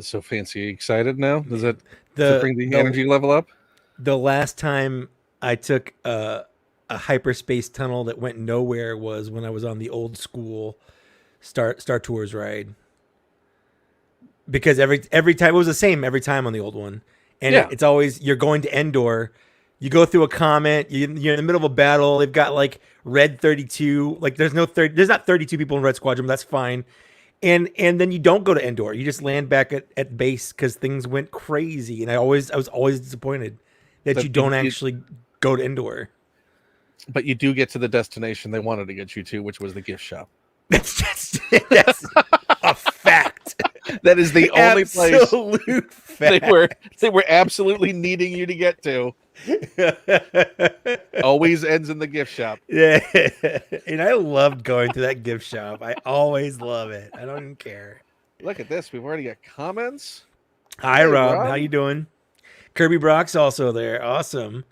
So fancy. Are you excited now? Does it The bring the the energy level up? the last time I took a hyperspace tunnel that went nowhere was when I was on the old school Star Tours ride. Because every time it was the same every time on the old one, and Yeah. it's always you're going to Endor. You go through a comet. You're in the middle of a battle. They've got like Red 32. Like there's not 32 people in Red Squadron. But that's fine. And then you don't go to Endor. You just land back at base because things went crazy. And I was always disappointed that That you don't actually go to Endor. but you do get to the destination they wanted to get you to, which was the gift shop. That's a fact. That is the only place Absolute they were fact. they were absolutely needing you to get to. Always ends in the gift shop. Yeah, and I loved going to that gift shop. I always love it. I don't even care. Look at this. We've already got comments. Hi, Hey, Rob. How Rob. you doing? Kirby Brock's also there. Awesome.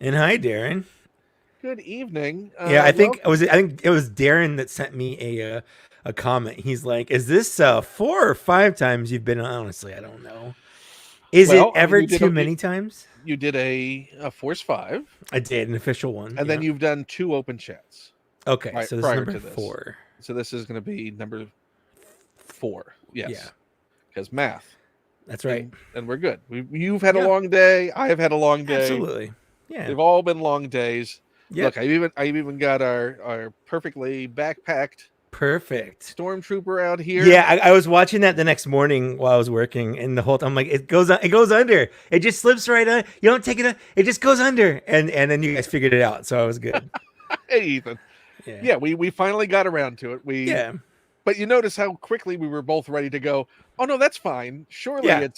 And hi, Darren. Good evening. Yeah, Welcome. I think it was Darren that sent me a comment. He's like, "Is this 4 or 5 times you've been on?" Honestly, I don't know. Is it Well, I mean, ever too many times? you did a Force 5, I did an official one. and then Yeah. you've done 2 open chats Okay, so this is prior number to this. 4. So this is going to be number 4. Yeah, Yes, because math. that's right. And we're good. You've had a Yeah, long day. I have had a long day. absolutely. Yeah. They've all been long days. Yep. Look, I've even got our perfectly backpacked Perfect. stormtrooper out here. Yeah, I was watching that the next morning while I was working, and the whole time I'm like, it goes under. It just slips right on. You don't take it. It just goes under, and then you guys figured it out, so I was good. Hey, Ethan. Yeah, Yeah, we finally got around to it. yeah, But you notice how quickly we were both ready to go. Oh no, that's fine. Surely yeah.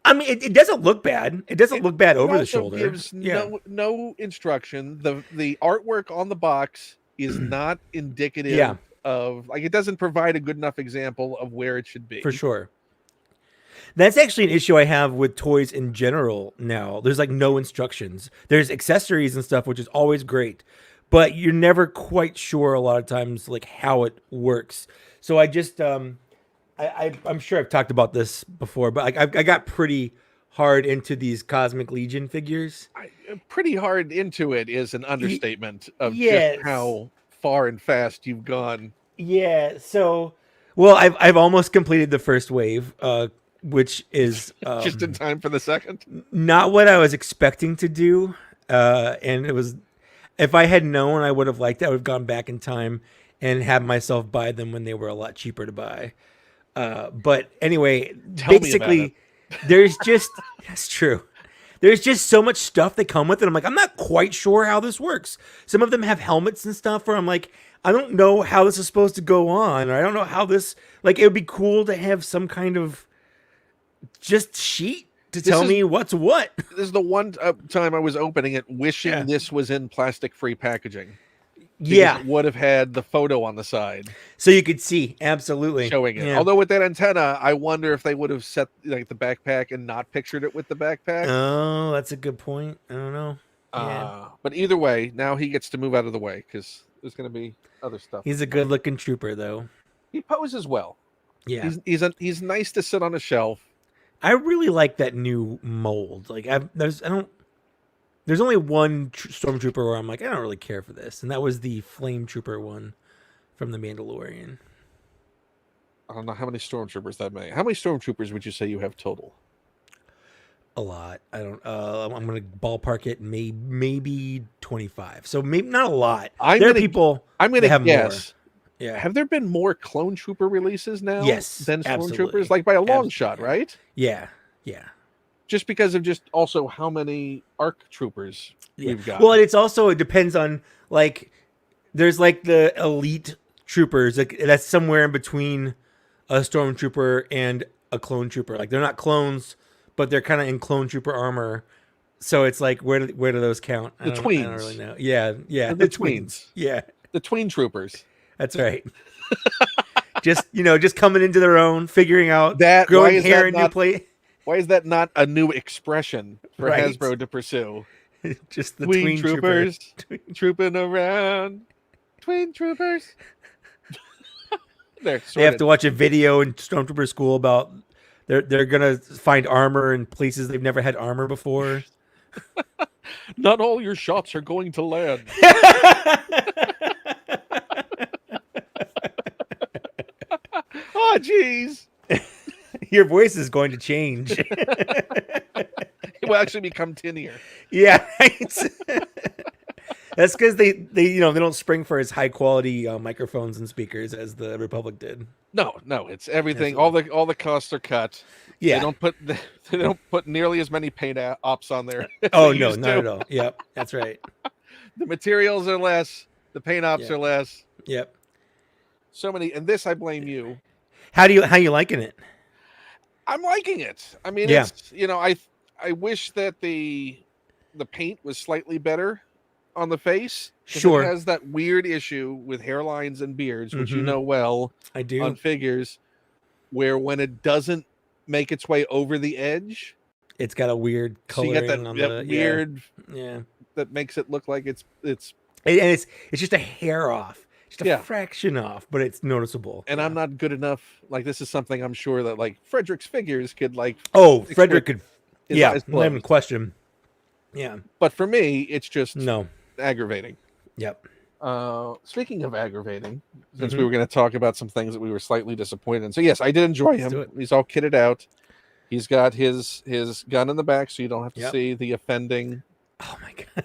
I mean, it doesn't look bad. It doesn't it. look bad It over the also shoulder. gives Yeah, no instruction. The artwork on the box is not yeah, indicative of, like, it doesn't provide a good enough example of where it should for be. sure. That's actually an issue I have with toys in general now. There's like no instructions. There's accessories and stuff, which is always great, but you're never quite sure a lot of times like how it works. So I just I'm sure I've talked about this before, but I got pretty hard into these Cosmic Legion figures. Pretty hard into it is an understatement of just Yes, how far and fast you've gone. yeah. So, well, I've almost completed the first wave, which is Just in time for the second. not what I was expecting to do. And it was, if I had known I would have liked it, I would have gone back in time and had myself buy them when they were a lot cheaper to buy. But anyway, Tell me about it. basically, there's just, that's true. There's just so much stuff that come with it. I'm like, I'm not quite sure how this works. Some of them have helmets and stuff where I'm like, I don't know how this is supposed to go on, or I don't know how this, like, it would be cool to have some kind of just sheet to This tell is me what's what. this is the one time I was opening it wishing Yeah. this was in plastic-free packaging, because Yeah. it would have had the photo on the side So you could see. Absolutely. showing it. Yeah. Although with that antenna, I wonder if they would have set like the backpack and not pictured it with the backpack. Oh, that's a good point. I don't know. Yeah. But either way, now he gets to move out of the way because there's going to be other stuff. He's a good looking trooper, though. He poses well. Yeah. He's nice to sit on a shelf. I really like that new mold. Like, there's only one stormtrooper where I'm like, I don't really care for this. And that was the flame trooper one from The Mandalorian. I don't know how many stormtroopers that may. How many stormtroopers would you say you have total? A lot. I don't. I'm gonna ballpark it. Maybe 25. So maybe not a lot. I'm There are gonna people I'm that gonna have more. guess. Yeah. Have there been more clone trooper releases now Yes. than stormtroopers? Absolutely. Like by a long shot, Absolutely. right? Yeah. Yeah. Just because of just also how many arc troopers Yeah. we've got. Well, and it's also it depends on like there's like the elite troopers like that's somewhere in between a stormtrooper and a clone trooper. Like they're not clones, but they're kind of in clone trooper armor. So it's like where do those count? The I don't really tweens. know. Yeah, yeah, The the twins. tweens. Yeah, The tween troopers. that's right. Just just coming into their own, figuring out, That why growing is hair that in new not place. why is that not a new expression for Right. Hasbro to pursue? Just the Tween tween trooper. troopers trooping around. Tween troopers. There, They have sorted. to watch a video in Stormtrooper school about They're gonna find armor in places they've never had armor before. Not all your shots are going to land. Oh, jeez. Your voice is going to change. It will actually become tinnier. Yeah, right. That's because they don't spring for as high quality microphones and speakers as the Republic did. No, it's everything. Absolutely. All the costs are cut. They Yeah. don't put they don't put nearly as many paint ops on there as Oh they no, used not to. at all. Yep, that's right. The materials are less. The paint ops Yep. are less. Yep. So many, and this I blame you. How you liking it? I'm liking it. I mean, Yeah. it's I wish that the paint was slightly better on the face. 'Cause Sure. it has that weird issue with hairlines and beards, which you Mhm. know well I do. on figures, where when it doesn't make its way over the edge, It's got a weird so you get coloring that, on that the weird yeah. that makes it look like it's And it's just a hair off, just a yeah. fraction off, but it's noticeable. And Yeah. I'm not good enough. Like, this is something I'm sure that like Frederick's figures could like Oh, exploit Frederick could. his Yeah, eyes not even closed. question. Yeah. But for me, it's just No. aggravating. Yep. Speaking of aggravating, since we Mhm. were going to talk about some things that we were slightly disappointed in. So yes, I did enjoy Let's do him. it. He's all kitted out. He's got his gun in the back, so you don't have to Yep. see the offending Oh my god.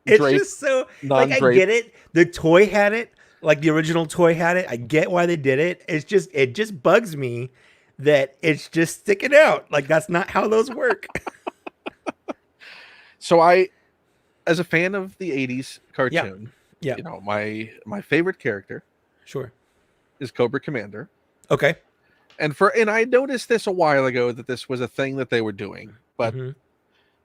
It's drape, just so like I non-drape. get it. The toy had it, like the original toy had it. I get why they did it. It just bugs me that it's just sticking out. Like that's not how those work. So I, as a fan of the '80s cartoon, Yeah. my favorite character Sure. is Cobra Commander. Okay. And I noticed this a while ago that this was a thing that they were doing, but Mhm.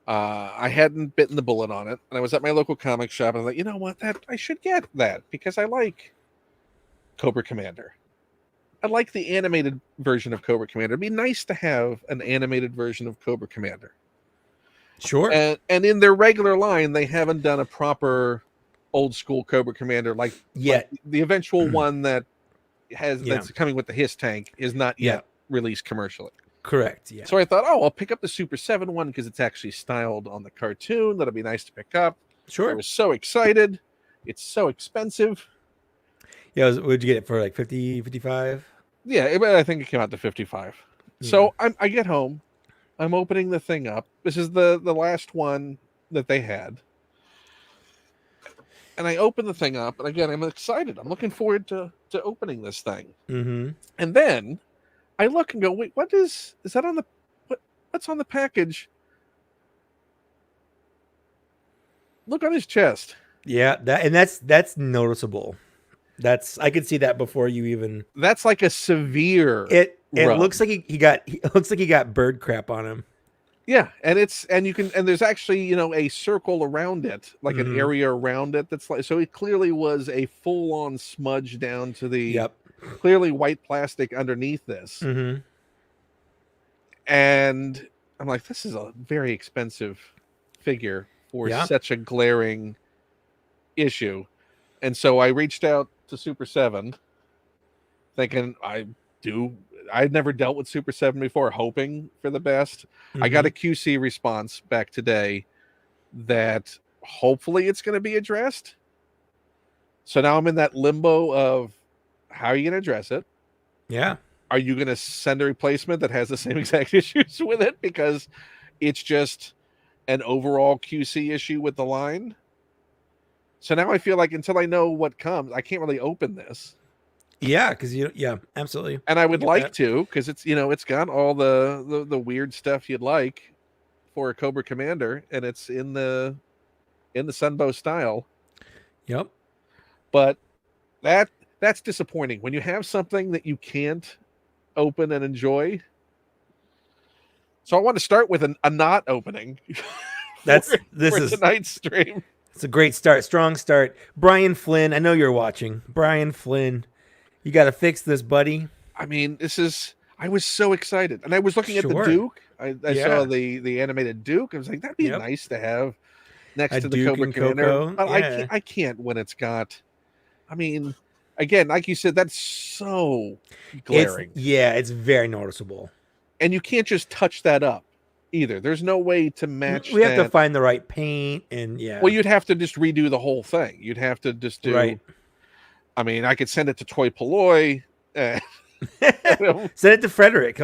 I hadn't bitten the bullet on it. And I was at my local comic shop, and I was like, you know what, that I should get that because I like Cobra Commander. I like the animated version of Cobra Commander. It'd be nice to have an animated version of Cobra Commander. Sure. And in their regular line, they haven't done a proper old school Cobra Commander like Yet. the eventual one that Yeah. that's coming with the Hiss tank is not Yeah. yet released commercially. Correct. Yeah. So I thought, oh, I'll pick up the Super 7 one because it's actually styled on the cartoon. That'll be nice to pick up. I Sure. was so excited. It's so expensive. Yeah. Would you get it for like 50, 55? Yeah, I think it came out to 55. So I get home. I'm opening the thing up. This is the last one that they had. And I open the thing up, and again, I'm excited. I'm looking forward to opening this thing. Mm-hmm. And then I look and go, wait, is that on the what's on the package? Look on his chest. Yeah. That's noticeable. I could see that before you even. That's like a severe. It rub. looks like it looks like he got bird crap on him. Yeah, and there's actually a circle around it, like an area around it that's like, so it clearly was a full on smudge down to the clearly white plastic underneath this. Mm-hmm. And I'm like, this is a very expensive figure for such a glaring issue. And so I reached out to Super 7 thinking I'd never dealt with Super 7 before, hoping for the best. I got a QC response back today that hopefully it's going to be addressed. So now I'm in that limbo of how are you going to address it? Yeah. Are you going to send a replacement that has the same exact issues with it because it's just an overall QC issue with the line? So now I feel like until I know what comes, I can't really open this. Yeah, because absolutely. And I would like to, because it's got all the weird stuff you'd like for a Cobra Commander, and it's in the Sunbow style. Yep. But that's disappointing when you have something that you can't open and enjoy. So I want to start with a not opening. For is tonight's stream. It's a great start, strong start. Brian Flynn, I know you're watching. Brian Flynn, you got to fix this, buddy. I mean, I was so excited. And I was looking at the Duke. I saw the animated Duke. I was like, that'd be nice to have next to the Duke Cobra Commander. Coco. But I can't when it's got, I mean, again, like you said, that's so glaring. It's very noticeable. And you can't just touch that up either. There's no way to match We have that. to find the right paint, and yeah. Well, you'd have to just redo the whole thing. You'd have to just do. Right. I mean, I could send it to Toy Polloy. Send it to Frederick.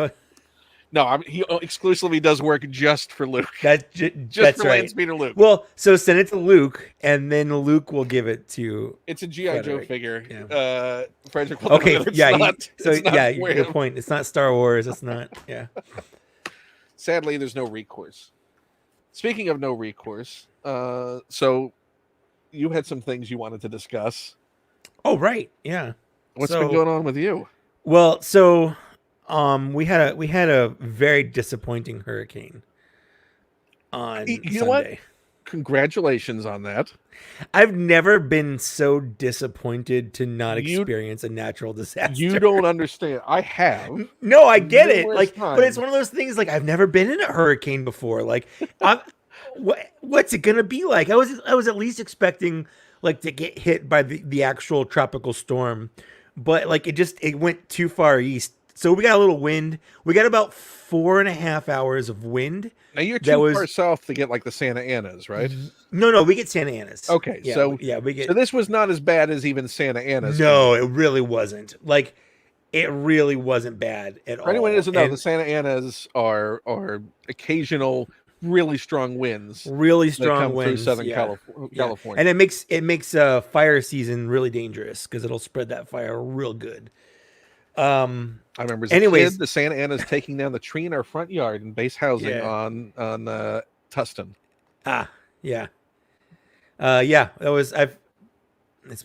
No, he exclusively does work just for Luke. That's for right. Landspeeder Luke. Well, so send it to Luke, and then Luke will give it to. It's a GI Joe figure. Yeah. Frederick will Okay, yeah. Good point. It's not Star Wars. It's not. Yeah. Sadly, there's no recourse. Speaking of no recourse, so you had some things you wanted to discuss. Oh, right. Yeah. What's been going on with you? Well, so we had a very disappointing hurricane on Sunday. Know what? Congratulations on that. I've never been so disappointed to not experience a natural disaster. You don't understand. I have. No, I get it. Like, but it's one of those things. Like, I've never been in a hurricane before. Like, what's it gonna be like? I was at least expecting like to get hit by the actual tropical storm, but like it went too far east. So we got a little wind. We got about 4.5 hours of wind. Now you're too far south to get like the Santa Anas, right? No, we get Santa Anas. Okay, yeah, we get. So this was not as bad as even Santa Anas. No, it really wasn't. Like, it really wasn't bad at all. For anyone who doesn't know, the Santa Anas are occasional, really strong winds. Really strong winds through Southern California, and it makes fire season really dangerous because it'll spread that fire real good. I remember as a kid, the Santa Ana's taking down the tree in our front yard in base housing on Tustin. Yeah. That was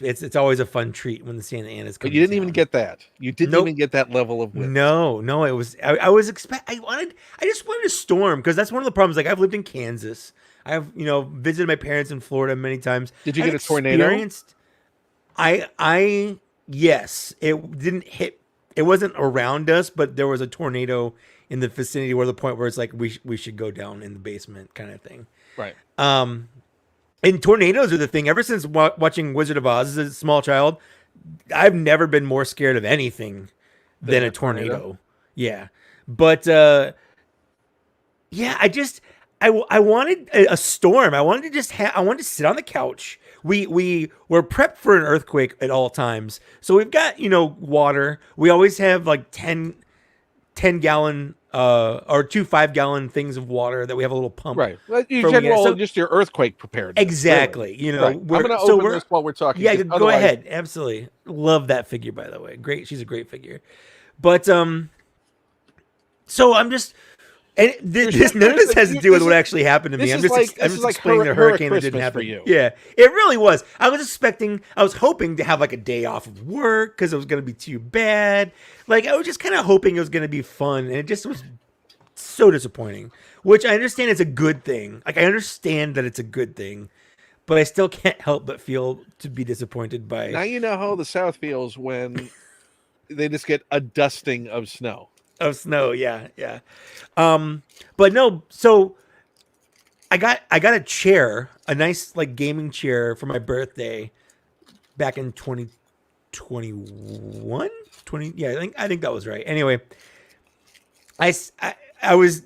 It's always a fun treat when the Santa Ana's come. But you didn't even get that. You didn't even get that level of wind. No. It was. I just wanted a storm because that's one of the problems. Like, I've lived in Kansas. I've visited my parents in Florida many times. Did you get a tornado? Yes. It didn't hit. It wasn't around us, but there was a tornado in the vicinity where the point where it's like we should go down in the basement kind of thing. Right. And tornadoes are the thing. Ever since watching Wizard of Oz as a small child, I've never been more scared of anything than a tornado. Yeah. But I wanted a storm. I wanted to sit on the couch. We were prepped for an earthquake at all times. So we've got, water. We always have like 10 gallon or 2 5-gallon things of water that we have a little pump. Right. Well, just your earthquake preparedness. Exactly. Really. Right. I'm going to open this while we're talking. Yeah, go ahead. Absolutely. Love that figure, by the way. Great. She's a great figure. But so I'm just. And none of this has to do with what actually happened to me. I'm just explaining the hurricane that didn't happen. For you. Yeah, it really was. I was hoping to have like a day off of work because it was going to be too bad. Like, I was just kind of hoping it was going to be fun, and it just was so disappointing. Which I understand it's a good thing. Like, I understand that it's a good thing, but I still can't help but feel to be disappointed by. Now you know how the South feels when they just get a dusting of snow. Yeah. But no, so I got a chair, a nice like gaming chair for my birthday back in 2021. I think that was right. Anyway, I was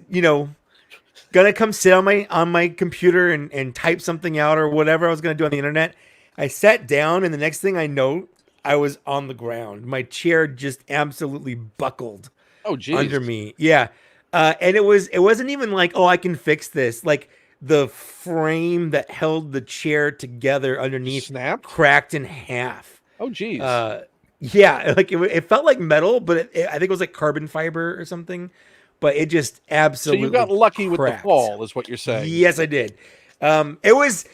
gonna come sit on my computer and type something out or whatever I was gonna do on the internet. I sat down, and the next thing I know, I was on the ground. My chair just absolutely buckled. Oh, geez. Under me. Yeah. And it wasn't even like, oh, I can fix this. Like, the frame that held the chair together underneath cracked in half. Oh, geez. Yeah. Like, it felt like metal, but I think it was like carbon fiber or something. But it just absolutely So you got lucky cracked. With the fall, is what you're saying. Yes, I did. It was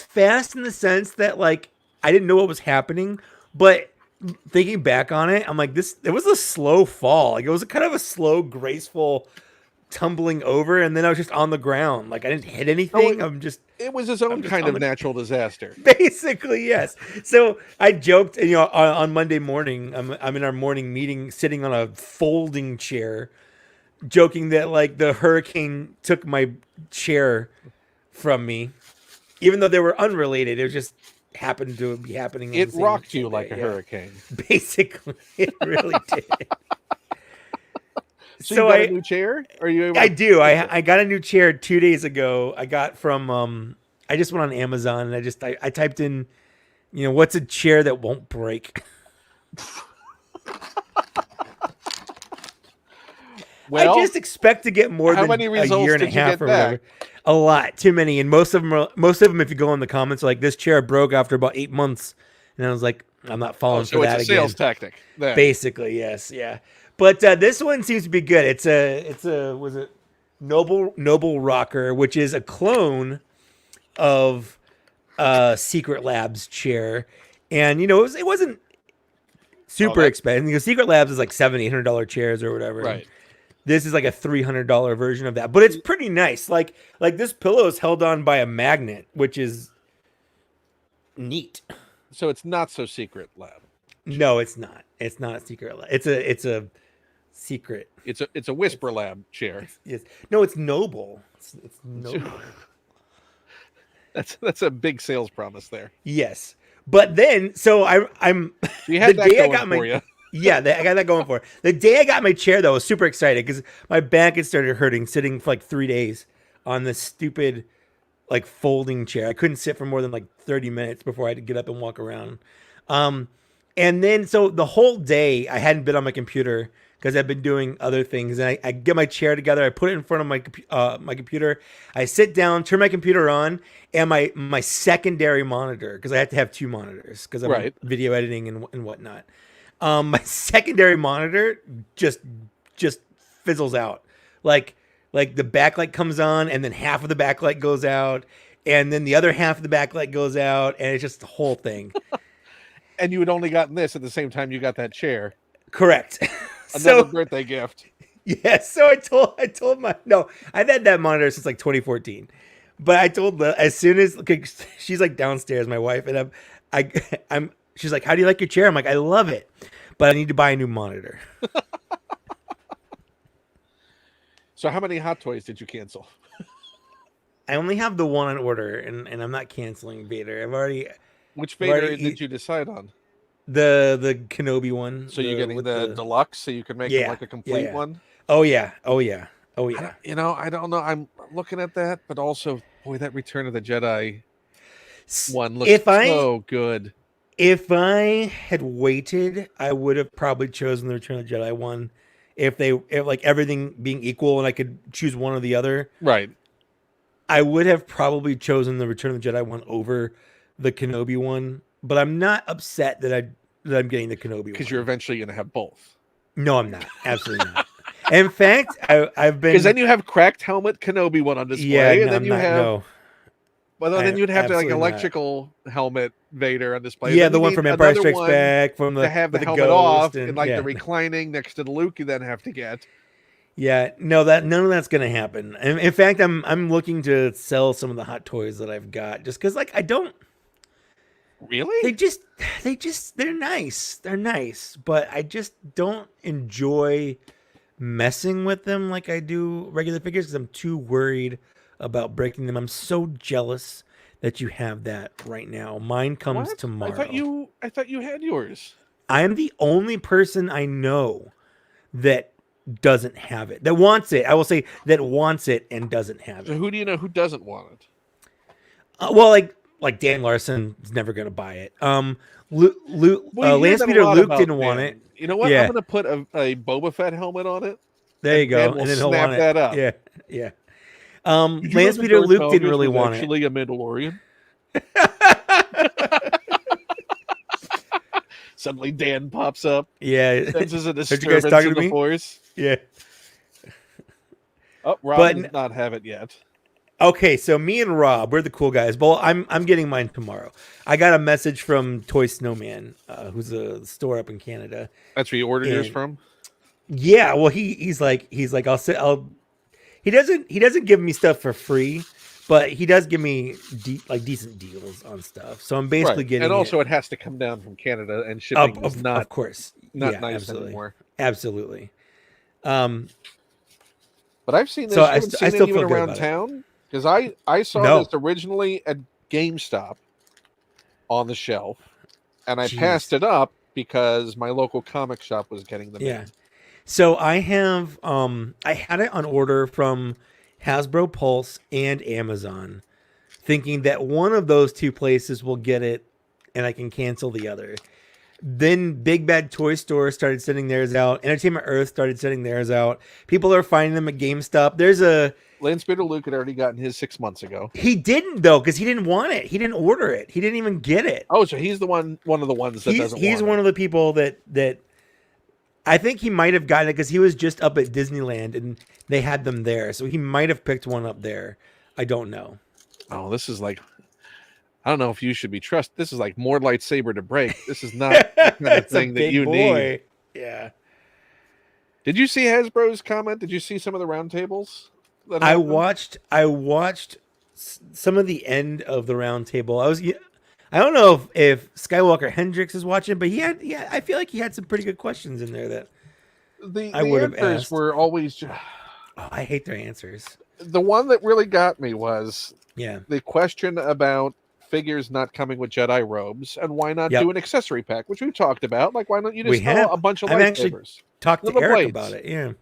fast in the sense that, like, I didn't know what was happening, but thinking back on it, I'm like, it was a slow fall. Like, it was kind of a slow, graceful tumbling over, and then I was just on the ground. Like, I didn't hit anything. It was his own kind of natural disaster. Basically, yes. So I joked, on Monday morning, I'm in our morning meeting, sitting on a folding chair, joking that like the hurricane took my chair from me, even though they were unrelated. It was just happened to be happening. It rocked you like a hurricane. Basically, it really did. So you got a new chair? Or are you able I to do. I got a new chair 2 days ago. I got from I just went on Amazon and I typed in, what's a chair that won't break? I Well, just expect to get more how than many a year results and a did you half get or back? whatever. A lot, too many, and most of them, if you go in the comments, are like, this chair broke after about 8 months, and I was like, I'm not Oh, falling so for it's that a sales again. tactic then. Basically, yes, yeah. But this one seems to be good. It's a was it Noble Rocker, which is a clone of Secret Labs chair, and it wasn't Oh, super that expensive. Secret Labs is like $700-800 chairs or whatever. And right. this is like a $300 version of that, but it's pretty nice. Like this pillow is held on by a magnet, which is neat. So it's not so secret lab chair. No, it's not. It's not a Secret Lab. It's a secret. It's a whisper lab chair. Yes. No, it's Noble. It's Noble. That's a big sales promise there. Yes. But then, so I'm So you the had that day I going got for my you. yeah, I got that going for it. The day I got my chair though, I was super excited because my back had started hurting sitting for like 3 days on this stupid like folding chair. I couldn't sit for more than like 30 minutes before I had to get up and walk around. Um, and then so the whole day I hadn't been on my computer because I've been doing other things. And I get my chair together, I put it in front of my computer, I sit down, turn my computer on, and my secondary monitor, because I have to have two monitors because I'm Right. video editing and whatnot. My secondary monitor just fizzles out. Like the backlight comes on and then half of the backlight goes out and then the other half of the backlight goes out and it's just the whole thing. And you had only gotten this at the same time you got that chair. Correct. Another birthday gift. Yeah, so I told my no, I've had that monitor since like 2014. But I told the as soon as she's like downstairs, my wife, and I'm she's like, "How do you like your chair?" I'm like, "I love it, but I need to buy a new monitor." So how many Hot Toys did you cancel? I only have the one on order, and I'm not canceling Vader. Which I've Vader did you decide on? The Kenobi one. So you're getting the deluxe, so you can make it like a complete one? Oh yeah. I don't know. I'm looking at that, but also, boy, that Return of the Jedi one looks so good. If I had waited, I would have probably chosen the Return of the Jedi one. If like everything being equal and I could choose one or the other, right? I would have probably chosen the Return of the Jedi one over the Kenobi one. But I'm not upset that I'm getting the Kenobi one because you're eventually going to have both. No, I'm not. Absolutely not. In fact, I've been because then you have cracked helmet Kenobi one on display, yeah, and no, then you have no. Well, then you'd have to like electrical helmet Vader on display. Yeah, then the one from Empire Strikes Back, from to have the helmet off, and like the reclining next to the Luke, you then have to get. Yeah, no, that none of that's gonna happen. In fact, I'm looking to sell some of the Hot Toys that I've got just because, like, I don't really. They're nice. They're nice, but I just don't enjoy messing with them like I do regular figures because I'm too worried about breaking them. I'm so jealous that you have that right now. Mine comes tomorrow. I thought you had yours. I am the only person I know that doesn't have it. That wants it. I will say that wants it and doesn't have it. So who do you know who doesn't want it? Well, like Dan Larson is never going to buy it. Lance Peter Luke didn't want it. You know what? Yeah. I'm going to put a Boba Fett helmet on it. There you go. And then he'll snap that up. Yeah. Lance Peter Luke didn't really want it. Actually, a Mandalorian. Suddenly, Dan pops up. Yeah, senses a disturbance in the Force. Yeah. Oh, Rob does not have it yet. Okay, so me and Rob, we're the cool guys. Well, I'm getting mine tomorrow. I got a message from Toy Snowman, who's a store up in Canada. That's where you ordered yours from? Yeah, well, he's like he doesn't give me stuff for free, but he does give me decent deals on stuff. So I'm basically getting and also it has to come down from Canada, and shipping is not, of course, not nice anymore. Absolutely. But I've seen this. So I still feel around town because I saw this originally at GameStop on the shelf, and I passed it up because my local comic shop was getting them. Yeah. So I have I had it on order from Hasbro Pulse and Amazon, thinking that one of those two places will get it and I can cancel the other. Then Big Bad Toy Store started sending theirs out. Entertainment Earth started sending theirs out. People are finding them at GameStop. There's a Lance Peter Luke had already gotten his 6 months ago. He didn't though, because he didn't want it. He didn't order it. He didn't even get it. Oh, so he's the one of the ones that doesn't want it. He's one of the people that I think he might have gotten it because he was just up at Disneyland and they had them there. So he might have picked one up there. I don't know. Oh, this is like, I don't know if you should be trusted. This is like more lightsaber to break. This is not the kind of thing that you need. Yeah. Did you see Hasbro's comment? Did you see some of the roundtables? I watched some of the end of the roundtable. I don't know if Skywalker Hendricks is watching, but I feel like he had some pretty good questions in there that I would have asked. Were always just... Oh, I hate their answers. The one that really got me was the question about figures not coming with Jedi robes, and why not do an accessory pack, which we've talked about. Like, why don't you just sell a bunch of lightsabers? Actually talked to Eric about it, yeah.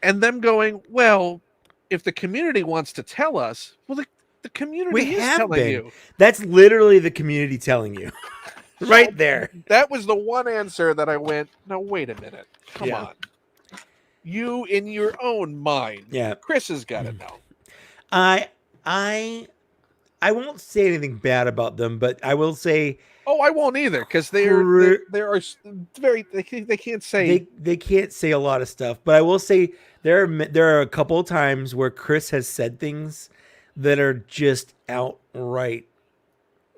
And them going, well, if the community wants to tell us, well, the community is telling you. That's literally the community telling you. Right there. That was the one answer that I went, no, wait a minute. Come on. You in your own mind. Yeah. Chris has got to know. I won't say anything bad about them, but I will say. Oh, I won't either, because they can't say they can't say a lot of stuff. But I will say there are a couple of times where Chris has said things that are just outright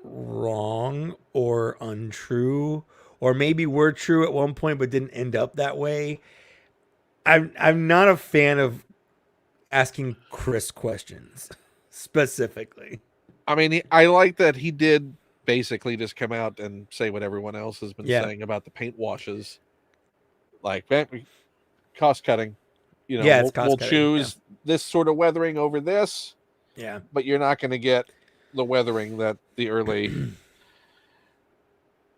wrong or untrue, or maybe were true at one point but didn't end up that way. I'm not a fan of asking Chris questions specifically. I mean, I like that he did basically just come out and say what everyone else has been saying about the paint washes. Like, cost cutting. You know, we'll choose this sort of weathering over this. Yeah. But you're not going to get the weathering that the early...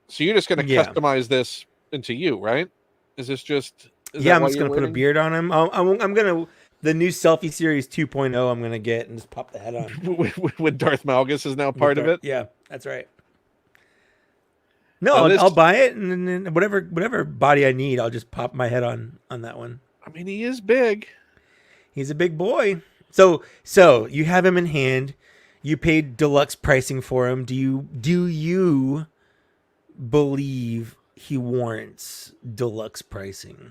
So you're just going to customize this into you, right? Is this just... I'm just going to put a beard on him. I'm going to... The new Selfie Series 2.0 I'm going to get and just pop the head on. With Darth Malgus is now part of it? Yeah, that's right. No, I'll buy it, and then whatever body I need, I'll just pop my head on that one. I mean, he is big. He's a big boy. So you have him in hand. You paid deluxe pricing for him. Do you believe he warrants deluxe pricing?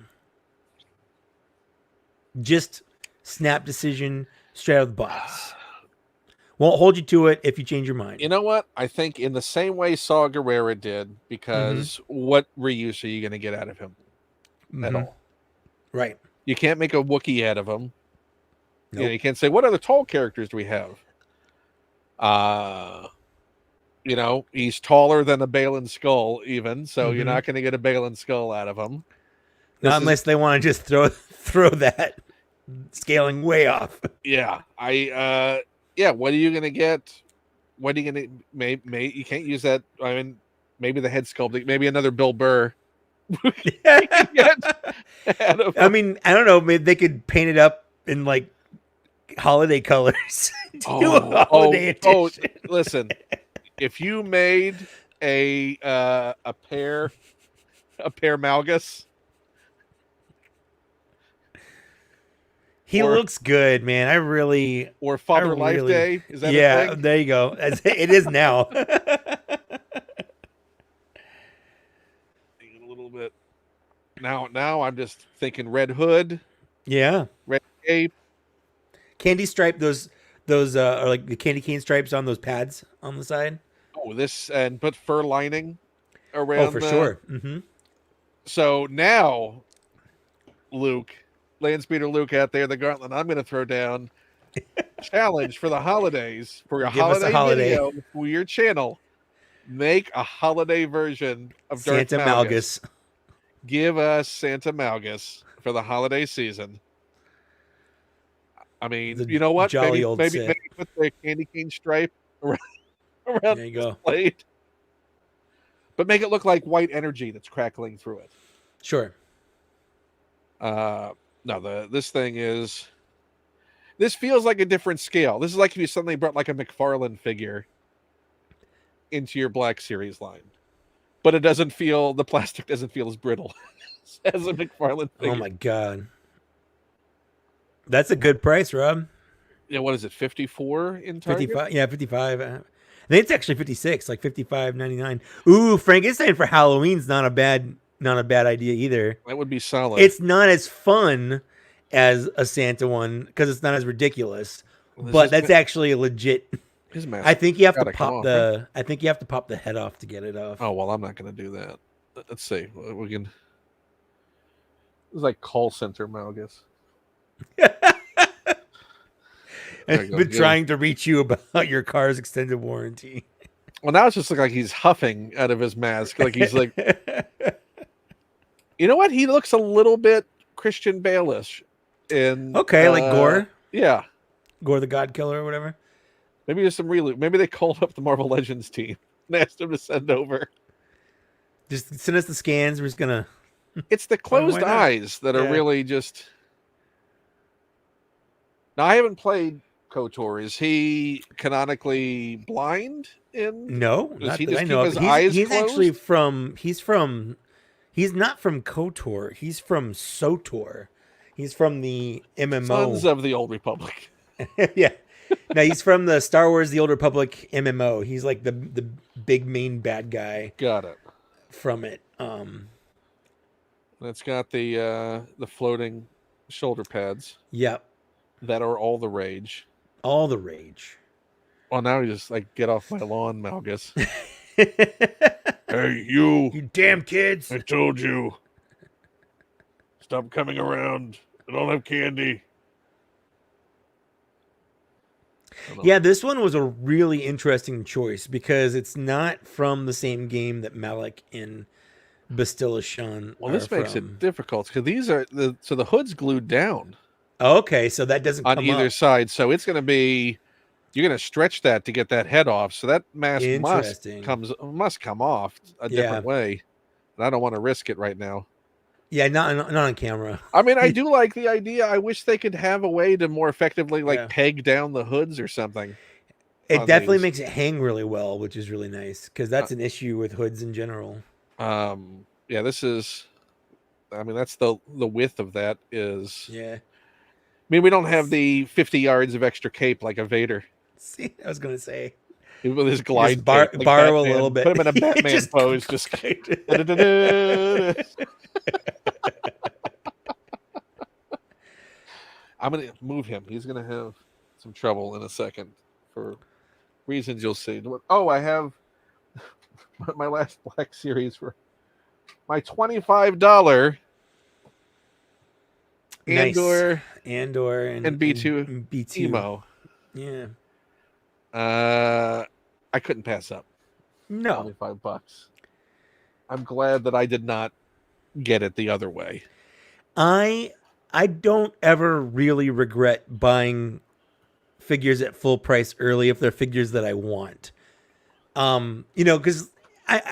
Just snap decision, straight out of the box. Won't hold you to it if you change your mind. You know what? I think in the same way Saw Gerrera did, because what reuse are you going to get out of him at all? Right. You can't make a Wookiee out of him. Nope. You know, you can't say, what other tall characters do we have? You know, he's taller than a Balin Skull even, so you're not going to get a Balin Skull out of him. Not unless they want to just throw that scaling way off. Yeah. What are you going to get? What are you going to... you can't use that. I mean, maybe the head sculpting, maybe another Bill Burr. I mean, I don't know. Maybe they could paint it up in like holiday colors. Do a holiday edition. Listen, if you made a pair Malgus, he looks good, man. Or Father Life Day. Is that a thing? There you go. It is now. A little bit. Now I'm just thinking Red Hood. Yeah. Red Cape. Candy stripe, those are like the candy cane stripes on those pads on the side. Oh, and put fur lining around. Oh, for sure. So now, Landspeeder Luke out there, the gauntlet I'm going to throw down. Challenge for the holidays, for your holiday video for your channel. Make a holiday version of Santa Malgus. Give us Santa Malgus for the holiday season. I mean, you know what? Maybe put the candy cane stripe around there you go. Blade. But make it look like white energy that's crackling through it. Sure. No, this thing is. This feels like a different scale. This is like if you suddenly brought like a McFarlane figure into your Black Series line, but it doesn't feel, the plastic doesn't feel as brittle as a McFarlane figure. Oh my god, that's a good price, Rob. Yeah, what is it? 54 in Target? 55, yeah, 55. I think it's actually 56, like 55.99. Ooh, Frankenstein for Halloween's not a bad idea either. That would be solid. It's not as fun as a Santa one because it's not as ridiculous, but that's actually a legit. His mask. I think you have to pop the. I think you have to pop the head off to get it off. Oh well, I'm not going to do that. Let's see. We can. It's like call center Malgus. I've been trying to reach you about your car's extended warranty. Well, now it's just like he's huffing out of his mask. Like he's like, you know what? He looks a little bit Christian Bale-ish. Okay, like Gore. Yeah, Gore the God Killer or whatever. Maybe there's some really. Maybe they called up the Marvel Legends team and asked them to send over. Just send us the scans. We're just gonna. It's the closed eyes that are really just. Now I haven't played KOTOR. Is he canonically blind? No, does he just keep his eyes he's closed? Actually he's not from KOTOR. He's from SOTOR. He's from the MMO. Sons of the Old Republic. Yeah. No, he's from the Star Wars The Old Republic MMO. He's like the big main bad guy. Got it. From it. It's got the floating shoulder pads. Yep. That are all the rage. All the rage. Well, now you just like get off my lawn, Malgus. Hey, you! You damn kids! I told you. Stop coming around. I don't have candy. Yeah, this one was a really interesting choice because it's not from the same game that Malik and Bastilla Shan. Well, this makes it difficult because these are the hood's glued down. Okay, so that doesn't on come either up. side. So it's going to be, you're going to stretch that to get that head off. So that mask must come off a different way. And I don't want to risk it right now. Yeah, not on camera. I mean, I do like the idea. I wish they could have a way to more effectively peg down the hoods or something. It definitely makes it hang really well, which is really nice because that's an issue with hoods in general. Yeah, this is. I mean, that's the width of that is. Yeah. I mean, we don't have the 50 yards of extra cape like a Vader. See, I was gonna say. With his glide cape, like borrow Batman. A little bit. Put him in a Batman pose. Just. I'm going to move him. He's going to have some trouble in a second for reasons you'll see. Oh, I have my last Black Series for my $25 Andor and B2 Emo. Yeah. I couldn't pass up. No. $25. I'm glad that I did not get it the other way. I don't ever really regret buying figures at full price early if they're figures that I want. Because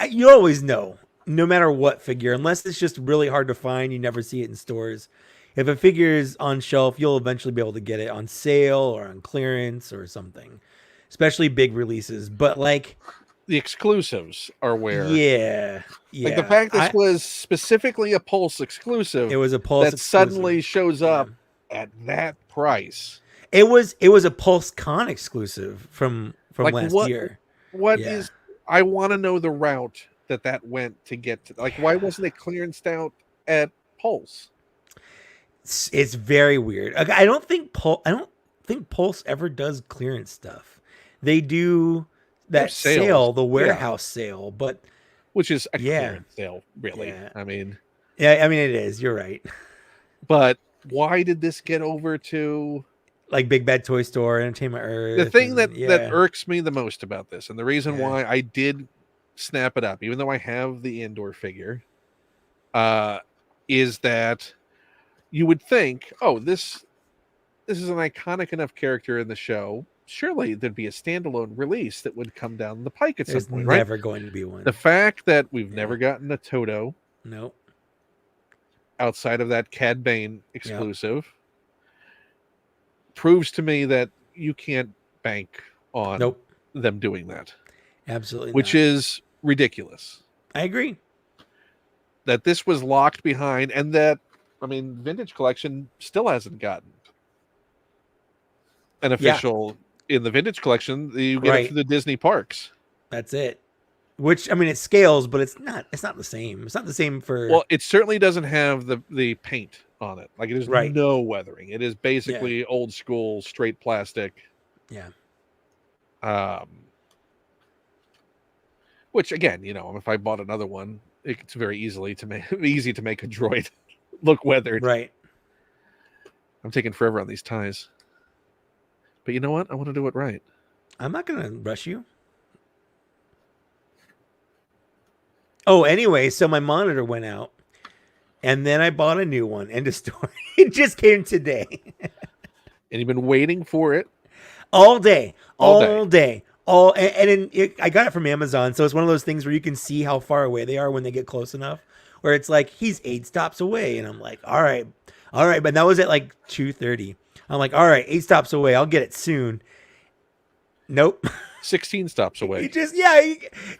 you always know, no matter what figure, unless it's just really hard to find, you never see it in stores. If a figure is on shelf, you'll eventually be able to get it on sale or on clearance or something, especially big releases. But like the exclusives are where, like the fact this was specifically a Pulse exclusive. It was a Pulse that suddenly shows up at that price. It was a Pulse Con exclusive from like last year. What is? I want to know the route that went to get to. Like, why wasn't it clearanced out at Pulse? It's very weird. I don't think Pulse ever does clearance stuff. They do that sale, the warehouse sale, but which is a clearance sale, really. Yeah. I mean, it is. You're right. But why did this get over to like Big Bad Toy Store, Entertainment Earth? The thing that irks me the most about this, and the reason why I did snap it up, even though I have the Andor figure, is that you would think, oh, this is an iconic enough character in the show. Surely there'd be a standalone release that would come down the pike at some point, right? There's never going to be one. The fact that we've never gotten a Toto. Nope. outside of that Cad Bane Yeah. exclusive proves to me that you can't bank on Nope. them doing that, Absolutely which not. is ridiculous. I agree. That this was locked behind, and that, I mean, Vintage Collection still hasn't gotten an Yeah. official in the Vintage Collection. You get it Right. through the Disney parks. That's it. Which, I mean, it scales, but it's not the same. It's not the same for Well, it certainly doesn't have the paint on it. Like, it is right. no weathering. It is Yeah. basically old school straight plastic. Yeah. Um, which again, if I bought another one, it's very easy to make a droid look weathered. Right. I'm taking forever on these ties. But you know what? I want to do it right. I'm not going to rush you. Oh, anyway, so my monitor went out and then I bought a new one. End of story. It just came today. And you've been waiting for it All day. all day. I got it from Amazon, so it's one of those things where you can see how far away they are when they get close enough. Where it's like he's 8 stops away, and I'm like, all right. But that was at like 2:30. I'm like, all right, 8 stops away. I'll get it soon. Nope. 16 stops away. It's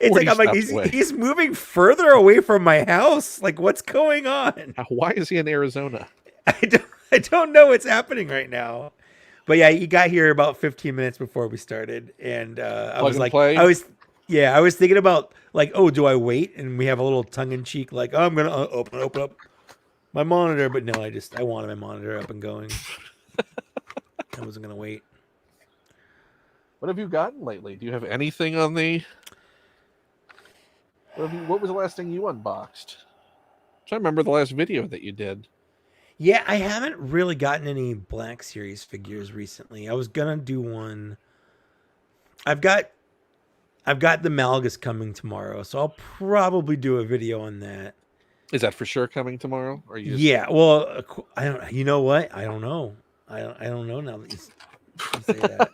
like I'm like he's moving further away from my house. Like, what's going on? Why is he in Arizona? I don't know what's happening right now. But yeah, he got here about 15 minutes before we started, and I was like, I was thinking about like, oh, do I wait? And we have a little tongue in cheek, like, oh, I'm gonna open up my monitor, but no, I wanted my monitor up and going. I wasn't gonna wait. What have you gotten lately? Do you have anything on the? What was the last thing you unboxed? I'm trying to remember the last video that you did. Yeah, I haven't really gotten any Black Series figures recently. I was gonna do one. I've got the Malgus coming tomorrow, so I'll probably do a video on that. Is that for sure coming tomorrow? Or you? Yeah. Well, I don't. You know what? I don't know. I don't know now that you say that.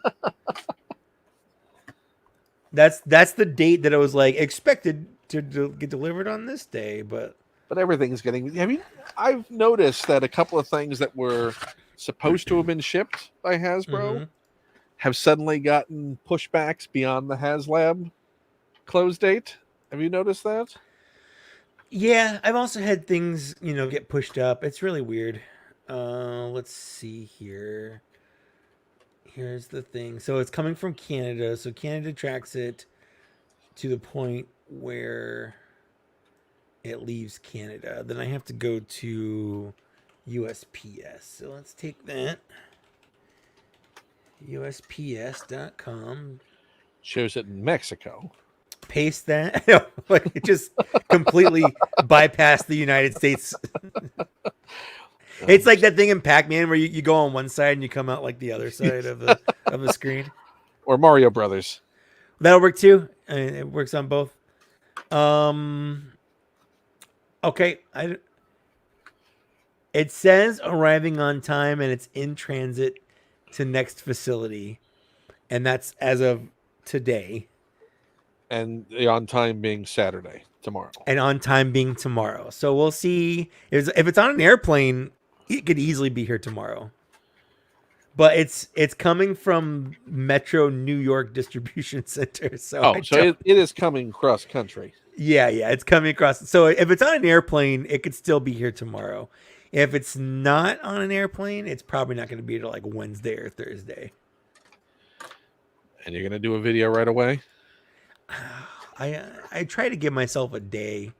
That's the date that I was like expected to get delivered on this day, but everything's getting. I mean, I've noticed that a couple of things that were supposed to have been shipped by Hasbro have suddenly gotten pushbacks beyond the HasLab close date. Have you noticed that? Yeah, I've also had things, get pushed up. It's really weird. Let's see here. Here's the thing. So it's coming from Canada. So Canada tracks it to the point where it leaves Canada. Then I have to go to USPS. So let's take that. USPS.com. Shows it in Mexico. Paste that. It just completely bypassed the United States. It's like that thing in Pac-Man where you go on one side and you come out like the other side of the screen. Or Mario Brothers. That'll work too. It works on both. Okay. It says arriving on time and it's in transit to next facility. And that's as of today. And the on time being Saturday, tomorrow. And on time being tomorrow. So we'll see. If it's on an airplane, it could easily be here tomorrow. But it's coming from Metro New York Distribution Center. So it is coming cross country. Yeah, it's coming across. So if it's on an airplane, it could still be here tomorrow. If it's not on an airplane, it's probably not going to be till like Wednesday or Thursday. And you're going to do a video right away? I try to give myself a day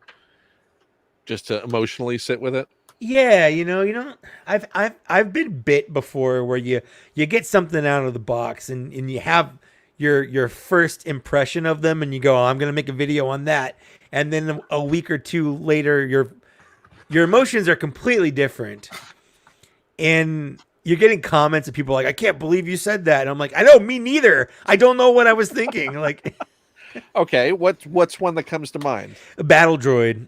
just to emotionally sit with it. Yeah, I've been bit before where you get something out of the box and you have your first impression of them and you go, oh, I'm gonna make a video on that, and then a week or two later your emotions are completely different, and you're getting comments of people like, I can't believe you said that, and I'm like, I know, me neither. I don't know what I was thinking. Like, okay, what's one that comes to mind? A battle droid.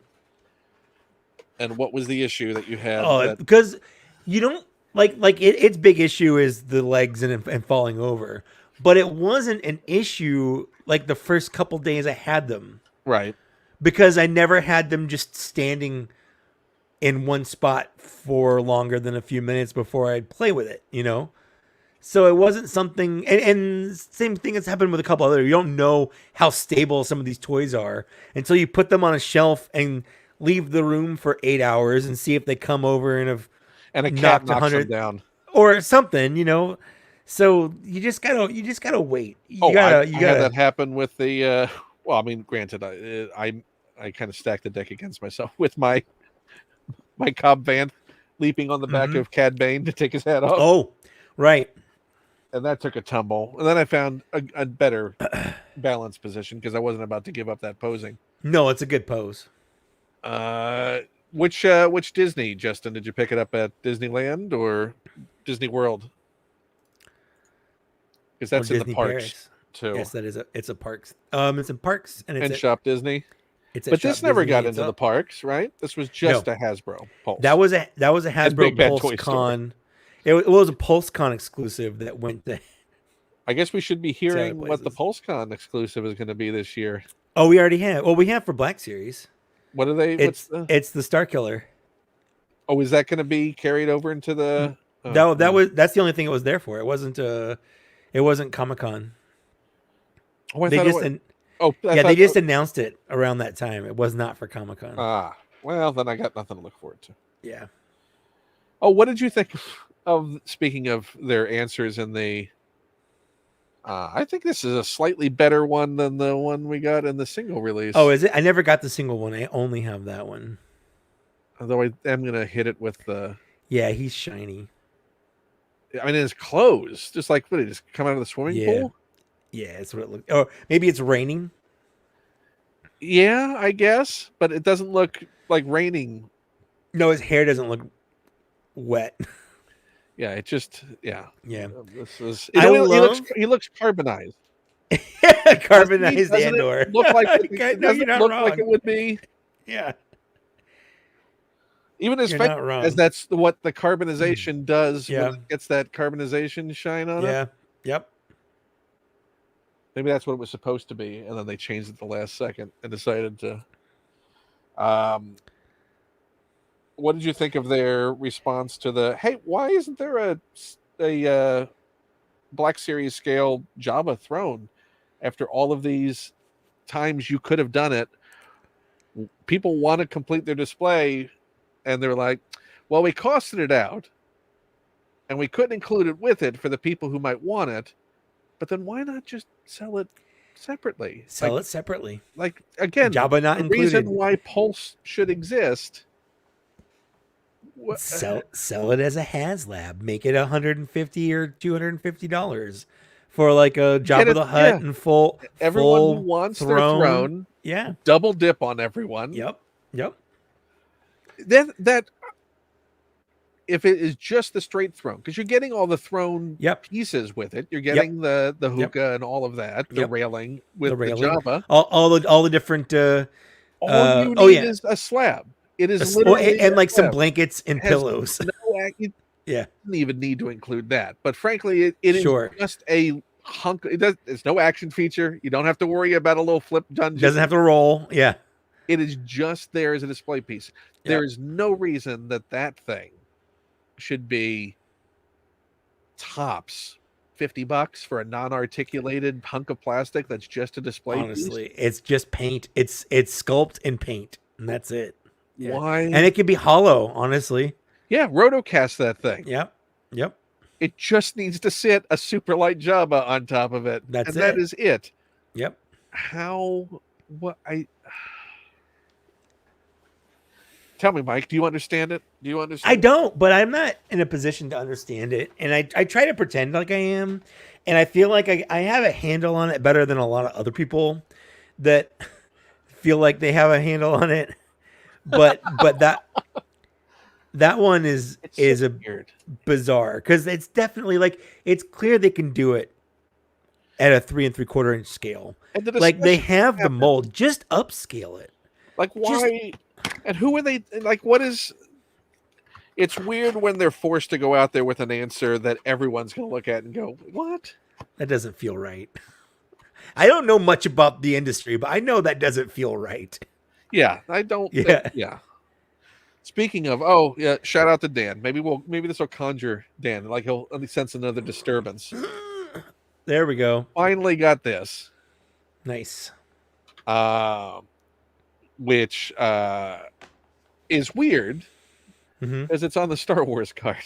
And what was the issue that you had? Oh, because you don't its big issue is the legs and falling over, but it wasn't an issue like the first couple days I had them. Right. Because I never had them just standing in one spot for longer than a few minutes before I'd play with it, you know? So it wasn't something, and same thing has happened with a couple other. You don't know how stable some of these toys are until you put them on a shelf and leave the room for 8 hours and see if they come over and have And a cat knocked a knocks them 100 down. or something, you know. So you just gotta wait. Oh, I You had gotta. that happen with the. Well, I mean, granted, I kind of stacked the deck against myself with my Cobb Vanth leaping on the back of Cad Bane to take his hat off, Oh, right. and that took a tumble. And then I found a better balanced position because I wasn't about to give up that posing. No, it's a good pose. Which Disney, Justin? Did you pick it up at Disneyland or Disney World? Because that's in Disney the parks Paris. too. Yes, it's a parks. It's in parks and And Shop Disney. It's at But Shop this never Disney got into the parks, right? This was just No. a Hasbro Pulse. That was a And Big Hasbro Bad Pulse Toy Store. Con. It was a PulseCon exclusive that went to. I guess we should be hearing what the places. PulseCon exclusive is going to be this year. Oh, we already have. Well, we have for Black Series. What are they? It's the Star Killer. Oh, is that going to be carried over into the? That's the only thing it was there for. It wasn't Comic-Con. Oh, They just they just announced it around that time. It was not for Comic-Con. Well, then I got nothing to look forward to. Yeah. Oh, what did you think of? Speaking of their answers in the. I think this is a slightly better one than the one we got in the single release. Oh, is it? I never got the single one. I only have that one. Although I am going to hit it with the. Yeah, he's shiny. I mean, his clothes, just like, what, did he just come out of the swimming pool? Yeah, that's what it looked. Or maybe it's raining. Yeah, I guess, but it doesn't look like raining. No, his hair doesn't look wet. Yeah, it just, yeah. This is. He looks carbonized. Carbonized doesn't Andor. It look like Wrong. it would be. Yeah. Even as fake as that's what the carbonization does when it gets that carbonization shine on it. Yeah. Yep. Maybe that's what it was supposed to be, and then they changed it the last second and decided to. What did you think of their response to the? Hey, why isn't there a Black Series scale Jabba throne? After all of these times you could have done it, people want to complete their display, and they're like, "Well, we costed it out, and we couldn't include it with it for the people who might want it." But then why not just sell it separately? Sell it separately. Like, again, Jabba not the included. reason why Pulse should exist. Sell it as a HasLab. Make it $150 or $250 for like a Jabba the Hutt and full. Everyone full who wants throne. their throne. Yeah. Double dip on everyone. Yep. That if it is just the straight throne, because you're getting all the throne pieces with it. You're getting the hookah and all of that, the railing with the Jabba. All the different all you need is a slab. It is literally and like some blankets and pillows. You didn't even need to include that. But frankly, it is just a hunk. It's no action feature. You don't have to worry about a little flip dungeon. Doesn't have to roll. Yeah. It is just there as a display piece. There is no reason that thing should be tops $50 for a non-articulated hunk of plastic that's just a display Honestly, piece. It's just paint. It's sculpt and paint, and that's it. Yeah. Why? And it can be hollow, honestly. Yeah, rotocast that thing. Yep. It just needs to sit a super light Jabba on top of it. That is it. Yep. Tell me, Mike, do you understand it? I don't, but I'm not in a position to understand it. And I try to pretend like I am. And I feel like I have a handle on it better than a lot of other people that feel like they have a handle on it. But that one is weird. Bizarre, because it's definitely like, it's clear they can do it at a 3 3/4 inch scale. And like they have the mold, just upscale it. Like why? And who are they? Like, what is? It's weird when they're forced to go out there with an answer that everyone's going to look at and go, "What?" That doesn't feel right. I don't know much about the industry, but I know that doesn't feel right. Yeah, I don't. Yeah. Yeah. Speaking of, yeah, shout out to Dan. Maybe this will conjure Dan. Like he'll sense another disturbance. There we go. Finally got this. Nice. Which is weird because it's on the Star Wars card.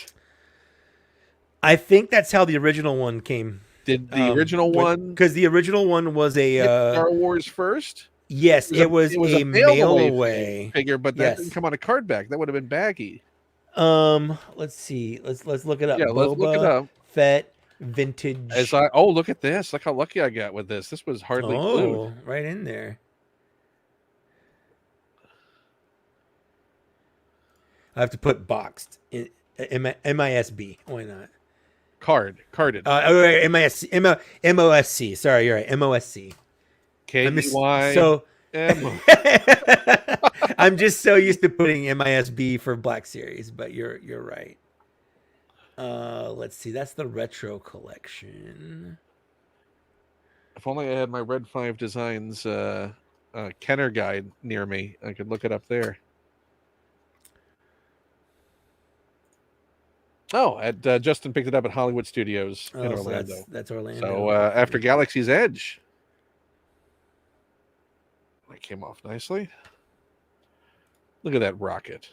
I think that's how the original one came. Did the original one? Because the original one was a Star Wars first. Yes, it was a mail away figure, but that didn't come on a card back. That would have been baggy. Let's see. Let's look it up. Yeah, let's look it up. Fett vintage. Look at this. Look how lucky I got with this. This was hardly glued. Right in there. I have to put boxed. MISB. Why not? Carded. MOSC. Sorry, you're right. MOSC. KY. So I'm just so used to putting MISB for Black Series, but you're right. Let's see. That's the retro collection. If only I had my Red 5 Designs Kenner guide near me, I could look it up there. Justin picked it up at Hollywood Studios in Orlando. So that's Orlando. So after Galaxy's Edge, that came off nicely. Look at that rocket.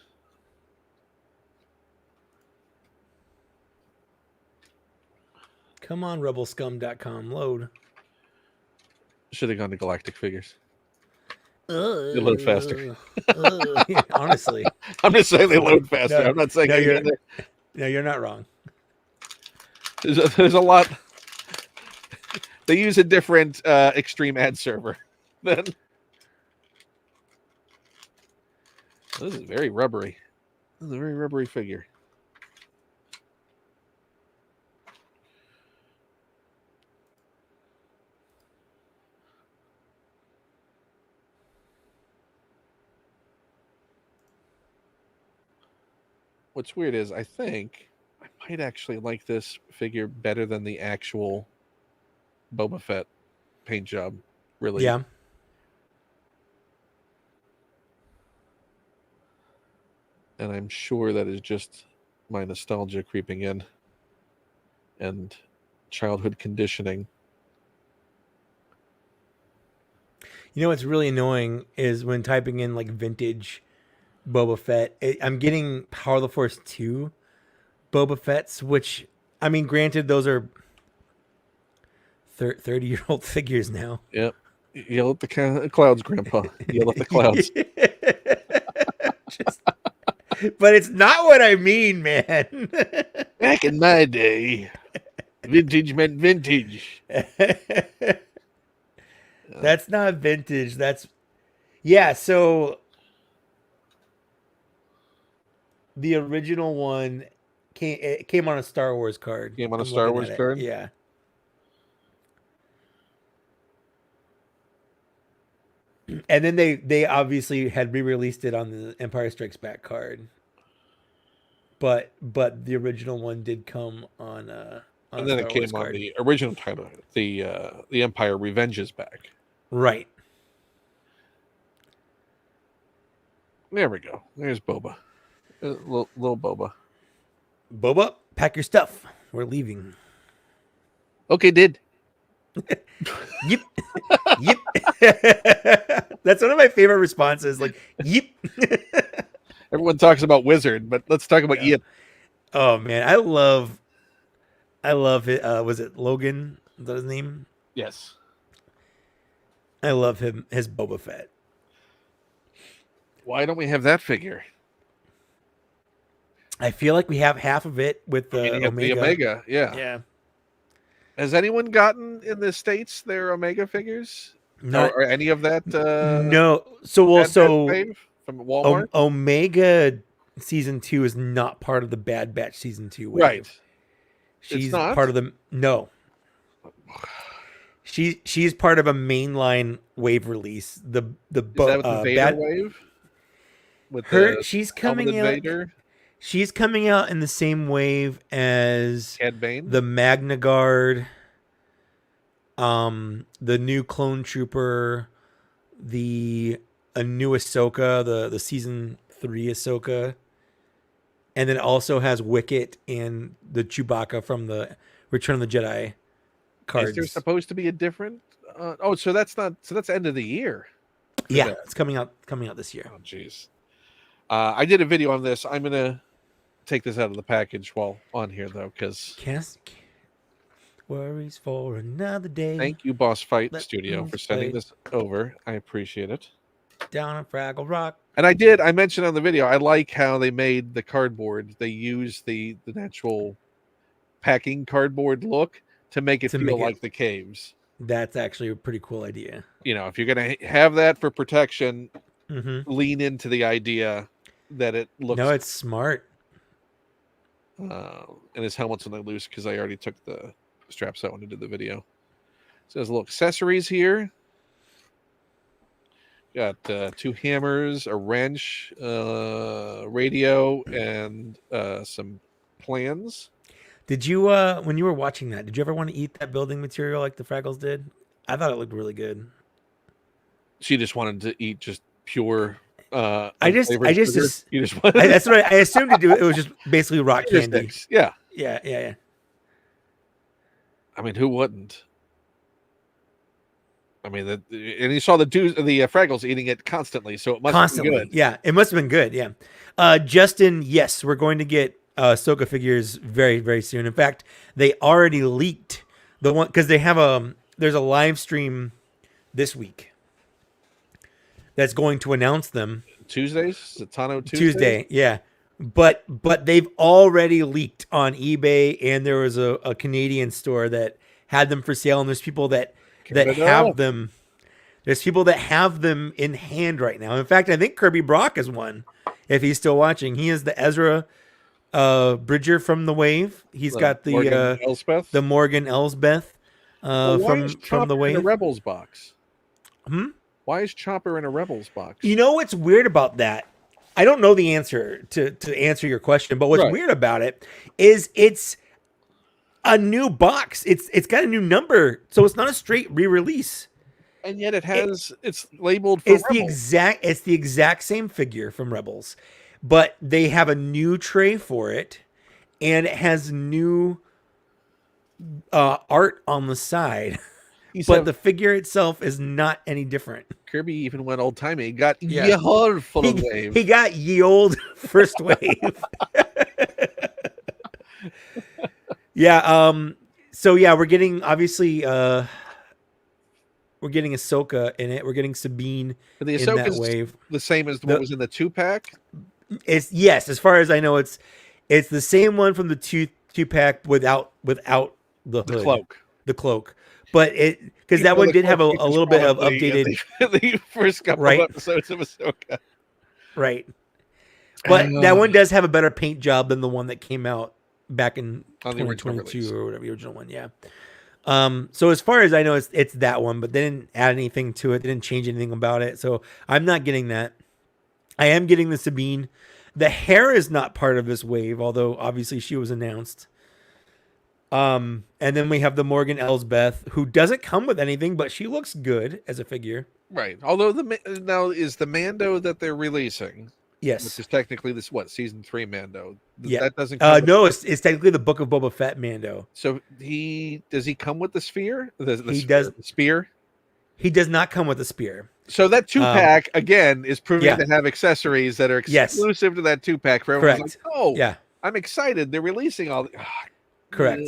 Come on, rebelscum.com, load. Should have gone to Galactic Figures. They load faster. Honestly. I'm just saying they load faster. I'm not saying you're not wrong. There's a lot. They use a different extreme ad server. Then this is very rubbery. This is a very rubbery figure. What's weird is I think I might actually like this figure better than the actual Boba Fett paint job. Really. Yeah. And I'm sure that is just my nostalgia creeping in and childhood conditioning. You know what's really annoying is when typing in like vintage Boba Fett, I'm getting Power of the Force 2 Boba Fett's, which, I mean, granted, those are 30-year-old figures now. Yep. Yell at the clouds, Grandpa. Yell at the clouds. But it's not what I mean, man. Back in my day, vintage meant vintage. That's not vintage. Yeah, so the original one came on a Star Wars card. Came on a Star Wars card? Yeah. And then they obviously had re-released it on the Empire Strikes Back card. But the original one did come on and then it came on the original title, the Empire Revenges Back. Right. There we go. There's Boba. Little Boba. Boba, pack your stuff. We're leaving. Okay, did. Yep. Yep. That's one of my favorite responses. Like, yep. Everyone talks about Wizard, but let's talk about yep. Oh man, I love it. Was it Logan? Is that his name? Yes. I love him. His Boba Fett. Why don't we have that figure? I feel like we have half of it with the Omega. The Omega, yeah. Yeah. Has anyone gotten in the States their Omega figures? Or any of that? No. So from Walmart? Omega Season 2 is not part of the Bad Batch Season 2 wave. Right. She's part of the... No. She's part of a mainline wave release. Is that with the Vader wave? With she's coming out... Vader? She's coming out in the same wave as Cad Bane? The Magna Guard, the new Clone Trooper, a new Ahsoka, the season 3 Ahsoka, and then it also has Wicket and the Chewbacca from the Return of the Jedi cards. Is there supposed to be a different? So that's not. So that's end of the year. Yeah, that. it's coming out this year. Oh, jeez. I did a video on this. I'm gonna take this out of the package while on here though, because worries for another day. Thank you, Boss Fight Let Studio, me for sending play. this over. I appreciate it. Down on Fraggle Rock. And I mentioned on the video, I like how they made the cardboard. They used the natural packing cardboard look to make it feel like the caves. That's actually a pretty cool idea. You know, if you're going to have that for protection, Mm-hmm. lean into the idea that it looks. No, it's smart. And his helmet's on the loose because I already took the straps out when I did the video. So there's little accessories here. Got 2 hammers, a wrench, radio, and some plans. Did you, when you were watching that, did you ever want to eat that building material like the Fraggles did? I thought it looked really good. She just wanted to eat just pure. That's what I assumed to do. It was just basically rock candy. Yeah. Yeah. I mean, who wouldn't? I mean, and you saw the Fraggles eating it constantly, so it must have been good. Yeah, it must have been good. Yeah, Justin, yes, we're going to get Ahsoka figures very, very soon. In fact, they already leaked the one because they have there's a live stream this week that's going to announce them. Tuesdays, Satano Tuesday, yeah. But they've already leaked on eBay, and there was a Canadian store that had them for sale, and there's people that have them. There's people that have them in hand right now. In fact, I think Kirby Brock is one. If he's still watching, he is the Ezra Bridger from the Wave. He's got the Morgan Elsbeth from the Wave. In a Rebels box. Why is Chopper in a Rebels box? You know what's weird about that? I don't know the answer to answer your question, but what's weird about it is it's a new box. It's got a new number, so it's not a straight re-release. And yet it's labeled for Rebels. It's the exact same figure from Rebels, but they have a new tray for it, and it has new art on the side. But the figure itself is not any different. Kirby even went old timey. He got ye old full of wave. He got ye old first wave. Yeah. So yeah, we're getting obviously we're getting Ahsoka in it. We're getting Sabine in that wave. The same as what was in the 2-pack. It's as far as I know, it's the same one from the 2-pack without the cloak. The cloak. But because that one did have a little bit of updated the first couple of episodes of Ahsoka. Right. But that one does have a better paint job than the one that came out back in 2022 or whatever, the original one. Yeah. So as far as I know, it's that one, but they didn't add anything to it. They didn't change anything about it. So I'm not getting that. I am getting the Sabine. The hair is not part of this wave, although obviously she was announced. And then we have the Morgan Elsbeth, who doesn't come with anything, but she looks good as a figure. Right. Although now is the Mando that they're releasing. Yes. Which is technically this season 3 Mando. Yeah. That doesn't come no, it's technically the Book of Boba Fett Mando. So does he come with the sphere? The spear? He does not come with a spear. So that 2-pack again is proving to have accessories that are exclusive to that 2-pack for everyone. Like, yeah. I'm excited. They're releasing all the Correct.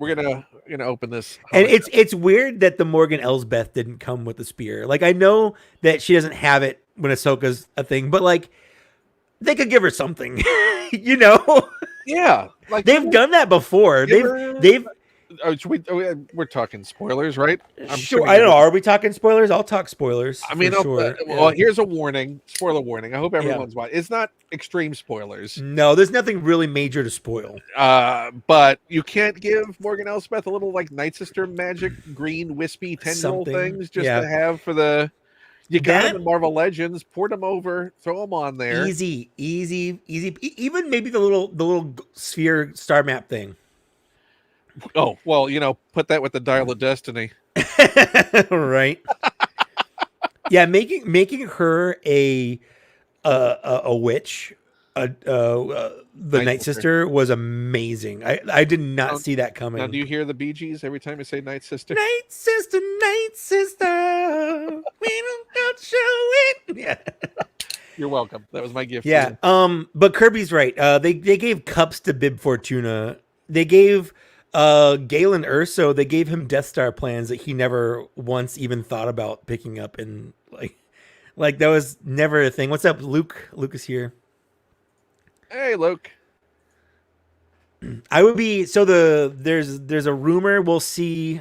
We're gonna open this, and it's weird that the Morgan Elsbeth didn't come with the spear. Like, I know that she doesn't have it when Ahsoka's a thing, but like they could give her something, you know? Yeah, like they've done that before. They've. We're talking spoilers, right? Sure. I don't know. Are we talking spoilers? I'll talk spoilers. I mean, well, here's a warning. Spoiler warning. I hope everyone's watching. It's not extreme spoilers. No, there's nothing really major to spoil. But you can't give Morgan Elsbeth a little like Night Sister magic green wispy tendril things just to have for the. You got them in Marvel Legends. Port them over. Throw them on there. Easy. Even maybe the little sphere star map thing. Oh, well, put that with the Dial of Destiny. Right. Yeah, making her a witch, the Night Night Sister. Sister was amazing. I did not Now, see that now, do coming. you hear the Bee Gees every time I say Night Sister? Night Sister, we don't show it. Yeah. You're welcome. That was my gift to Yeah. you. But Kirby's right. They gave cups to Bib Fortuna. They gave Galen Urso, they gave him Death Star plans that he never once even thought about picking up, and like that was never a thing. What's up, Luke? Luke is here. Hey, Luke. I would be so there's a rumor we'll see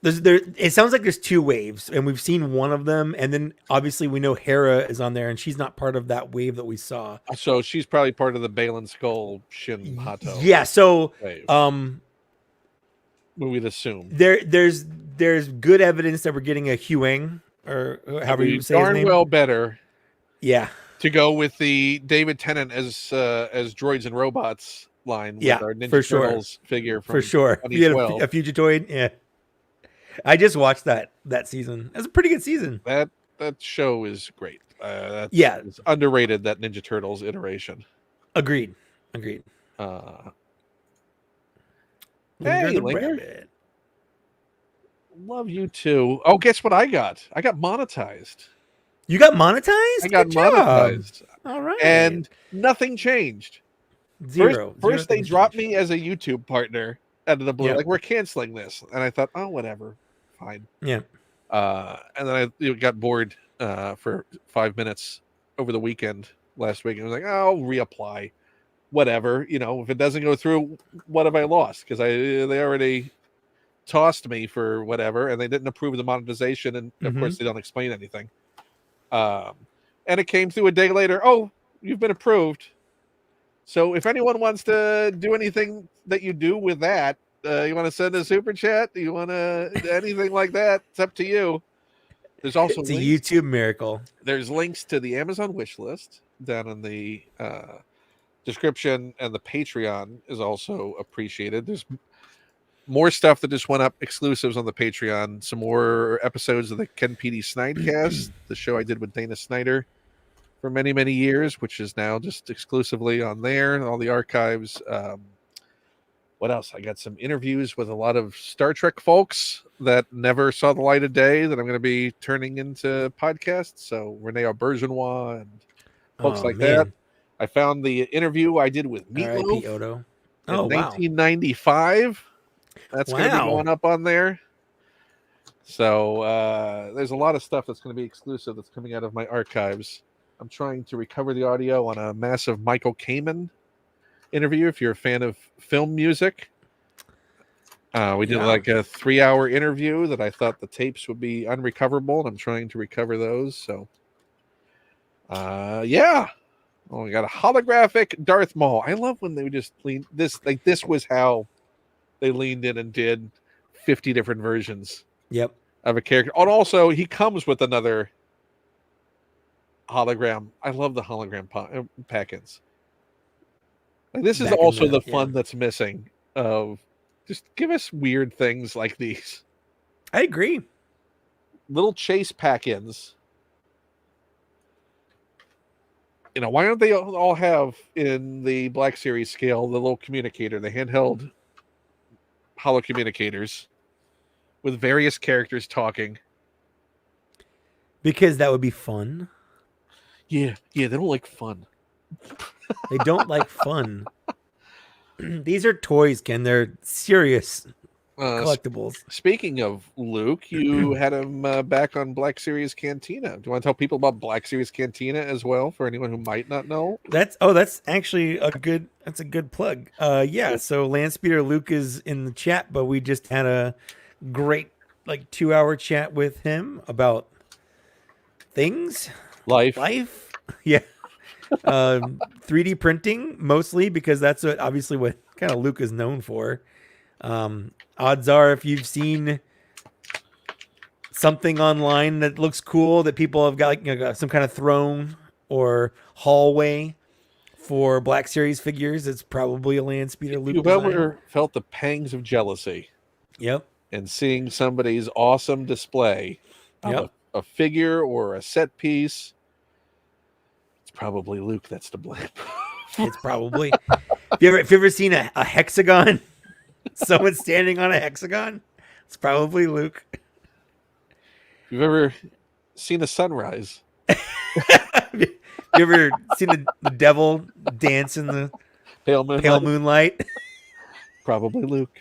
it sounds like there's two waves, and we've seen one of them, and then obviously we know Hera is on there, and she's not part of that wave that we saw. So she's probably part of the Balin Skull Shin Hato. Yeah, so wave. We would assume there's good evidence that we're getting a Huang, or however you say his darn name. well better. Yeah. To go with the David Tennant as Droids and Robots line with our Ninja Turtles figure from for sure. 2012. A Fugitoid, yeah. I just watched that season. That's a pretty good season. That show is great. It's underrated, that Ninja Turtles iteration. Agreed. Hey, Linger. Love you too. Oh, guess what I got? I got monetized. You got monetized? I got monetized. All right. And nothing changed. Zero. First they dropped me as a YouTube partner out of the blue. Like, we're canceling this. And I thought, oh, whatever. Fine. Yeah. And then I got bored for 5 minutes over the weekend last week. And I was like, oh, I'll reapply. Whatever. If it doesn't go through, what have I lost? Because they already tossed me for whatever, and they didn't approve the monetization. And of course, they don't explain anything. And it came through a day later. Oh, you've been approved. So if anyone wants to do anything that you do with that, you want to send a super chat? You want to anything like that? It's up to you. There's also a YouTube miracle. There's links to the Amazon wish list down in the description, and the Patreon is also appreciated. There's more stuff that just went up, exclusives on the Patreon. Some more episodes of the Ken PD Snidecast, the show I did with Dana Snyder for many, many years, which is now just exclusively on there and all the archives. What else? I got some interviews with a lot of Star Trek folks that never saw the light of day that I'm going to be turning into podcasts. So Renee Aubergenois and folks that. I found the interview I did with Meatloaf in 1995. That's going to be going up on there. So there's a lot of stuff that's going to be exclusive that's coming out of my archives. I'm trying to recover the audio on a massive Michael Kamen interview. If you're a fan of film music, we did like a 3-hour interview that I thought the tapes would be unrecoverable, and I'm trying to recover those. So, yeah. Oh, we got a holographic Darth Maul. I love when they just lean this. Like, this was how they leaned in and did 50 different versions. Yep. Of a character. And also, he comes with another hologram. I love the hologram pack-ins. Like, this is also the fun that's missing of just give us weird things like these. I agree. Little chase pack-ins. Why don't they all have in the Black Series scale the little communicator, the handheld holo communicators with various characters talking? Because that would be fun. Yeah, they don't like fun. They don't like fun. These are toys, Ken. They're serious collectibles. Speaking of Luke, you had him back on Black Series Cantina. Do you want to tell people about Black Series Cantina as well, for anyone who might not know? That's actually a good plug. Yeah, so Landspeeder Luke is in the chat, but we just had a great 2-hour chat with him about things. Life. Yeah. 3D printing mostly, because that's obviously what kind of Luke is known for. Odds are, if you've seen something online that looks cool, that people have got some kind of throne or hallway for Black Series figures, it's probably a Landspeeder Luke. You've ever felt the pangs of jealousy? Yep. And seeing somebody's awesome display Yep. a figure or a set piece, it's probably Luke that's to blame. It's probably. Have you ever seen a hexagon? Someone standing on a hexagon? It's probably Luke. If you've ever seen a sunrise, Have you ever seen the devil dance in the pale moonlight, pale moonlight? probably Luke.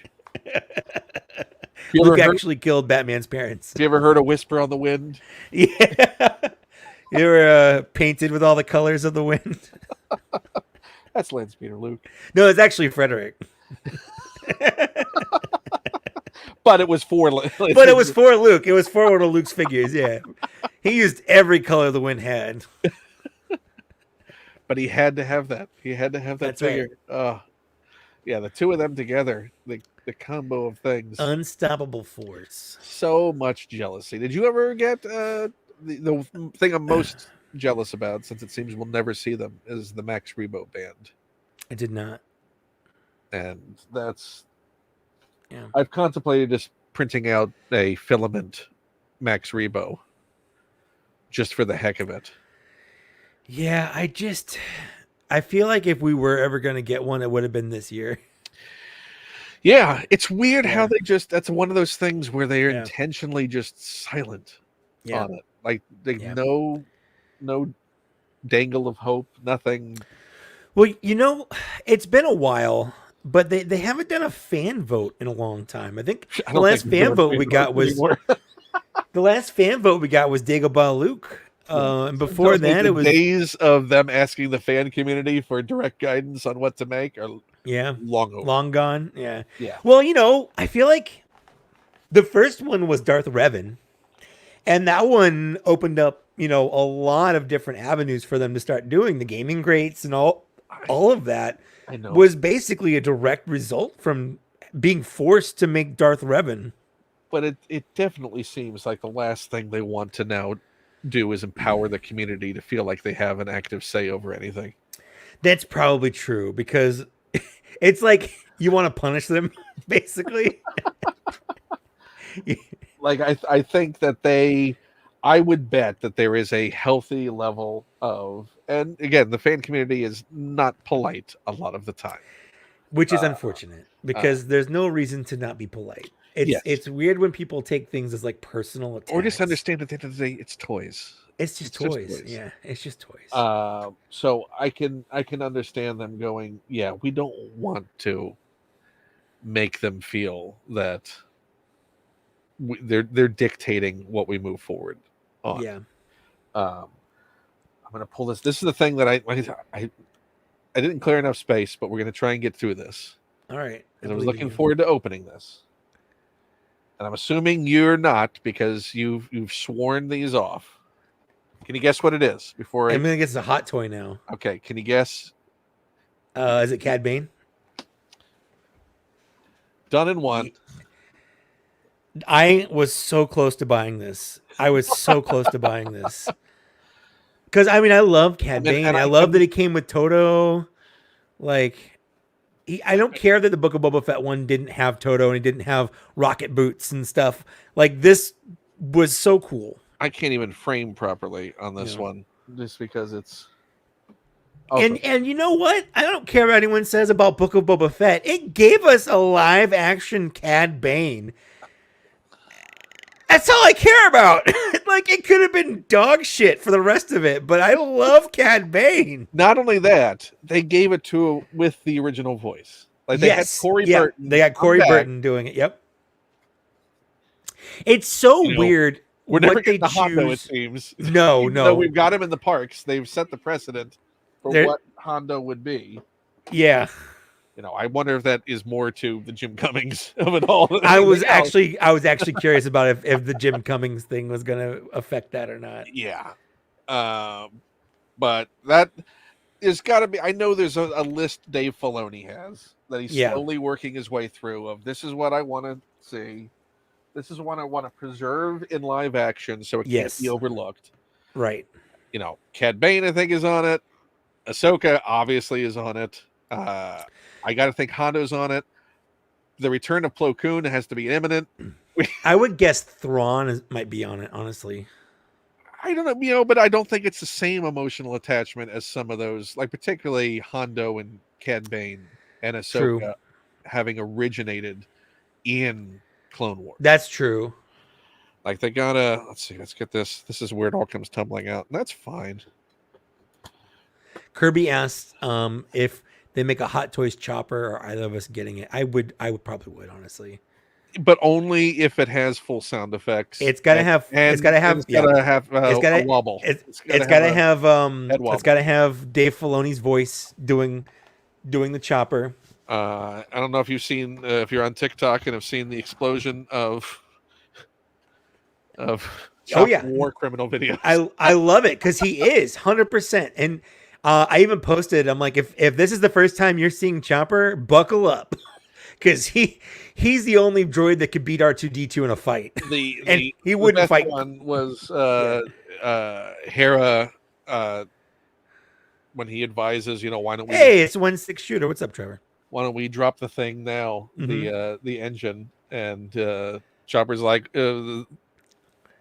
You Luke ever heard? actually killed Batman's parents. You ever heard a whisper on the wind? Yeah. You were painted with all the colors of the wind. That's Lance Peter Luke. No, it's actually Frederick. But it was for. But it was for Luke. It was for one of Luke's figures. Yeah, he used every color the wind had. But he had to have that. He had to have that That's figure. right. Yeah, the two of them together, the combo of things. Unstoppable force. So much jealousy. Did you ever get the thing I'm most jealous about, since it seems we'll never see them, is the Max Rebo band. I did not. And that's, Yeah. I've contemplated just printing out a filament Max Rebo just for the heck of it. Yeah, I feel like if we were ever going to get one, it would have been this year. Yeah, it's weird Yeah. how that's one of those things where they're Yeah. intentionally just silent Yeah. on it. Like they Yeah. no dangle of hope, nothing. Well, it's been a while, but they haven't done a fan vote in a long time. I think I the don't last think we're fan doing vote we got was anymore. the last fan vote we got was Dagobah Luke. And before Tells me that, the it was days of them asking the fan community for direct guidance on what to make are long over. long gone. Yeah. Yeah. Well, I feel like the first one was Darth Revan, and that one opened up, a lot of different avenues for them to start doing the gaming greats and all of that. I know. Was basically a direct result from being forced to make Darth Revan. But it definitely seems like the last thing they want to now do is empower the community to feel like they have an active say over anything. That's probably true, because it's like you want to punish them, basically. Like I think that I would bet that there is a healthy level of, and again, the fan community is not polite a lot of the time. Which is unfortunate, because there's no reason to not be polite. It's weird when people take things as like personal attacks. Or just understand at the end of the day, it's toys. It's just toys. Yeah, it's just toys. So I can understand them going, yeah, we don't want to make them feel that they're dictating what we move forward on. Yeah. I'm gonna pull this. This is the thing that I didn't clear enough space, but we're gonna try and get through this. All right. And I was looking forward to opening this. And I'm assuming you're not, because you've sworn these off. Can you guess what it is before I'm gonna guess it's a hot toy now. Okay, can you guess? Is it Cad Bane? Done in one. I was so close to buying this. Because I love Cad Bane. I love that he came with Toto. Like, I don't care that the Book of Boba Fett one didn't have Toto and it didn't have rocket boots and stuff. Like, this was so cool. I can't even frame properly on this one, just because it's. And you know what? I don't care what anyone says about Book of Boba Fett. It gave us a live action Cad Bane. That's all I care about. Like, it could have been dog shit for the rest of it, but I love Cad Bane. Not only that, they gave it with the original voice. Like, they had Corey Burton. They got Corey Burton doing it. Yep. It's so weird. We're never getting the Hondo, it seems. No. So we've got him in the parks. They've set the precedent for what Hondo would be. Yeah. I wonder if that is more to the Jim Cummings of it all. I was actually curious about if the Jim Cummings thing was going to affect that or not. Yeah. But that there's got to be. I know there's a list Dave Filoni has that he's slowly working his way through of, this is what I want to see. This is what I want to preserve in live action so it can't be overlooked. Right. Cad Bane, I think, is on it. Ahsoka obviously is on it. I got to think Hondo's on it. The return of Plo Koon has to be imminent. I would guess Thrawn might be on it, honestly. I don't know, but I don't think it's the same emotional attachment as some of those, like particularly Hondo and Cad Bane and True. Ahsoka having originated in Clone Wars. That's true. Like they gotta, let's see, let's get this. This is where it all comes tumbling out, and that's fine. Kirby asked if they make a Hot Toys chopper or either of us getting it. I would probably would, honestly. But only if it has full sound effects. It's gotta have. It's gotta have. It's gotta have a wobble. It's gotta have. Head wobble. It's gotta have Dave Filoni's voice doing the chopper. I don't know if you've seen, if you're on TikTok and have seen the explosion of war criminal videos. I love it because he is 100%. And I even posted, I'm like, if this is the first time you're seeing Chopper, buckle up. Because he's the only droid that could beat R2D2 in a fight. He wouldn't fight. One was Hera when he advises, why don't we? Hey, it's 1-6 shooter. What's up, Trevor? Why don't we drop the thing now? Mm-hmm. The engine, and Chopper's like,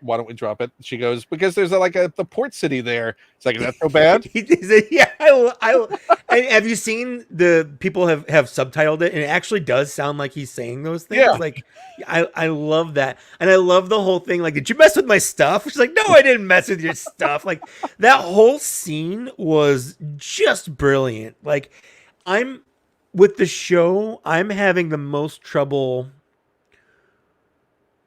why don't we drop it? She goes, because there's the port city there. It's like, is that so bad? Yeah, I have you seen the people have subtitled it, and it actually does sound like he's saying those things. Yeah. Like, I love that, and I love the whole thing. Like, did you mess with my stuff? She's like, no, I didn't mess with your stuff. Like, that whole scene was just brilliant. Like, with the show, I'm having the most trouble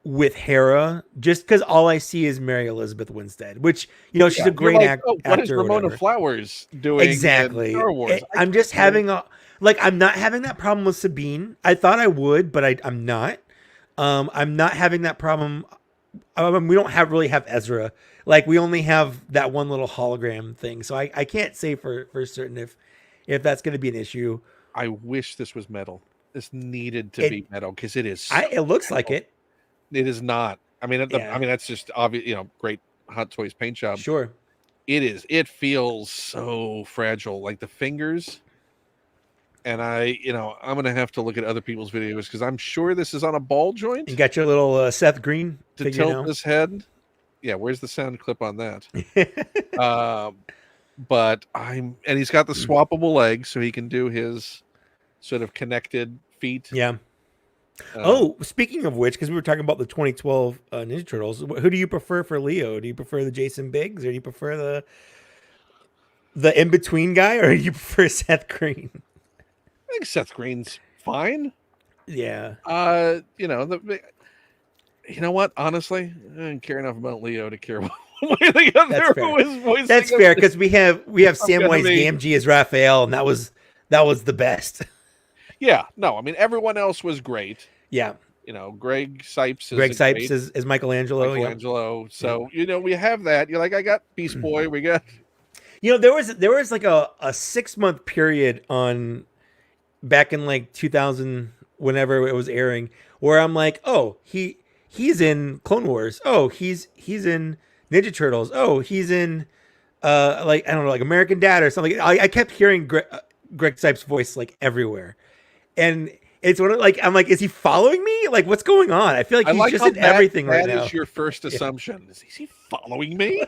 with Hera, just because all I see is Mary Elizabeth Winstead, which she's a great actor. What is Ramona Flowers doing? Exactly. In Star Wars? I'm just having I'm not having that problem with Sabine. I thought I would, but I'm not. I'm not having that problem. We don't really have Ezra. Like, we only have that one little hologram thing, so I can't say for certain if that's going to be an issue. I wish this was metal. This needed to be metal because it is. It looks like it. It is not. I mean, that's just obvious. Great Hot Toys paint job. Sure. It is. It feels so fragile, like the fingers. And I'm gonna have to look at other people's videos because I'm sure this is on a ball joint. You got your little Seth Green to tilt his head. Yeah, where's the sound clip on that? But and he's got the swappable legs, so he can do his sort of connected feet. Yeah. Speaking of which, because we were talking about the 2012 Ninja Turtles, who do you prefer for Leo? Do you prefer the Jason Biggs, or do you prefer the in-between guy, or do you prefer Seth Green? I think Seth Green's fine. Yeah. You know what? Honestly, I don't care enough about Leo to care what the other who is voicing. That's fair, because we have Samwise Gamgee as Raphael, and that was the best. Yeah, no, I mean, everyone else was great. Yeah. Greg Sipes is Michelangelo. Michelangelo. So, we have that. You're like, I got Beast Boy. We got. There was like a 6-month period back in like 2000, whenever it was airing, where I'm like, oh, he's in Clone Wars. Oh, he's in Ninja Turtles. Oh, he's in I don't know, like American Dad or something. I kept hearing Greg Sipes' voice like everywhere. And it's one of I'm like, is he following me? Like, what's going on? I feel like he's just in everything right now. That is your first assumption. Is he following me?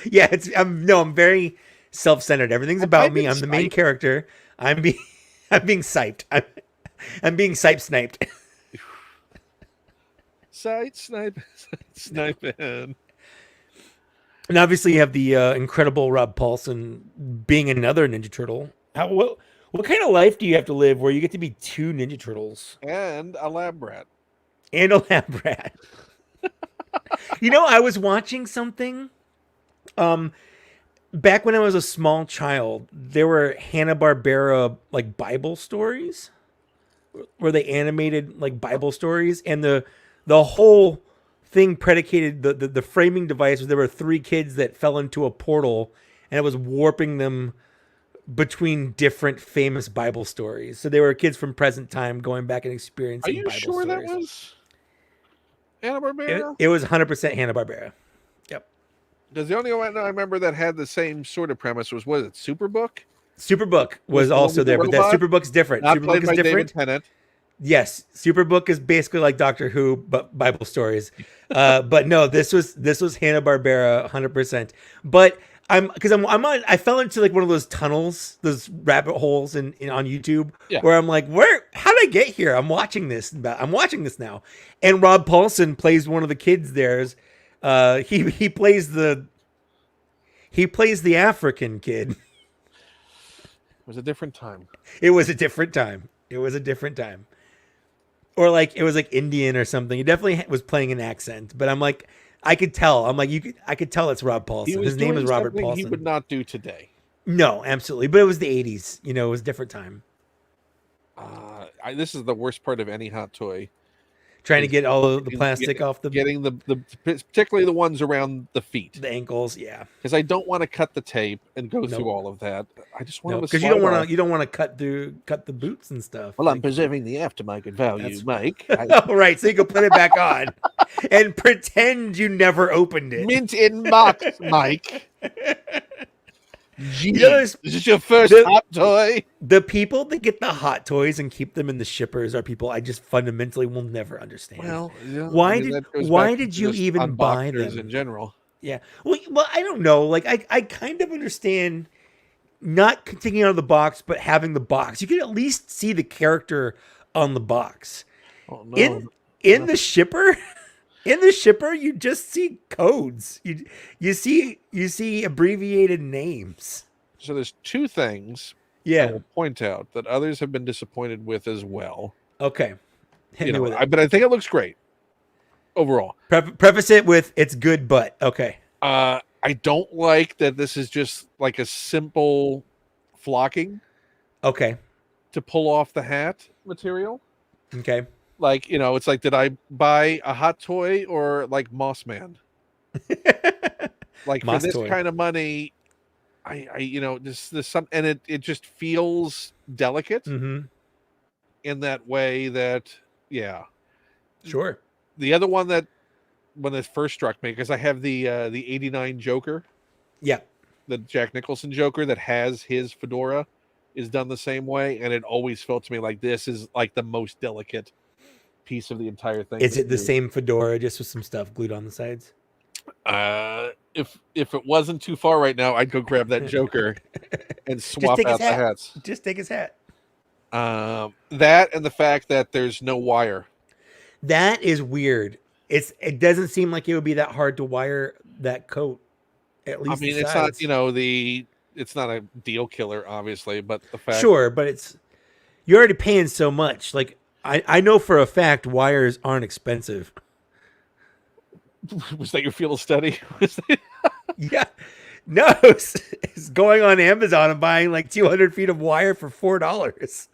Yeah, I'm very self-centered. Everything's about me. I'm the main character. I'm being siped. I'm being sniped. Sniping. And obviously you have the incredible Rob Paulson being another Ninja Turtle. What kind of life do you have to live where you get to be 2 Ninja Turtles? And a lab rat. I was watching something. Back when I was a small child, there were Hanna-Barbera like Bible stories where they animated like Bible stories, and the whole thing predicated the framing device was there were 3 kids that fell into a portal, and it was warping them between different famous Bible stories. So they were kids from present time going back and experiencing Bible stories. Are you sure that was Hanna-Barbera? It was 100% Hanna-Barbera. Yep. Because the only one I remember that had the same sort of premise was it Superbook? Superbook was also there, but that Superbook's different. Not Superbook is different. David Tennant. Yes, Superbook is basically like Doctor Who, but Bible stories. But no, this was Hanna Barbera, 100%. But I'm on. I fell into like one of those tunnels, those rabbit holes in on YouTube, Yeah. where I'm like, How did I get here? I'm watching this. I'm watching this now, and Rob Paulson plays one of the kids. There's, he plays the African kid. It was a different time. It was a different time. It was a different time. Or like it was like Indian or something. He definitely was playing an accent, but I'm like, I could tell. I'm like, I could tell it's Rob He Paulson. was His name is doing Robert something he would Paulson. not do today. No, absolutely. But it was the 80s. You know, it was a different time. This is the worst part of any hot toy. Trying to Is get all of the plastic off getting the particularly the ones around the feet, the ankles. Yeah. because I don't want to cut the tape and go Nope. through all of that. I just want No, to because you don't want to cut the boots and stuff. Well, I'm preserving the aftermarket value, Mike. Oh, right. So you can put it back on and pretend you never opened it. Mint in box, Mike. Jeez, You know, this is your first hot toy. The people that get the hot toys and keep them in the shippers are people I just fundamentally will never understand. Well, yeah, why I mean, why did you even buy them in general? Yeah. Well, I don't know. Like I kind of understand not taking it out of the box, but having the box. You can at least see the character on the box. Oh, no. In the shipper, in the shipper, you just see codes. You see abbreviated names. So there's two things I will point out that others have been disappointed with as well. Okay. Hit me with it. But I think it looks great overall. Preface it with it's good, but okay. I don't like that this is just like a simple flocking. Okay. To pull off the hat material. Okay. Like, it's like, did I buy a hot toy or like Moss Man? Like Moss for this toy. Kind of money, there's some, and it just feels delicate in that way that, yeah. Sure. The other one that when it first struck me, because I have the 89 Joker. Yeah. The Jack Nicholson Joker that has his fedora is done the same way. And it always felt to me like this is like the most delicate piece of the entire thing. Is it the same fedora just with some stuff glued on the sides? If it wasn't too far right now, I'd go grab that Joker and swap out the hats. Just take his hat. That and the fact that there's no wire. That is weird. It doesn't seem like it would be that hard to wire that coat. At least I mean, it's not it's not a deal killer, obviously, but the fact but you're already paying so much. Like I know for a fact wires aren't expensive. Was that your field study? Yeah. No, it's going on Amazon and buying like 200 feet of wire for $4.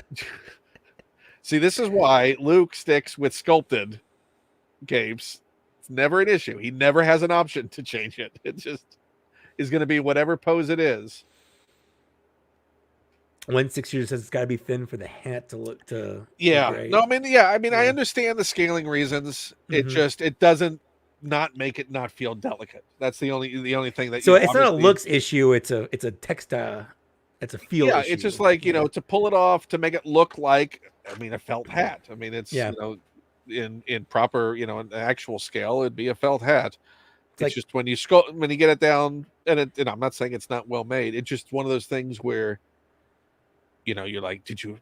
See, this is why Luke sticks with sculpted games. It's never an issue. He never has an option to change it. It just is going to be whatever pose it is. 160 says it's got to be thin for the hat to look to. Yeah. Look No, I mean, I understand the scaling reasons. It doesn't not make it not feel delicate. That's the only thing that. So it's not a looks issue. It's a textile. It's a feel. Yeah, issue. It's just like to pull it off to make it look like a felt hat. I mean, it's in proper in actual scale, it'd be a felt hat. It's like, just when you get it down, and I'm not saying it's not well made. It's just one of those things where you're like, did you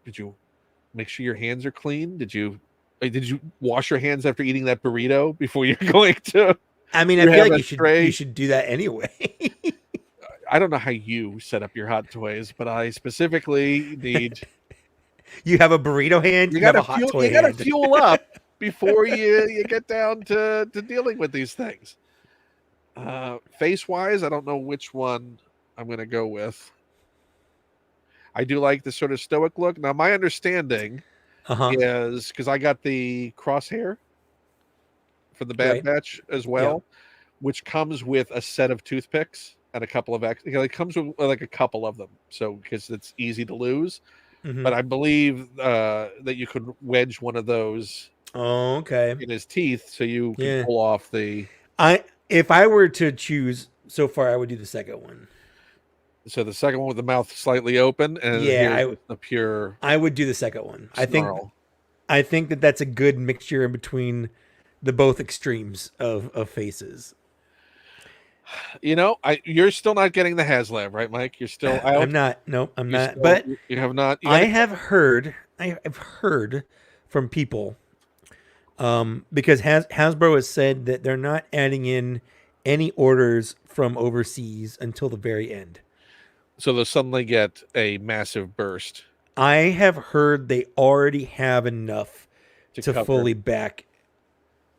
make sure your hands are clean? Did you wash your hands after eating that burrito before you're going to? I mean, I feel like you should do that anyway. I don't know how you set up your hot toys, but I specifically need. You have a burrito hand. You got a hot toy hand. You got to fuel up before you get down to dealing with these things. Face wise, I don't know which one I'm going to go with. I do like the sort of stoic look. Now, my understanding is because I got the crosshair for the Bad Batch as well, which comes with a set of toothpicks and a couple of it comes with like a couple of them, so because it's easy to lose. But I believe that you could wedge one of those in his teeth so you can pull off the. If I were to choose so far, I would do the second one. So the second one with the mouth slightly open and the pure. I would do the second one. Snarl. I think that that's a good mixture in between the both extremes of faces. You're still not getting the HasLab, right, Mike? You're still I'm out. not. Nope, I'm You're not. still But you have not. You got I to. have heard. I've heard from people because Hasbro has said that they're not adding in any orders from overseas until the very end. So they'll suddenly get a massive burst I have heard they already have enough to to cover. fully back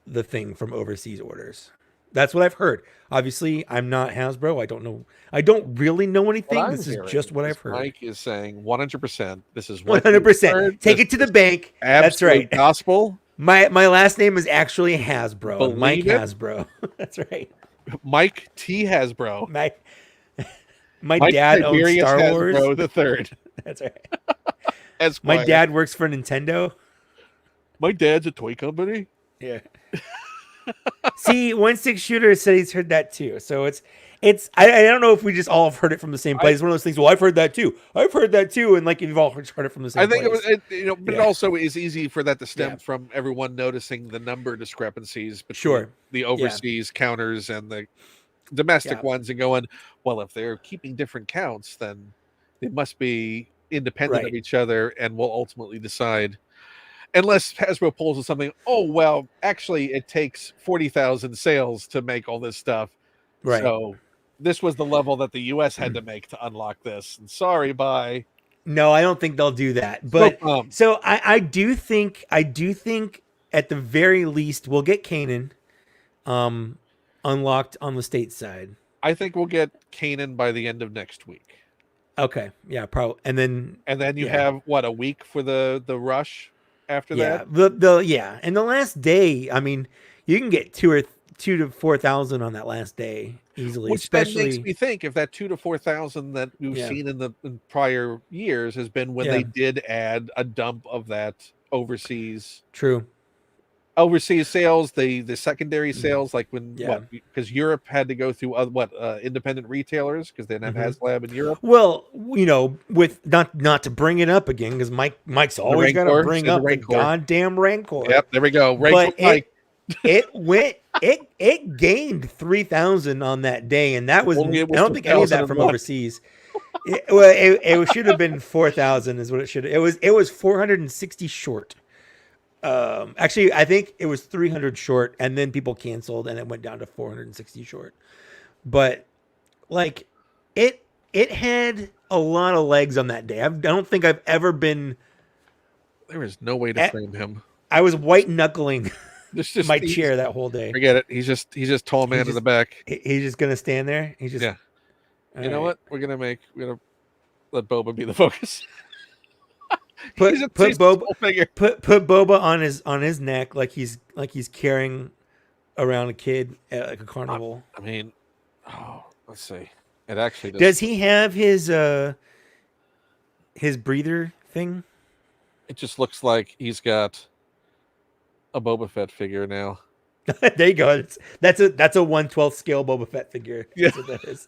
the thing from overseas orders. That's what I've heard. Obviously, I'm not Hasbro. I don't know. I don't really know What anything. I'm This is hearing just what is I've heard. Mike is saying 100%. This is what you 100%. heard. Take This it to the is bank. That's absolute right. gospel. My last name is actually Hasbro. I'm Mike Believe it. Hasbro. That's right. Mike T. Hasbro. My Mike dad owns Tiberius Star Wars. Hasbro the third. That's right. My Esquire. dad works for Nintendo. My dad's a toy company. Yeah. See, 1-6 Shooter said he's heard that too. So it's I don't know if we just all have heard it from the same place. It's one of those things. Well, I've heard that too. I've heard that too, and like you've all heard it from the I same think place. but it Yeah. also is easy for that to stem Yeah. from everyone noticing the number discrepancies between Sure. the Yeah. overseas counters and the domestic Yeah. ones and going, well, if they're keeping different counts, then they must be independent of Right. each other and will ultimately decide. Unless Hasbro pulls something, oh, well, actually, it takes 40,000 sales to make all this stuff. Right. So this was the level that the US had to make to unlock this. And sorry, bye. No, I don't think they'll do that. Smoke But bomb. so I do think at the very least we'll get Kanan unlocked on the state side. I think we'll get Kanan by the end of next week. Okay. Yeah, probably. And then You yeah. have what, a week for the rush after Yeah. that? Yeah. And the last day, I mean, you can get 2 to 4,000 on that last day easily. Which then makes Especially me think if that 2 to 4,000 that we've Yeah. seen in prior years has been when Yeah. they did add a dump of that overseas True. sales, the secondary sales, like when Yeah. because Europe had to go through independent retailers because they didn't have HasLab in Europe. Well, with not to bring it up again because Mike's always got to Rancor, bring say the up the Rancor. goddamn Rancor. Yep, there we go. Rancor But Mike. it gained 3,000 on that day, and that was I Only it was don't think any of that from 2001. overseas. It should have been 4,000 is what it should. It was 460 short. Actually, I think it was 300 short, and then people canceled, and it went down to 460 short. But like, it had a lot of legs on that day. I don't think I've ever been. There is no way to frame him. I was white knuckling Just my chair that whole day. Forget it. He's just tall man in the back. He's just gonna stand there. He's just Yeah. You know what? We're gonna let Boba be the focus. Put Boba figure. put Boba on his neck like he's carrying around a kid at like a carnival. I mean, let's see. It actually does he have his breather thing? It just looks like he's got a Boba Fett figure now. There you go. That's a 1/12 scale Boba Fett figure. Yeah. That's what that is.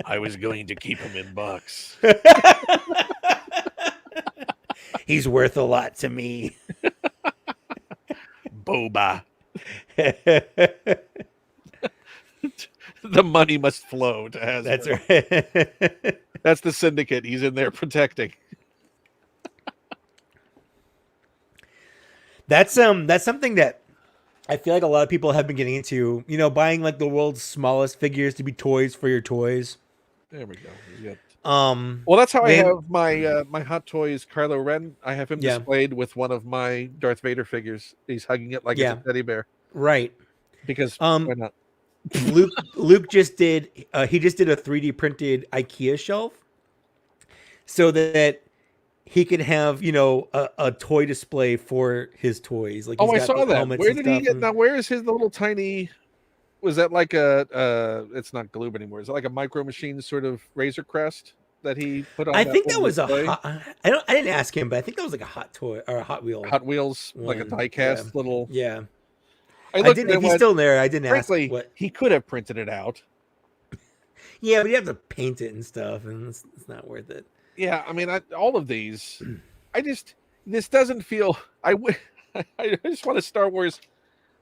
I was going to keep him in box. He's worth a lot to me. Boba. The money must flow to Hasbro. That's right. That's the syndicate he's in there protecting. That's something that I feel like a lot of people have been getting into. Buying like the world's smallest figures to be toys for your toys. There we go. Yep. Well, that's how I have my my Hot Toys Kylo Ren. I have him Yeah. displayed with one of my Darth Vader figures. He's hugging it like it's a teddy bear. Right. Because why not? Luke just did he just did a 3D printed IKEA shelf so that he could have a toy display for his toys. Like I saw that. Where did he get now? Where is his little tiny? Was that like a? It's not Gloob anymore. Is it like a Micro Machines sort of Razor Crest that he put on? I think that was display? I didn't ask him, but I think that was like a hot toy or a Hot Wheel. Hot Wheels, like a die-cast little. Yeah. I didn't. If he's still there, I didn't frankly, ask what he could have printed it out. Yeah, but you have to paint it and stuff, and it's not worth it. Yeah, I mean, all of these, this doesn't feel. I just want a Star Wars.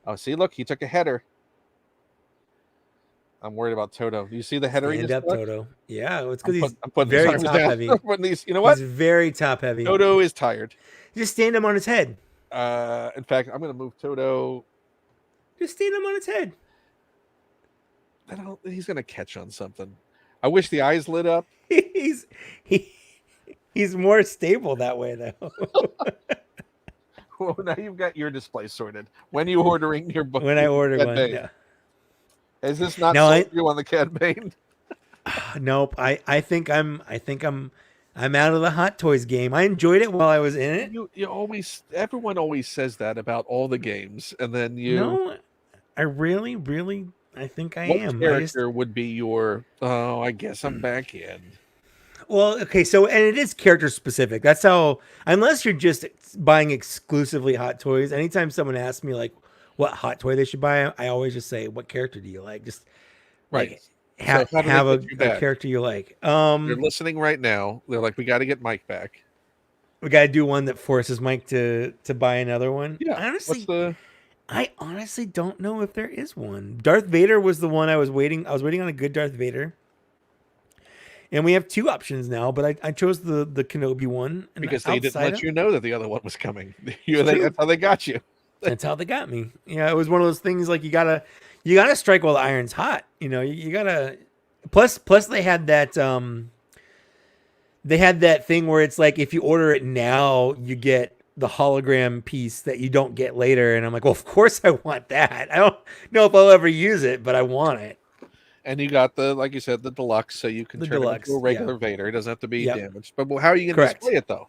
Oh, see, look, he took a header. I'm worried about Toto. Do you see the header he Stand just up, took? Toto. Yeah, it's because he's I'm putting these very arms top down. heavy. I'm putting these. You know He's what? very top heavy. Toto is tired. Just stand him on his head. In fact, I'm going to move Toto. Just stand him on his head. He's going to catch on something. I wish the eyes lit up. he's more stable that way, though. Well, now you've got your display sorted. When are you ordering your book? When I order one, yeah. Is this not sold you on the Cad Bane? Nope. I think I'm out of the Hot Toys game. I enjoyed it while I was in it. Everyone always says that about all the games, and then you. No, I really, I think I am. What character would be your? Oh, I guess I'm back in. Well, okay, so and it is character specific. That's how. Unless you're just buying exclusively Hot Toys. Anytime someone asks me like what Hot Toy they should buy, I always just say, "What character do you like?" Just right. Have a character you like. They're listening right now. They're like, we got to get Mike back. We got to do one that forces Mike to buy another one. Yeah. I honestly don't know if there is one. Darth Vader was the one I was waiting. I was waiting on a good Darth Vader. And we have two options now, but I chose the Kenobi one. And because they didn't let you know that the other one was coming. That's how they got you. That's how they got me. Yeah, it was one of those things like you gotta strike while the iron's hot. You know, you gotta. Plus they had that thing where it's like if you order it now, you get the hologram piece that you don't get later. And I'm like, well, of course I want that. I don't know if I'll ever use it, but I want it. And you got like you said, the deluxe, so you can turn it into a regular Vader. It doesn't have to be damaged. But how are you going to display it though?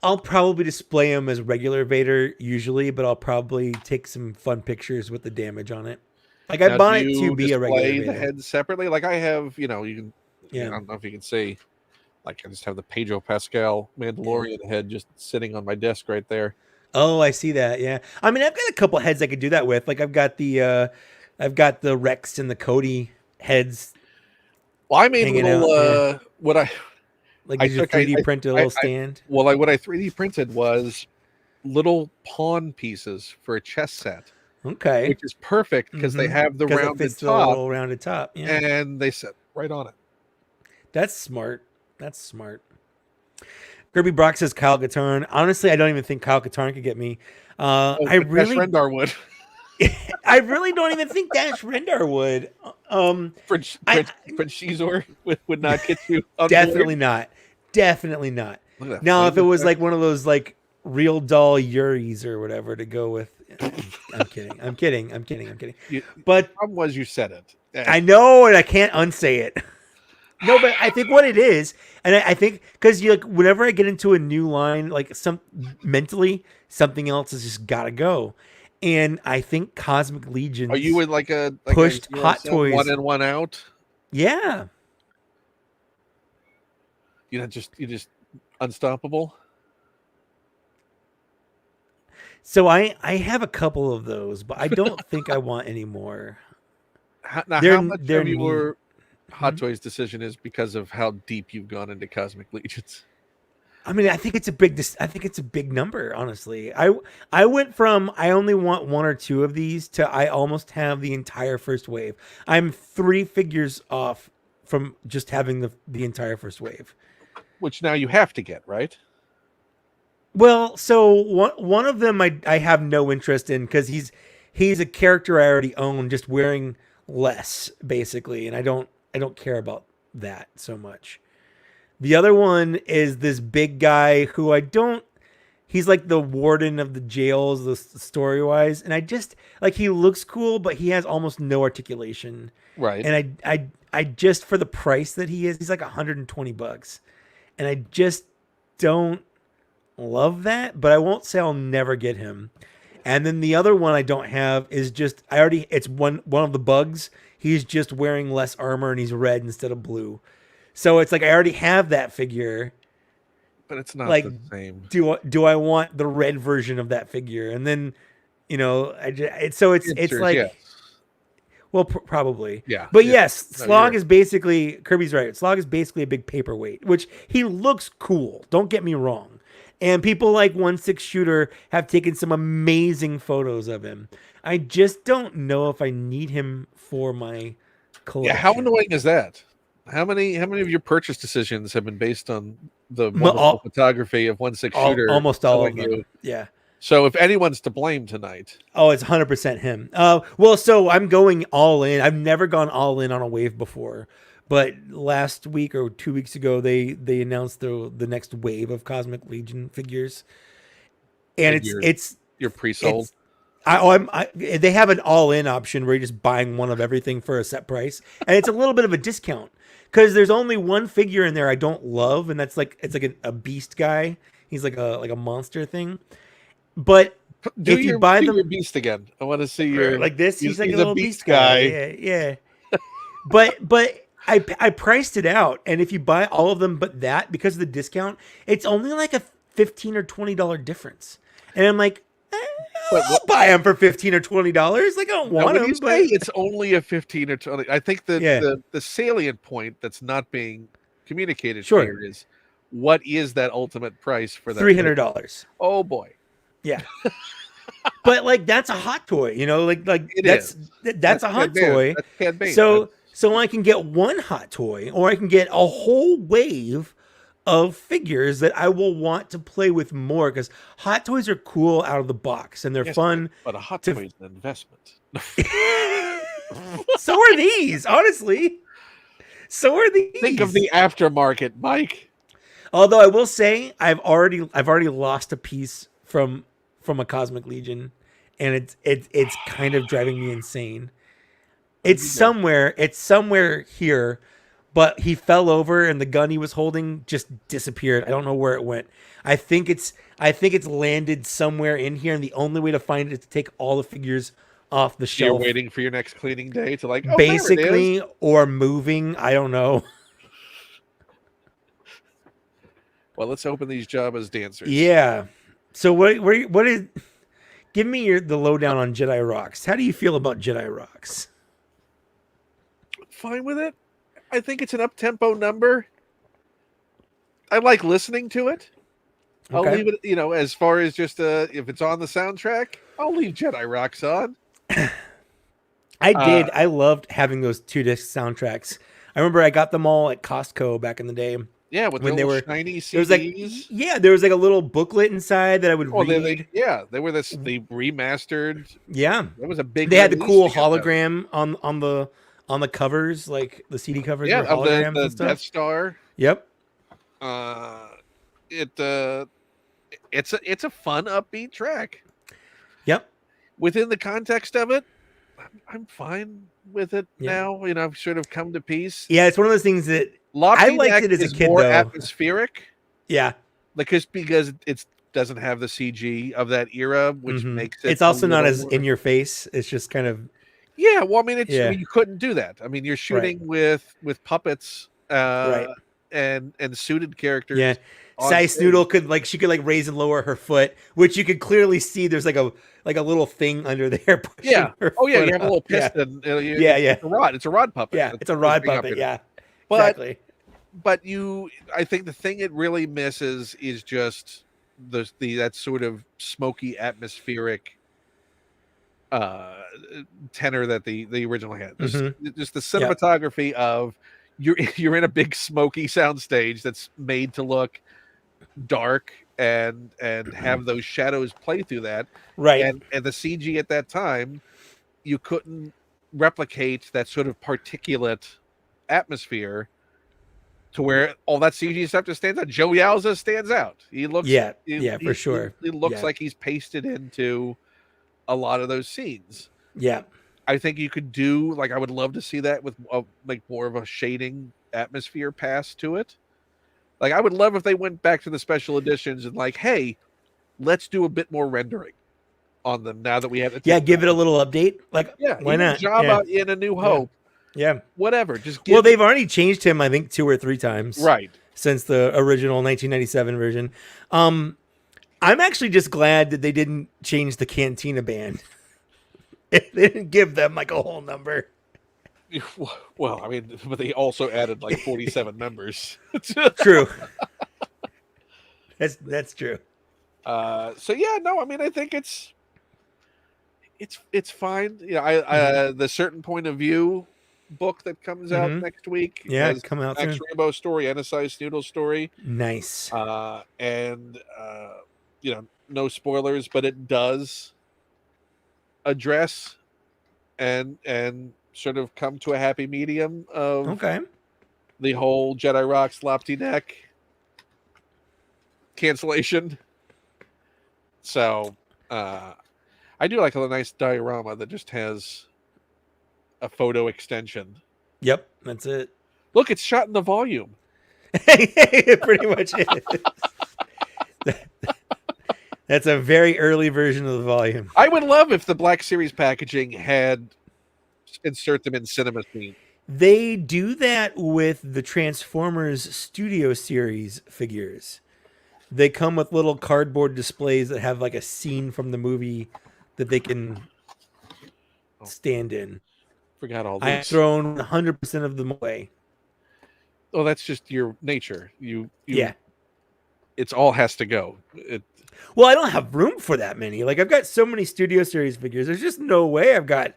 I'll probably display him as regular Vader usually, but I'll probably take some fun pictures with the damage on it. Like I bought it to be a regular Vader. The head separately, like I have. You can. Yeah. I don't know if you can see. Like I just have the Pedro Pascal Mandalorian head just sitting on my desk right there. Oh, I see that. Yeah. I mean, I've got a couple heads I could do that with. Like I've got the Rex and the Cody heads. Well, I made a little. What I. Like did you 3D print a little stand? What I 3D printed was little pawn pieces for a chess set. Okay. Which is perfect because they have the rounded top. Little rounded top. Yeah. And they sit right on it. That's smart. Kirby Brock says Kyle Katarn. Honestly, I don't even think Kyle Katarn could get me. I really Rendar would. I really don't even think Dash Rendar would. Prince Shizor would not get you. Definitely not. Now, if it was like one of those like real doll Yuris or whatever to go with, I'm kidding. But the problem was you said it. I know, and I can't unsay it. No, but I think what it is, and I think because you like whenever I get into a new line, like mentally something else has just got to go. And I think Cosmic Legion. Are you in like pushed Hot Toys 1 in 1 out? Yeah. You're just unstoppable. So I have a couple of those, but I don't think I want any more. How much of your Hot Toys decision is because of how deep you've gone into Cosmic Legions? I mean, I think it's a big number, honestly. I went from I only want one or two of these to I almost have the entire first wave. I'm 3 figures off from just having the entire first wave. Which now you have to get, right? Well, so one of them I have no interest in because he's a character I already own, just wearing less, basically, and I don't care about that so much. The other one is this big guy who he's like the warden of the jails, the story-wise. And I just, like, he looks cool, but he has almost no articulation. Right. And I just, for the price that he's like $120. And I just don't love that, but I won't say I'll never get him. And then the other one I don't have is just, it's one of the bugs. He's just wearing less armor and he's red instead of blue. So it's like I already have that figure, but it's not like, the same. Do I want the red version of that figure? And then, it's like, yes. Well, probably. Yeah. But Yeah. yes, No, Slog is basically, Kirby's right. Slog is basically a big paperweight, which he looks cool. Don't get me wrong. And people like 1/6 Shooter have taken some amazing photos of him. I just don't know if I need him for my Yeah. How collection. annoying is that? How many of your purchase decisions have been based on the Mo- wonderful photography of 1/6 Shooter Almost all showing of them. you? Yeah. So if anyone's to blame tonight, Oh, it's 100% him. Well, so I'm going all in. I've never gone all in on a wave before, but last week or 2 weeks ago, they announced the next wave of Cosmic Legion figures, and and you're pre-sold. it's they have an all in option where you're just buying one of everything for a set price, and it's a little bit of a discount because there's only one figure in there I don't love, and that's like it's like a beast guy. He's like a monster thing, but if you buy do your them beast again. I want to see your like this, he's like a a little beast guy. Yeah, yeah. But I priced it out, and if you buy all of them but that because of the discount, it's only like a $15 or $20 difference. And I'm like, But I'll buy them for $15 or $20. Like I don't now, want when them, you but say it's only a 15 or 20, I think that yeah, the salient point that's not being communicated sure, here is what is that ultimate price for that? $300. Oh boy, Yeah, but like that's a hot toy, you know, like it that's is. that's a hot toy. That's Cad Bane. So I can get one hot toy, or I can get a whole wave of figures that I will want to play with more because hot toys are cool out of the box and they're Yes, fun. but a hot toy is an investment. So are these, honestly. So are these. Think of the aftermarket, Mike. Although I will say I've already lost a piece from a Cosmic Legion, and it's kind of driving me insane. It's somewhere here, but he fell over and the gun he was holding just disappeared. I don't know where it went. I think it's landed somewhere in here, and the only way to find it is to take all the figures off the shelf. You're waiting for your next cleaning day to like, oh, basically, there it is. or moving. I don't know. Well, let's open these Jabba's dancers. Yeah. So what is? Give me the lowdown on Jedi Rocks. How do you feel about Jedi Rocks? Fine with it. I think it's an up-tempo number. I like listening to it. I'll leave it, as far as just if it's on the soundtrack, I'll leave Jedi Rocks on. I did. I loved having those 2-disc soundtracks. I remember I got them all at Costco back in the day. Yeah, with when they were shiny CDs. There was like a little booklet inside that I would read. They were the remastered. Yeah, that was a big. They had the cool hologram on the covers, like the CD covers. Yeah, were holograms of the and stuff. Death Star. Yep. It's a fun, upbeat track. Yep. Within the context of it, I'm fine with it now. I've sort of come to peace. Yeah, it's one of those things that I liked it as a kid, more though. Atmospheric. Yeah, because it doesn't have the CG of that era, which makes it. It's also not as in your face. It's just kind of. Yeah, well, I mean, you couldn't do that. I mean, you're shooting with puppets, right, and suited characters. Yeah, Sice Noodle could raise and lower her foot, which you could clearly see. There's like a little thing under there. Yeah. Oh yeah, you have a little piston. Yeah. Yeah. It's a rod puppet. Yeah, it's a rod puppet. Yeah. But, exactly. But I think the thing it really misses is just that sort of smoky, atmospheric tenor that the original had. Just the cinematography of you're in a big smoky soundstage that's made to look dark and have those shadows play through that. Right. And the CG at that time, you couldn't replicate that sort of particulate atmosphere to where all that CG stuff just stands out. Joe Yowza stands out. He looks for sure. He looks like he's pasted into a lot of those scenes. Yeah. I think you could do I would love to see that with more of a shading atmosphere pass to it. I would love if they went back to the special editions and hey, let's do a bit more rendering on them now that we have it. Yeah, give it a little update. Why not? Jabba in A New Hope. Yeah. Whatever. Just they've already changed him, I think, 2 or 3 times. Right. Since the original 1997 version. I'm actually just glad that they didn't change the Cantina band. They didn't give them a whole number. Well, I mean, but they also added like 47 members. True. That's true. So yeah, no, I mean, I think it's fine. Mm-hmm. The certain point of view book that comes out Mm-hmm. next week Yeah, has coming out Max soon. Rainbow story and a Size Noodle story. Nice. And no spoilers, but it does address and sort of come to a happy medium of Okay. the whole Jedi Rocks Lopty Neck cancellation. So I do like a nice diorama that just has a photo extension. Yep, that's it. Look, it's shot in the volume. It pretty much is. That's a very early version of the volume. I would love if the Black Series packaging had insert them in cinema scene. They do that with the Transformers Studio Series figures. They come with little cardboard displays that have like a scene from the movie that they can stand in. Forgot all I've this. thrown 100% of them away. Oh, that's just your nature. You Yeah. It's all has to go. Well, I don't have room for that many. Like I've got so many Studio Series figures. There's just no way I've got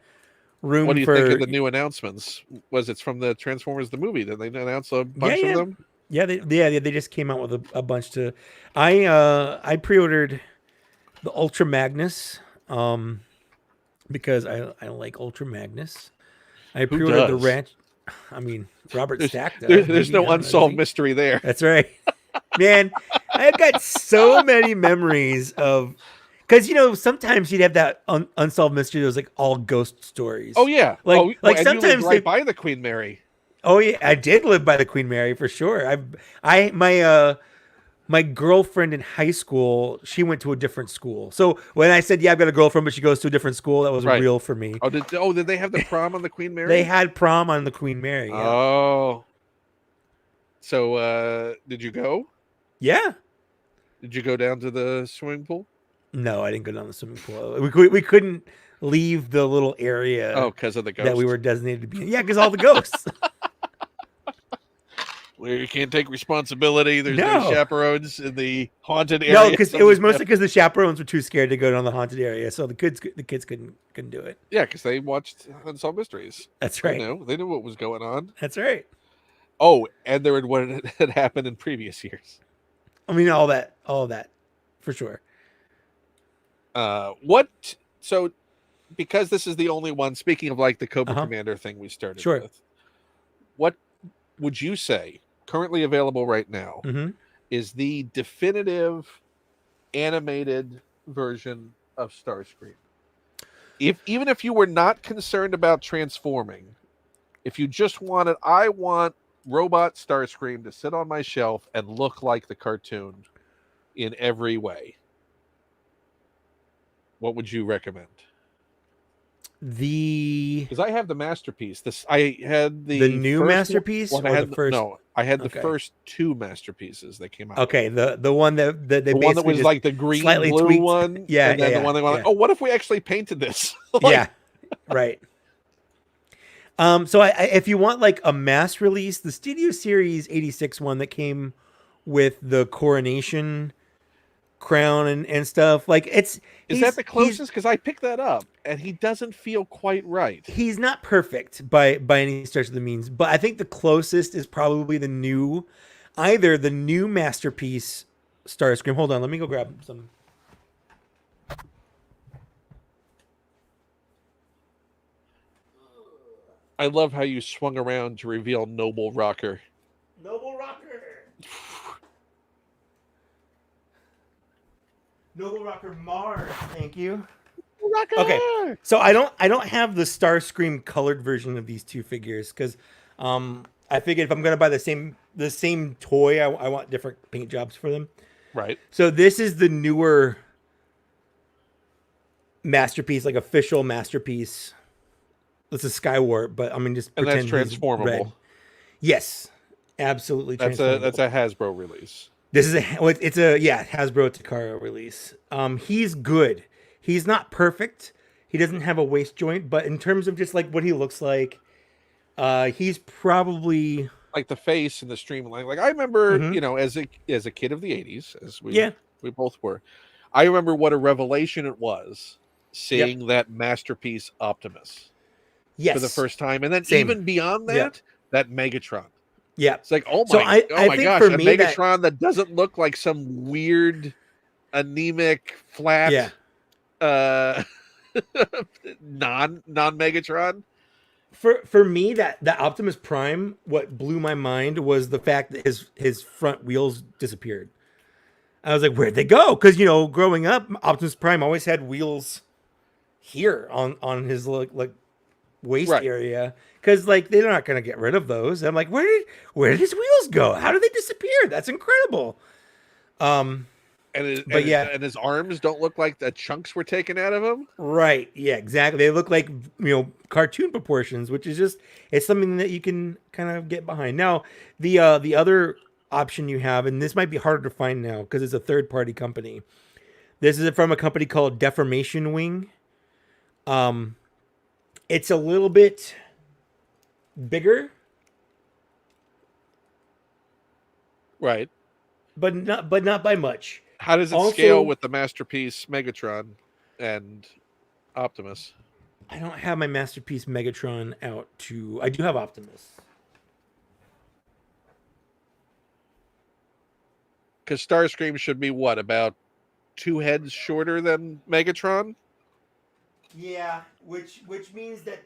room. What do you think of the new announcements? Was it's from the Transformers the movie? Did they announce a bunch of them? Yeah, they just came out with a bunch to. I pre-ordered the Ultra Magnus because I like Ultra Magnus. I pre-ordered the Ranch. I mean, Robert Stack does. There's no unsolved mystery there. That's right. Man, I've got so many memories of, because sometimes you'd have that unsolved mystery that was like all ghost stories. Oh yeah, like and sometimes you lived right by the Queen Mary. Oh yeah, I did live by the Queen Mary for sure. My girlfriend in high school, she went to a different school. So when I said, yeah, I've got a girlfriend, but she goes to a different school, that was real for me. Did they have the prom on the Queen Mary? They had prom on the Queen Mary. Yeah. Oh. So did you go? Yeah. Did you go down to the swimming pool? No, I didn't go down the swimming pool. We couldn't leave the little area. Oh, because of the ghosts? That we were designated to be in. Yeah, because all the ghosts. Where you can't take responsibility. There's no chaperones in the haunted area. No, because it was mostly because the chaperones were too scared to go down the haunted area, so the kids couldn't do it. Yeah, because they watched Unsolved Mysteries. That's right. They knew what was going on. That's right. Oh, and there what had happened in previous years. I mean, all that, for sure. So because this is the only one. Speaking of like the Cobra Commander thing we started with, what would you say? Currently available right now is the definitive animated version of Starscream. Even if you were not concerned about transforming, if you just wanted, I want robot Starscream to sit on my shelf and look like the cartoon in every way, what would you recommend? Because I have the masterpiece. I had the new masterpiece. I had the first two masterpieces that came out. Okay, the one that they one that was like the green blue tweaked. one. Yeah, and then the one they went like, oh, what if we actually painted this? Yeah, right. So if you want like a mass release, the Studio Series 86 one that came with the coronation crown and stuff, like is that the closest? Because I picked that up and he doesn't feel quite right. He's not perfect by any stretch of the means, but I think the closest is probably either the new masterpiece Starscream. Hold on, let me go grab some. I love how you swung around to reveal Noble Rocker. Noble Rocker. Noble Rocker Mars. Thank you. Rocker. Okay, so I don't have the Starscream colored version of these two figures because I figured if I'm gonna buy the same toy, I want different paint jobs for them. Right. So this is the newer masterpiece, like official masterpiece. This is Skywarp, but I mean just and that's transformable. Yes, absolutely. That's a Hasbro release. This is it's a Hasbro Takara release. He's good. He's not perfect. He doesn't have a waist joint, but in terms of just like what he looks like, He's probably Like the face and the streamline. Like I remember, mhm. as a kid of the '80s, as Yeah. we both were, I remember what a revelation it was Yep. seeing that masterpiece Optimus for the Yes. first time, and then Same. even beyond Yep. that Megatron. Yep. It's like, So oh I my think gosh, for a me that Megatron that doesn't look like some weird, anemic, yeah. flat, uh, non Megatron. For me that Optimus Prime, what blew my mind was the fact that his front wheels disappeared. I was like, where'd they go? Because growing up, Optimus Prime always had wheels here on his like waist Right. area. Because like they're not gonna get rid of those. I'm like, where did his wheels go? How did they disappear? That's incredible. Um, but yeah, And his arms don't look like the chunks were taken out of him. right. Yeah, exactly. They look like cartoon proportions, which is just it's something that you can kind of get behind. Now, the other option you have, and this might be harder to find now because it's a third party company. This is from a company called Deformation Wing. Um, it's a little bit bigger, Right. but not by much. How does it scale Also, with the masterpiece Megatron and Optimus? I don't have my masterpiece Megatron out to. I do have Optimus. Because Starscream should be what, about 2 heads shorter than Megatron, Yeah, which means that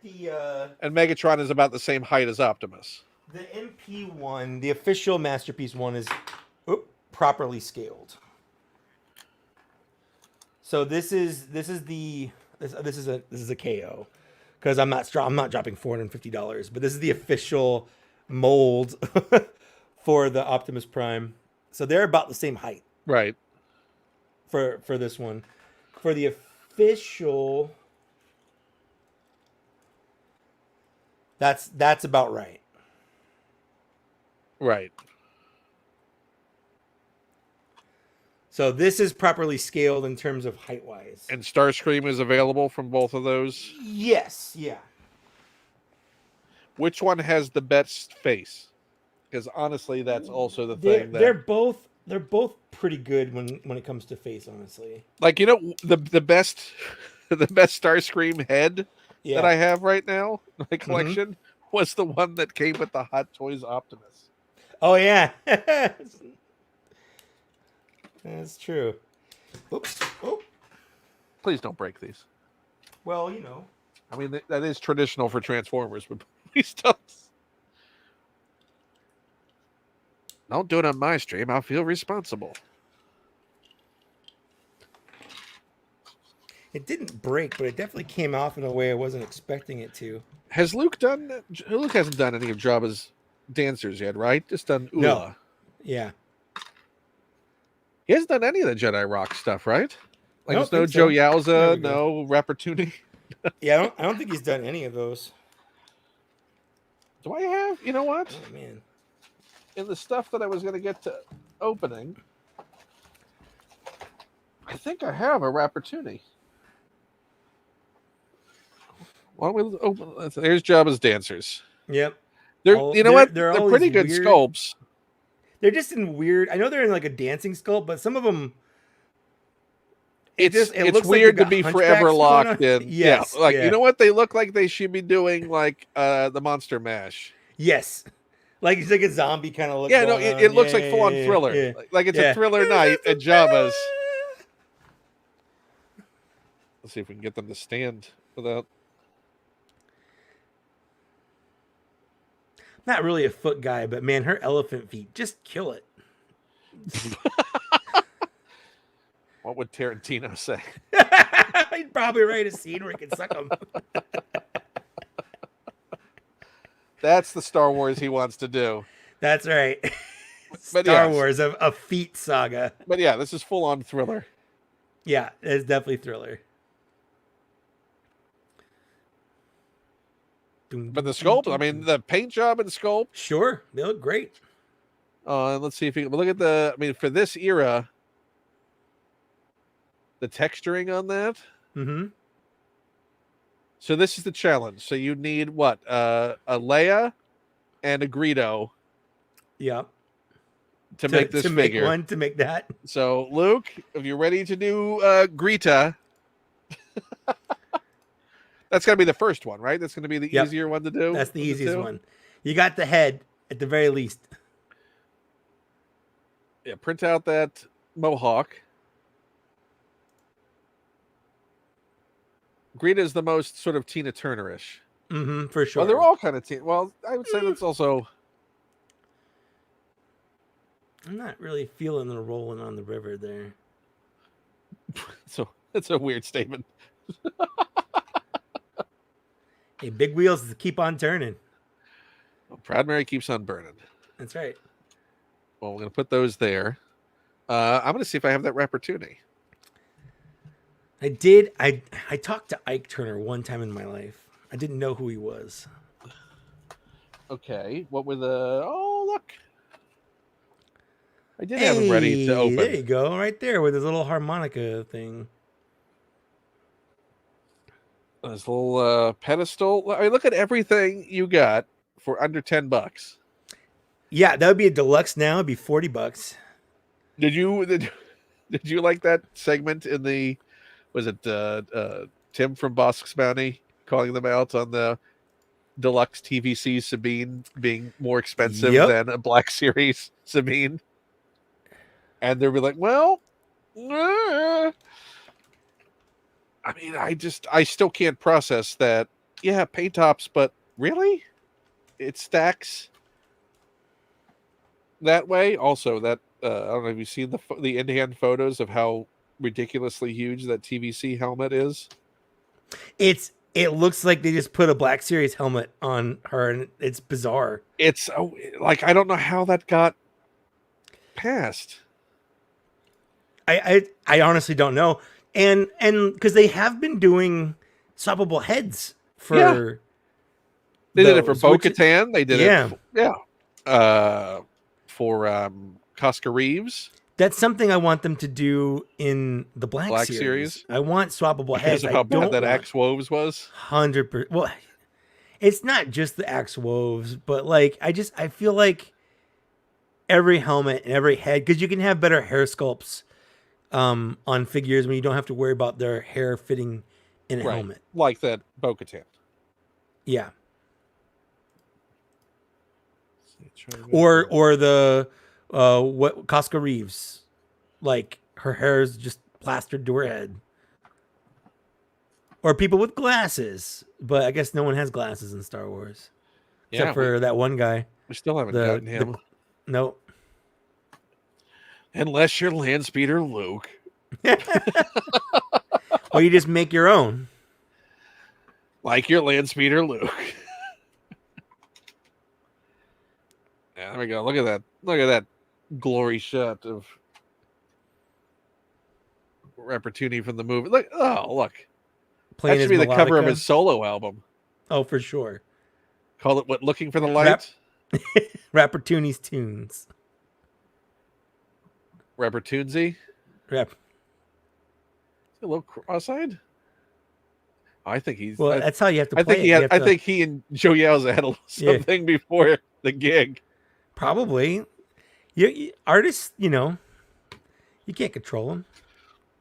and Megatron is about the same height as Optimus. the MP one, the official masterpiece one, is properly scaled. So this is a KO because I'm not dropping $450, but this is the official mold for the Optimus Prime. So they're about the same height Right. for this one. For the official, that's about right. Right. So this is properly scaled in terms of height wise. And Starscream is available from both of those. Yes, yeah. Which one has the best face? Because honestly, that's also the They're thing they're that, both they're both pretty good when it comes to face, honestly. like, the best, the best Starscream head that Yeah. I have right now in my Mm-hmm. collection was the one that came with the Hot Toys Optimus. Oh yeah. That's true. Oops. Oh. Please don't break these. Well, I mean, that is traditional for Transformers, but please don't do it on my stream. I'll feel responsible. It didn't break, but it definitely came off in a way I wasn't expecting it to. Has Luke done? Luke hasn't done any of Jabba's dancers yet, right? Just done Ula. No. Yeah. He hasn't done any of the Jedi Rock stuff, right? I Like don't there's no think so. Joe There Yowza, we go. no Rappertoonie. Yeah, I don't think he's done any of those. Do I have? You know what? Oh man. In the stuff that I was going to get to opening, I think I have a Rappertoonie. Why don't we open? There's Jabba's dancers. Yep. You know what? They're They're pretty good weird. sculpts. They're just in weird. I know they're in like a dancing sculpt, but some of them. It's looks weird like to be forever locked in. Yes. Yeah, like yeah. you know what? They look like they should be doing like the Monster Mash. Yes. Like it's like a zombie kind of look. Yeah, no, it looks like full on Thriller. Yeah. Like it's a Thriller night at Jabba's. Let's see if we can get them to stand without. Not really a foot guy, but man, her elephant feet just kill it. What would Tarantino say? He'd probably write a scene where he can suck them. That's the Star Wars he wants to do. That's right. But Star Wars, a feet saga. But yeah, this is full on Thriller. Yeah, it's definitely Thriller. But the sculpt, I mean, the paint job and sculpt. Sure, they look great. Let's see if you look at the. I mean, for this era, the texturing on that. Mm-hmm. So this is the challenge. So you need what? A Leia and a Greedo Yeah. to make this make figure. one, to make that. So Luke, if you're ready to do Greta, that's gonna be the first one, right? That's gonna be the Yep. easier one to do. That's the of the easiest two? one. You got the head at the very least. Yeah, print out that mohawk. Greta is the most sort of Tina Turner-ish. For sure. Well, they're all kind of Tina. Well, I would say that's also. I'm not really feeling the rolling on the river there. So that's a weird statement. Hey, big wheels keep on turning. Well, Proud Mary keeps on burning. That's right. Well, we're gonna put those there. I'm gonna see if I have that Rappertoonie. I did. I talked to Ike Turner one time in my life. I didn't know who he was. Okay, what were the? Oh, look, I did have him ready to Hey, open. there you go, right there with his little harmonica thing. This little pedestal. I mean, look at everything you got for under $10. Yeah, that would be a deluxe now. It'd be $40. Did you like that segment in the? Was it Tim from Bosk's Bounty calling them out on the deluxe TVC Sabine being more expensive Yep. than a Black Series Sabine? And they'll be like, well, I mean, I still can't process that. Yeah, paint tops, but really? It stacks that way? Also, that I don't know if you've seen the in-hand photos of how ridiculously huge that TVC helmet is. It looks like they just put a Black Series helmet on her, and it's bizarre. It's like I don't know how that got passed. I honestly don't know, and because they have been doing swappable heads for. They did it for Bo-Katan. They did it. For Cosca Reeves. That's something I want them to do in the Black Series. I want swappable heads. Because of how bad that Axe Woves was. 100%. Well, it's not just the Axe Woves, but like I feel like every helmet and every head, because you can have better hair sculpts on figures when you don't have to worry about their hair fitting in a helmet, like that Bo-Katan. Yeah. Or the what Cosca Reeves, like her hair is just plastered to her head. Or people with glasses, but I guess no one has glasses in Star Wars, except for that one guy. We still haven't gotten him. Nope. Unless you're Landspeeder Luke. Or you just make your own. Like your Landspeeder Luke. Yeah, there we go. Look at that. Look at that glory shot of Rappertoonie from the movie. Look. That should be the cover of his solo album. Oh, for sure. Call it what? Looking for the Light? Rappertoonie's Tunes. Rappertoonsy? Rap. A little cross-eyed? I think he's. Well, that's how you have to play it. I think he and Joe Yowza had something before the gig. Probably. Artists, you can't control them.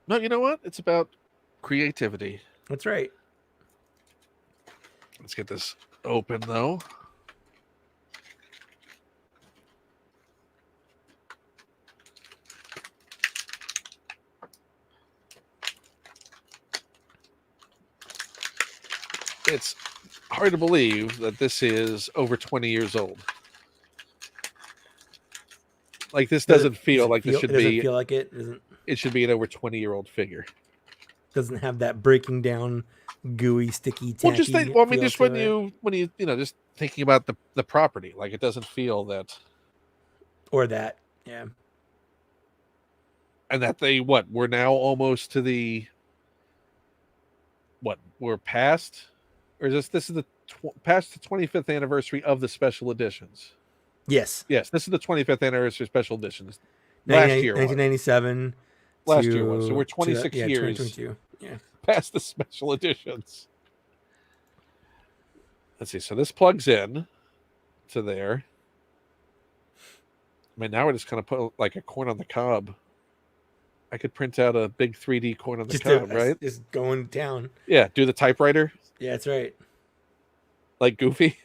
No, you know what? It's about creativity. That's right. Let's get this open, though. It's hard to believe that this is over 20 years old. Like, this doesn't feel like this should be. Doesn't feel like it, isn't. It should be an over 20-year-old figure. Doesn't have that breaking down, gooey, sticky, tacky. Well, just think. Well, I mean, just when you just thinking about the property, like it doesn't feel that. Or that, yeah. And that we're now almost to the. We're past, or is this is the past the 25th anniversary of the special editions? Yes. Yes, this is the 25th anniversary special editions. Last year, 1997. Last year was. So we're 26 years Yeah. past the special editions. let's see. So this plugs in to there. I mean, now we're just kind of put like a corn on the cob. I could print out a big 3D corn on the cob, right? Just going down. Yeah, do the typewriter. Yeah, that's right. Like Goofy.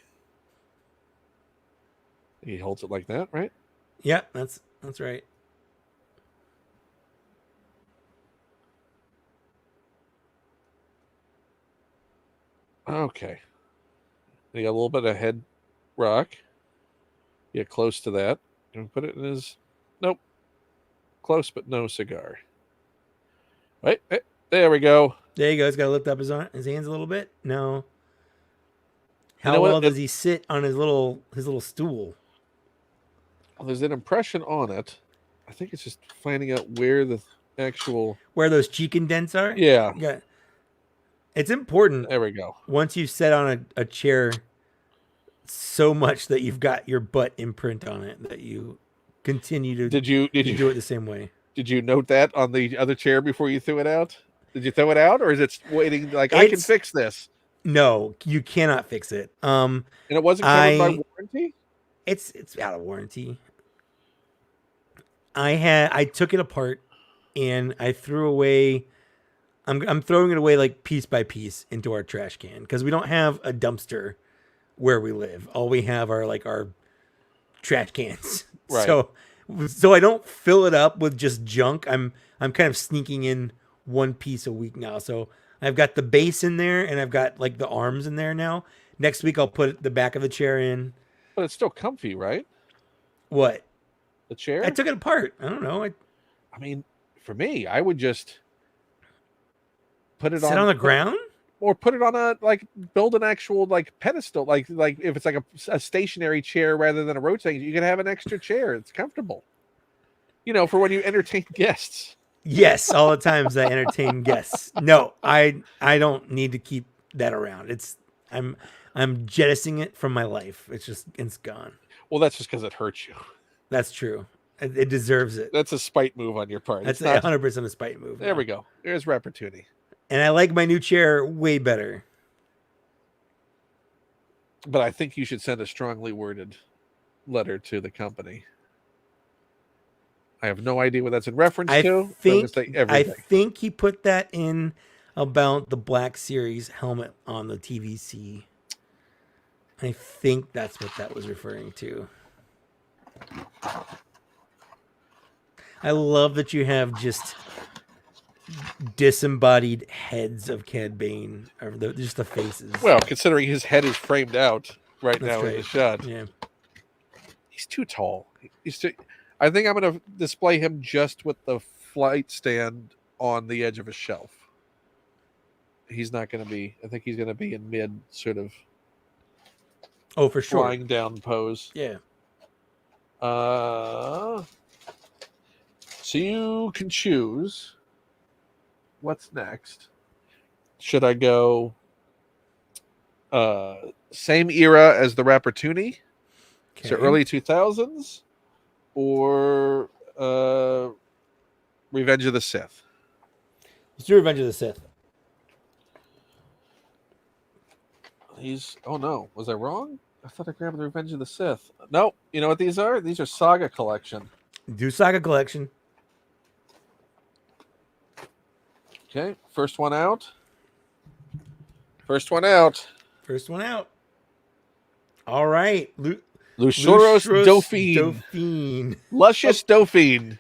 He holds it like that, right? Yeah, that's right. Okay. You got a little bit of head rock. Get close to that. And put it in his. Nope. Close, but no cigar. Right. There we go. There you go. He's got to lift up his hands a little bit. No. How You know well does he sit on his little stool? Well, there's an impression on it. I think it's just finding out where the actual those cheek indents are. Yeah. It's important. There we go. Once you set on a chair so much that you've got your butt imprint on it, that you continue to did you do it the same way. Did you note that on the other chair before you threw it out? Did you throw it out, or is it waiting like I can fix this? No, you cannot fix it. And it wasn't covered by warranty? It's out of warranty. I took it apart and I threw away. I'm throwing it away like piece by piece into our trash can because we don't have a dumpster where we live. All we have are like our trash cans. Right. So I don't fill it up with just junk. I'm kind of sneaking in one piece a week now. So I've got the base in there and I've got like the arms in there now. Next week I'll put the back of the chair in. But it's still comfy, right? What? The chair? I took it apart. I don't know. I mean, for me, I would just put it on the ground, or put it on build an actual like pedestal, like if it's like a stationary chair rather than a rotating, you can have an extra chair. It's comfortable, for when you entertain guests. Yes, all the times I entertain guests. No, I don't need to keep that around. I'm jettisoning it from my life. It's gone. Well, that's just because it hurts you. That's true. It deserves it. That's a spite move on your part. That's 100% a spite move. There we go. There's Rappertoonie. And I like my new chair way better. But I think you should send a strongly worded letter to the company. I have no idea what that's in reference to. I think he put that in about the Black Series helmet on the TVC. I think that's what that was referring to. I love that you have just disembodied heads of Cad Bane, or just the faces. Well, considering his head is framed out right now in the shot. Yeah. He's too tall. I think I'm going to display him just with the flight stand on the edge of a shelf. He's not going to be, I think he's going to be in mid sort of for sure, flying down pose. Yeah. So you can choose what's next. Should I go same era as the Rappertoonie? Okay. So early 2000s or Revenge of the Sith? Let's do Revenge of the Sith. Oh no, was I wrong? I thought I grabbed the Revenge of the Sith. No, you know what these are? These are Saga Collection. Do Saga Collection. Okay, first one out. First one out. All right. Lucerus Dauphine. Luscious Dauphine.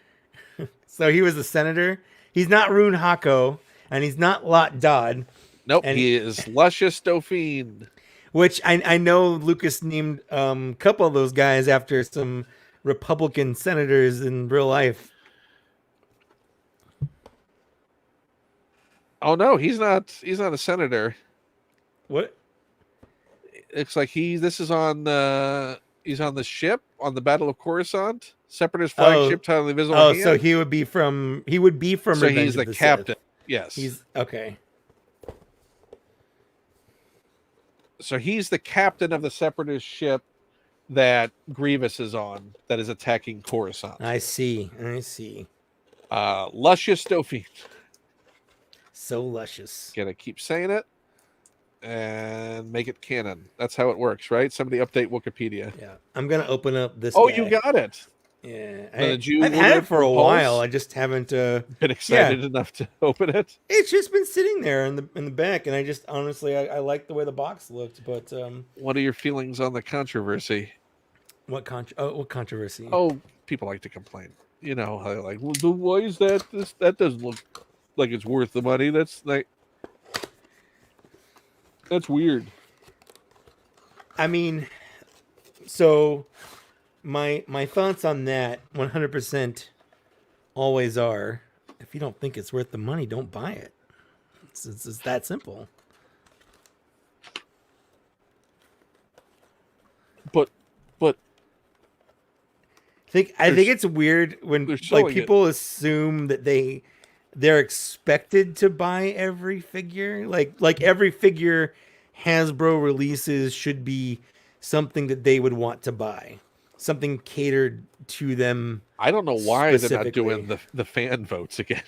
So he was a senator. He's not Rune Hako, and he's not Lot Dodd. Nope, he is Luscious Dauphine. Which I know Lucas named a couple of those guys after some Republican senators in real life. Oh no, he's not a senator. What? It's like he's on the ship on the Battle of Coruscant, Separatist flagship title Invisible Hand. So he would be from So Revenge he's the captain. Sith. Yes. He's okay. So he's the captain of the Separatist ship that Grievous is on, that is attacking Coruscant. I see. Luscious Dauphine. So luscious. Gonna keep saying it. and make it canon. That's how it works, right? Somebody update Wikipedia. Yeah, I'm gonna open up this. Oh, guy. you got it. Yeah, Did you I've had order it for a Pulse? while. I just haven't Been yeah, excited enough to open it. it's just been sitting there in the back, and I just honestly I like the way the box looked. But What are your feelings on the controversy? what controversy? Oh, people like to complain. You know how they're like, well, why is that? That doesn't look like it's worth the money. That's weird. I mean, so my thoughts on that 100% always are: if you don't think it's worth the money, don't buy it. It's that simple. But I think it's weird when like people assume that they're expected to buy every figure. Like every figure Hasbro releases should be something that they would want to buy, something catered to them. I don't know why they're not doing the fan votes again.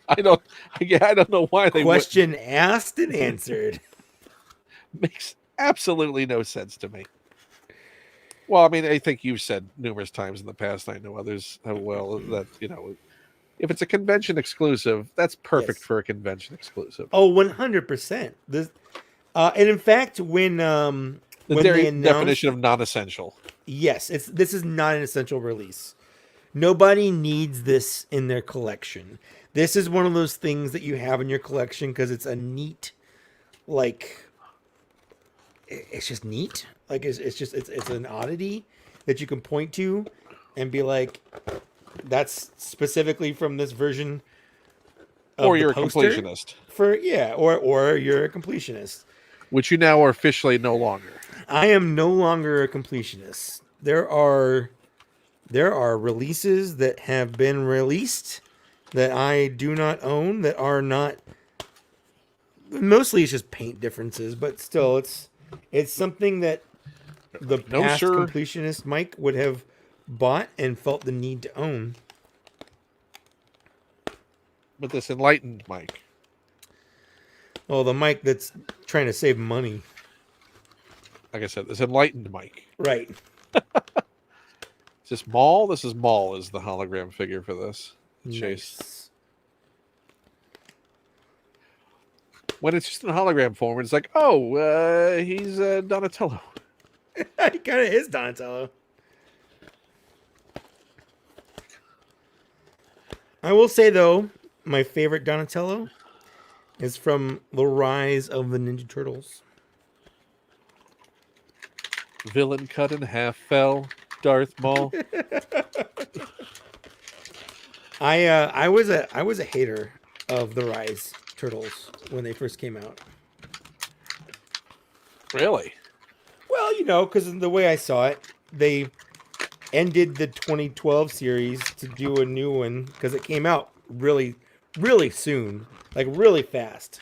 I don't know why they Question asked and answered. Makes absolutely no sense to me. Well, I mean, I think you've said numerous times in the past. I know others have well that if it's a convention exclusive, that's perfect for a convention exclusive. Oh, 100%. This, and in fact, when they announced, definition of non-essential. Yes, this is not an essential release. Nobody needs this in their collection. This is one of those things that you have in your collection because it's a neat, like, it's just neat. Like it's an oddity that you can point to and be like, that's specifically from this version. Or you're a completionist. Or you're a completionist. Which you now are officially no longer. I am no longer a completionist. There are releases that have been released that I do not own, that are not, mostly it's just paint differences, but still it's something that the past completionist Mike would have bought and felt the need to own. But this enlightened Mike. Well, the Mike that's trying to save money. Like I said, this enlightened Mike. Right. Is this Maul? This is Maul is the hologram figure for this. Nice. Chase. When it's just in hologram form, it's like, oh, he's Donatello. He kind of is Donatello. I will say, though, my favorite Donatello is from The Rise of the Ninja Turtles. Villain cut in half fell. Darth Maul. I was a hater of the Rise Turtles when they first came out. Really? Well, because the way I saw it, they ended the 2012 series to do a new one because it came out really, really soon, like really fast.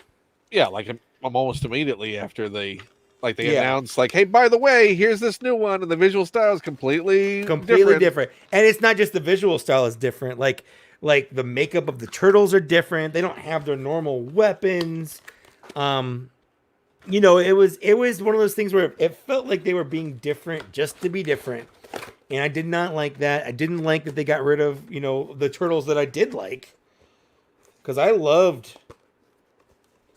Yeah, like almost immediately after they announced, like, hey, by the way, here's this new one, and the visual style is completely different. And it's not just the visual style is different. Like the makeup of the turtles are different. They don't have their normal weapons. It was one of those things where it felt like they were being different just to be different. And I did not like that. I didn't like that they got rid of, the turtles that I did like. Because I loved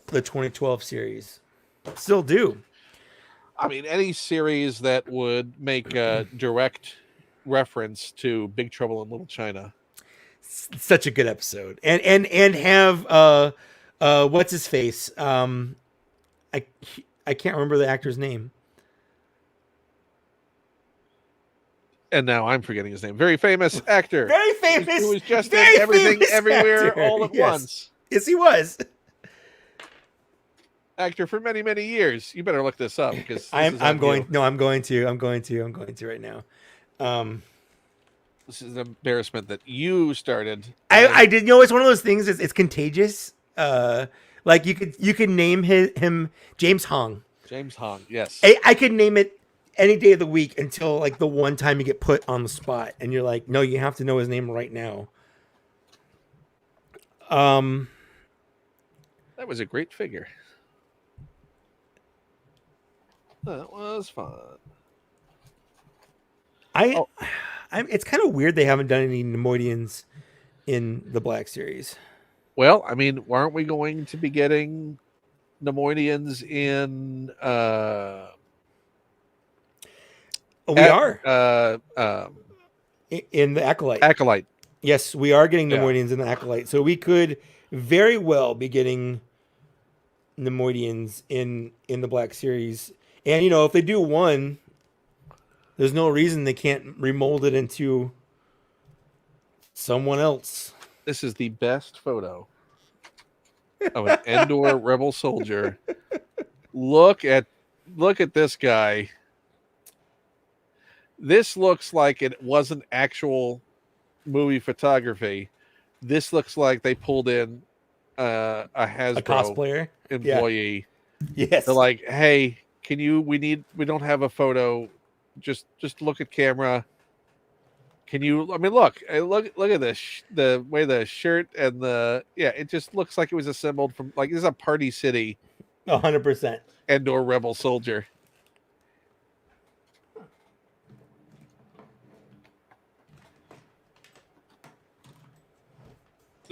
the 2012 series. Still do. I mean, any series that would make a direct reference to Big Trouble in Little China. Such a good episode. And have what's his face? I can't remember the actor's name. And now I'm forgetting his name. Very famous actor. Very famous. Who was just in everything, everywhere, actor. All at once. Yes, he was. Actor for many, many years. You better look this up because I'm going to right now. This is an embarrassment that you started. I did. It's one of those things. It's contagious. Like you could name him James Hong. James Hong. Yes. I could name it any day of the week until like the one time you get put on the spot and you're like, no, you have to know his name right now. That was a great figure. That was fun. Oh, It's kind of weird they haven't done any Nemoidians in the Black Series. well, I mean, aren't we going to be getting Nemoidians in We at are in the Acolyte. Acolyte? Yes, we are getting Yeah. Nemoidians in the Acolyte. So we could very well be getting Nemoidians in the Black Series. And you know, if they do one, there's no reason they can't remold it into someone else. This is the best photo of an Endor rebel soldier. Look at this guy. This looks like it wasn't actual movie photography. This looks like they pulled in a Hasbro cosplayer employee. Yeah. Yes. They're like, "Hey, can you? We don't have a photo. Just look at camera. Can you? I mean, look at this. The way the shirt and it just looks like it was assembled from like this is a Party City 100%. Endor rebel soldier."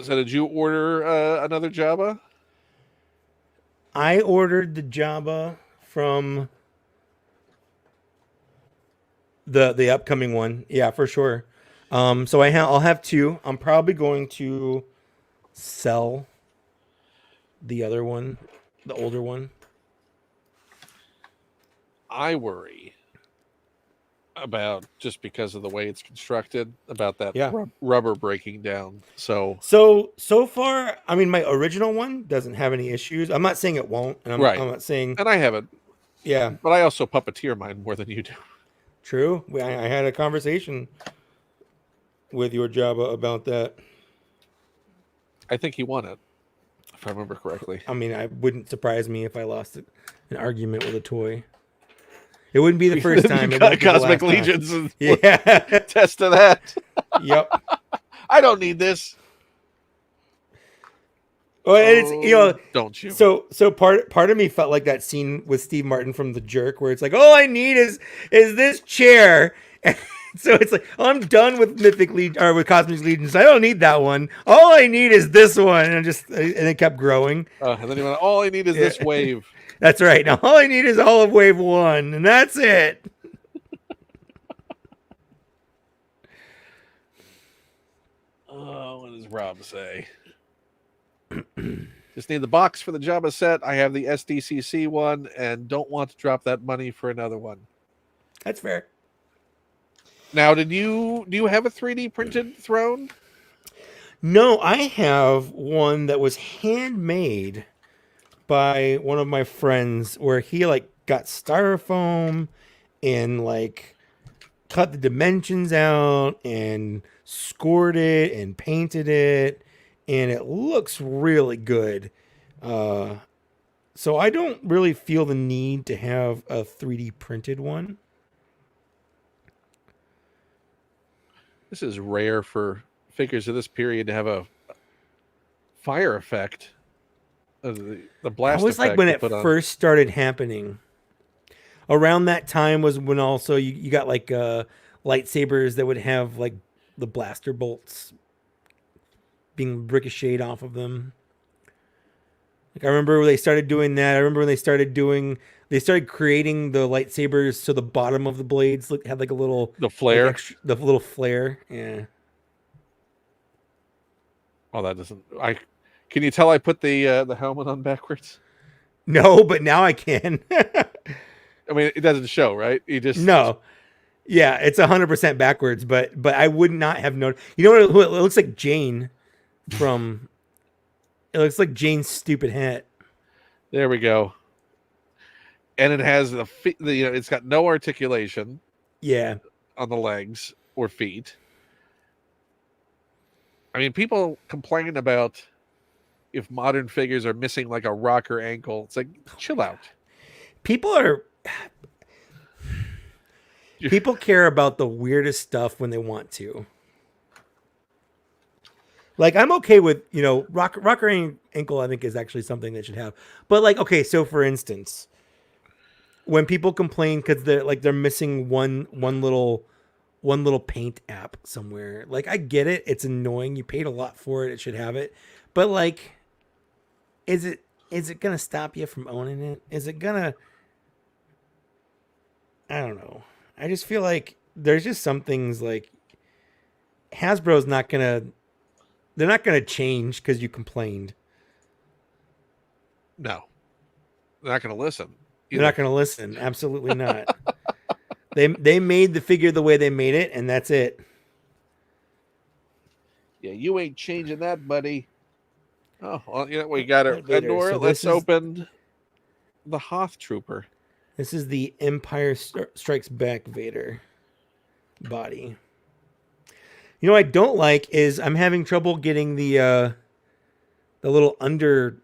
So did you order another Jabba? I ordered the Jabba from the upcoming one. Yeah, for sure. So I'll have two. I'm probably going to sell the other one, the older one. I worry about just because of the way it's constructed about that rubber breaking down. So far, I mean, my original one doesn't have any issues. I'm not saying it won't, and I'm not saying. And I haven't. Yeah, but I also puppeteer mine more than you do. True. I had a conversation with your Jabba about that. I think he won it, if I remember correctly. I mean, it wouldn't surprise me if I lost an argument with a toy. It wouldn't be the first time. It won't be Cosmic the last Legions time. Yeah. Test of that. Yep. I don't need this. Well, it's don't you? So part of me felt like that scene with Steve Martin from The Jerk, where it's like, all I need is this chair. So it's like, I'm done with with Cosmic Legions. I don't need that one. All I need is this one, and it kept growing. And then he went, all I need is this wave. That's right. Now all I need is all of Wave 1, and that's it. What does Rob say? Just need the box for the Jabba set. I have the SDCC one, and don't want to drop that money for another one. That's fair. Now, do you have a 3D printed throne? No, I have one that was handmade by one of my friends, where he got styrofoam and cut the dimensions out and scored it and painted it, and it looks really good. So I don't really feel the need to have a 3D printed one. This is rare for figures of this period to have a fire effect. The blast. It was like when it first started happening. Around that time was when also you got lightsabers that would have the blaster bolts being ricocheted off of them. I remember when they started doing that. I remember when they started creating the lightsabers so the bottom of the blades had a little flare. The little flare. Yeah. Oh, that doesn't. Can you tell I put the helmet on backwards? No, but now I can. I mean, it doesn't show, right? No. Yeah, it's 100% backwards, but I would not have known. You know what? It looks like Jane from. It looks like Jane's stupid hat. There we go. And it has it's got no articulation. Yeah. On the legs or feet. I mean, people complain about if modern figures are missing a rocker ankle. It's like, chill out. People care about the weirdest stuff when they want to. Like I'm okay with rocker ankle. I think is actually something that should have. But like okay, so for instance, when people complain because they're missing one little paint app somewhere, like I get it. It's annoying. You paid a lot for it. It should have it. But like, is it gonna stop you from owning it? Is it gonna? I don't know. I just feel like there's just some things like Hasbro's not gonna. They're not gonna change because you complained. No, they're not going to listen They're not either. going to listen. Absolutely not. They made the figure the way they made it, and that's it. Yeah, you ain't changing that, buddy. Oh, well, we got a Vader. door. So Let's open the Hoth Trooper. this is the Empire Strikes Back Vader body. You know what I don't like is I'm having trouble getting the little under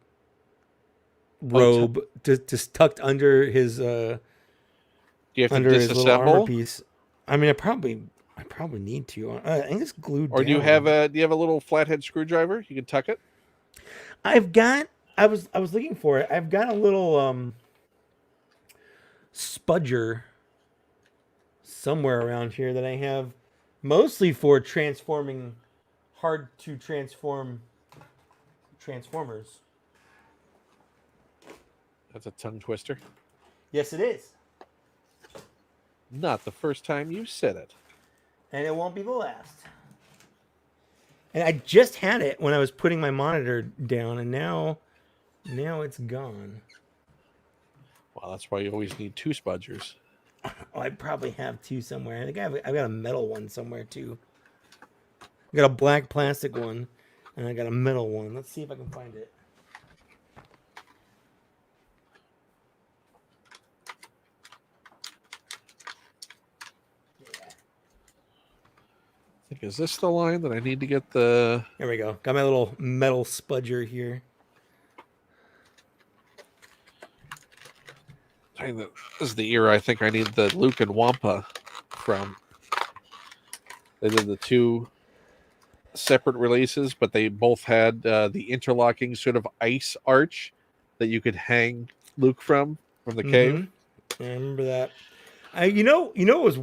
robe to tucked under his Do you have to under his little armor disassemble, piece. I mean, I probably need to. I think it's glued or down. do you have a little flathead screwdriver? You can tuck it. I've got. I was looking for it. I've got a little spudger somewhere around here that I have mostly for transforming hard to transform transformers. That's a tongue twister. Yes, it is. Not the first time you said it. And it won't be the last. And I just had it when I was putting my monitor down, and now it's gone. Well, that's why you always need two spudgers. Oh, I probably have two somewhere. I think I've got a metal one somewhere too. I got a black plastic one, and I got a metal one. Let's see if I can find it. I think, is this the line that I need to get the... There we go. Got my little metal spudger here. This is the era I think I need the Luke and Wampa from. They did the two separate releases, but they both had the interlocking sort of ice arch that you could hang Luke from the cave. I remember that. It was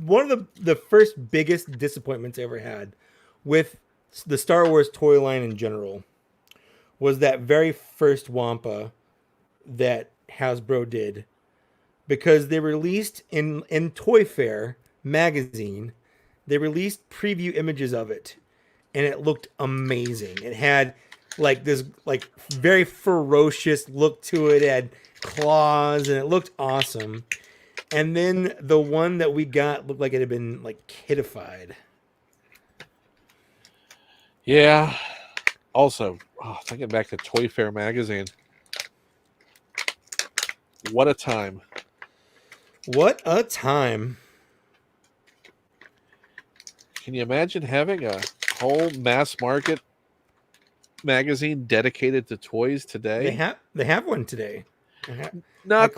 one of the first biggest disappointments I ever had with the Star Wars toy line in general was that very first Wampa that Hasbro did, because they released in Toy Fair magazine, they released preview images of it, and it looked amazing. It had like this like very ferocious look to it. It had claws, and it looked awesome. And then the one that we got looked like it had been like kidified. Yeah. Also, thinking back to Toy Fair magazine. What a time. What a time. Can you imagine having a whole mass market magazine dedicated to toys today? They have one today. Not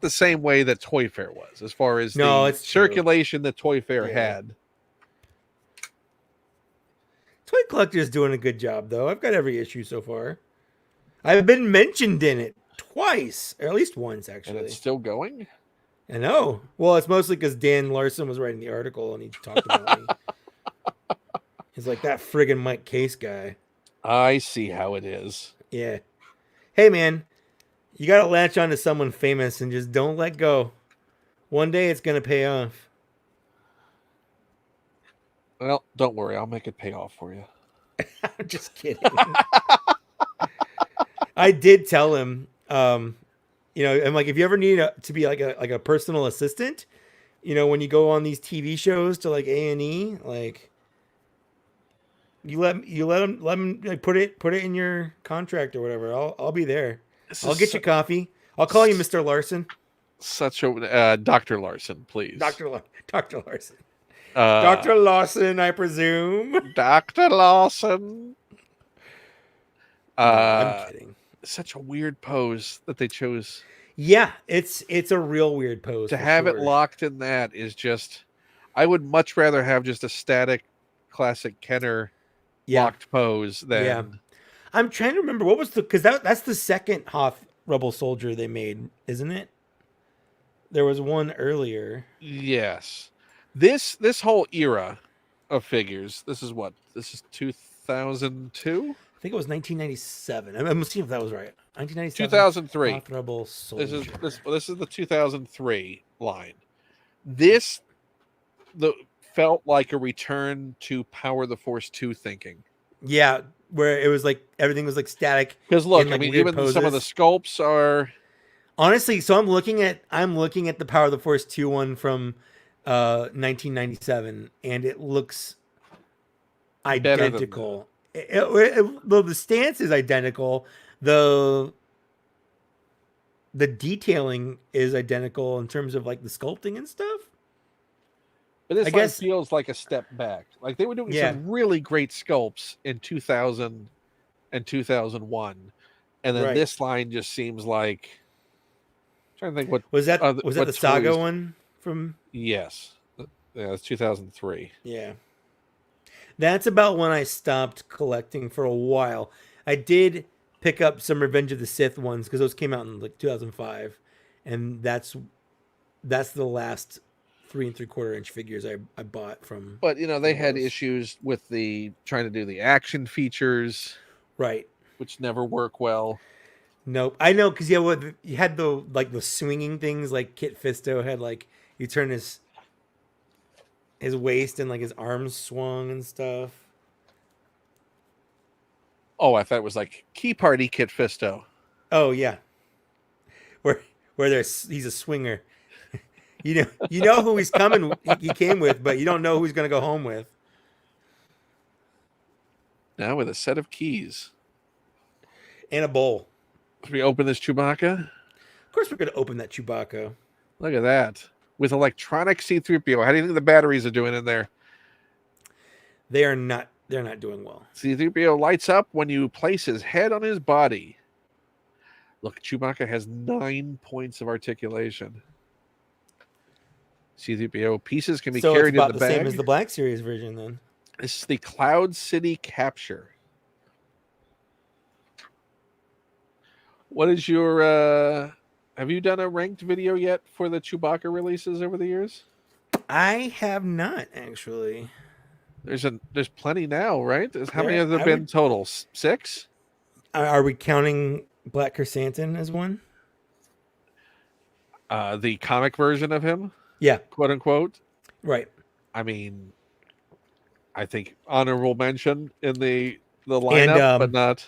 the same way that Toy Fair was, as far as the circulation that Toy Fair had. Toy Collector's doing a good job, though. I've got every issue so far. I've been mentioned in it twice, or at least once, actually. And it's still going? I know. Well, it's mostly because Dan Larson was writing the article, and he talked about me. He's like, that friggin' Mike Kaess guy. I see how it is. Yeah. Hey, man. You got to latch on to someone famous and just don't let go. One day it's going to pay off. Well, don't worry. I'll make it pay off for you. I'm just kidding. I did tell him, I'm like, if you ever need to be like a personal assistant, when you go on these TV shows to like A&E, like you let him like, put it in your contract or whatever. I'll be there. I'll get you coffee. I'll call you Mr. Larson. Such a Dr. Larson, please. Dr. Larson. Dr. Larson, I presume. Dr. Larson. I'm kidding. Such a weird pose that they chose. Yeah, it's a real weird pose. To have it locked in that is just... I would much rather have just a static classic Kenner Yeah. locked pose, Yeah. then I'm trying to remember what was because that's the second Hoth Rebel Soldier they made, isn't it? There was one earlier. yes. This whole era of figures, this is what? This is 2002? I think it was 1997. I'm gonna see if that was right. 1997. 2003. Hoth Rebel Soldier. This is the 2003 line. This felt like a return to Power the Force 2 thinking. Yeah, where it was like everything was like static. Because look, in, like, I mean, weird even some of the poses. sculpts are Honestly, so I'm looking at the Power of the Force 2 one from 1997, and it looks better than identical. Though the stance is identical, the detailing is identical in terms of like the sculpting and stuff. but this I line guess feels like a step back. Like they were doing Yeah. some really great sculpts in 2000 and 2001, and then Right. this line just seems like I'm trying to think what was that what the Saga toys- one from Yes, yeah, it's 2003. Yeah. That's about when I stopped collecting for a while. I did pick up some Revenge of the Sith ones because those came out in like 2005, and that's the last 3 3/4 inch figures I bought from. But you know they had those. issues with the trying to do the action features, Right. which never work well. Nope. I know because what you had the like the swinging things like Kit Fisto had like you turn his waist and like his arms swung and stuff. Oh, I thought it was like Key Party Kit Fisto. Oh yeah, where he's a swinger. You know who he's coming. He came with, but you don't know who he's going to go home with. Now with a set of keys. And a bowl. Should we open this Chewbacca? Of course, we're going to open that Chewbacca. Look at that. With electronic C-3PO. How do you think the batteries are doing in there? They're not doing well. C-3PO lights up when you place his head on his body. Look, Chewbacca has 9 points of articulation. C-3PO pieces can be So carried it's about in the the bag. same as the Black Series version, then. This is the Cloud City Capture. What is your have you done a ranked video yet for the Chewbacca releases over the years? I have not actually. There's plenty now, right? How many have there been total? 6? Are we counting Black Chrysanthemum as one? The comic version of him, Yeah. quote unquote. Right. I mean, I think honorable mention in the lineup, And, but not.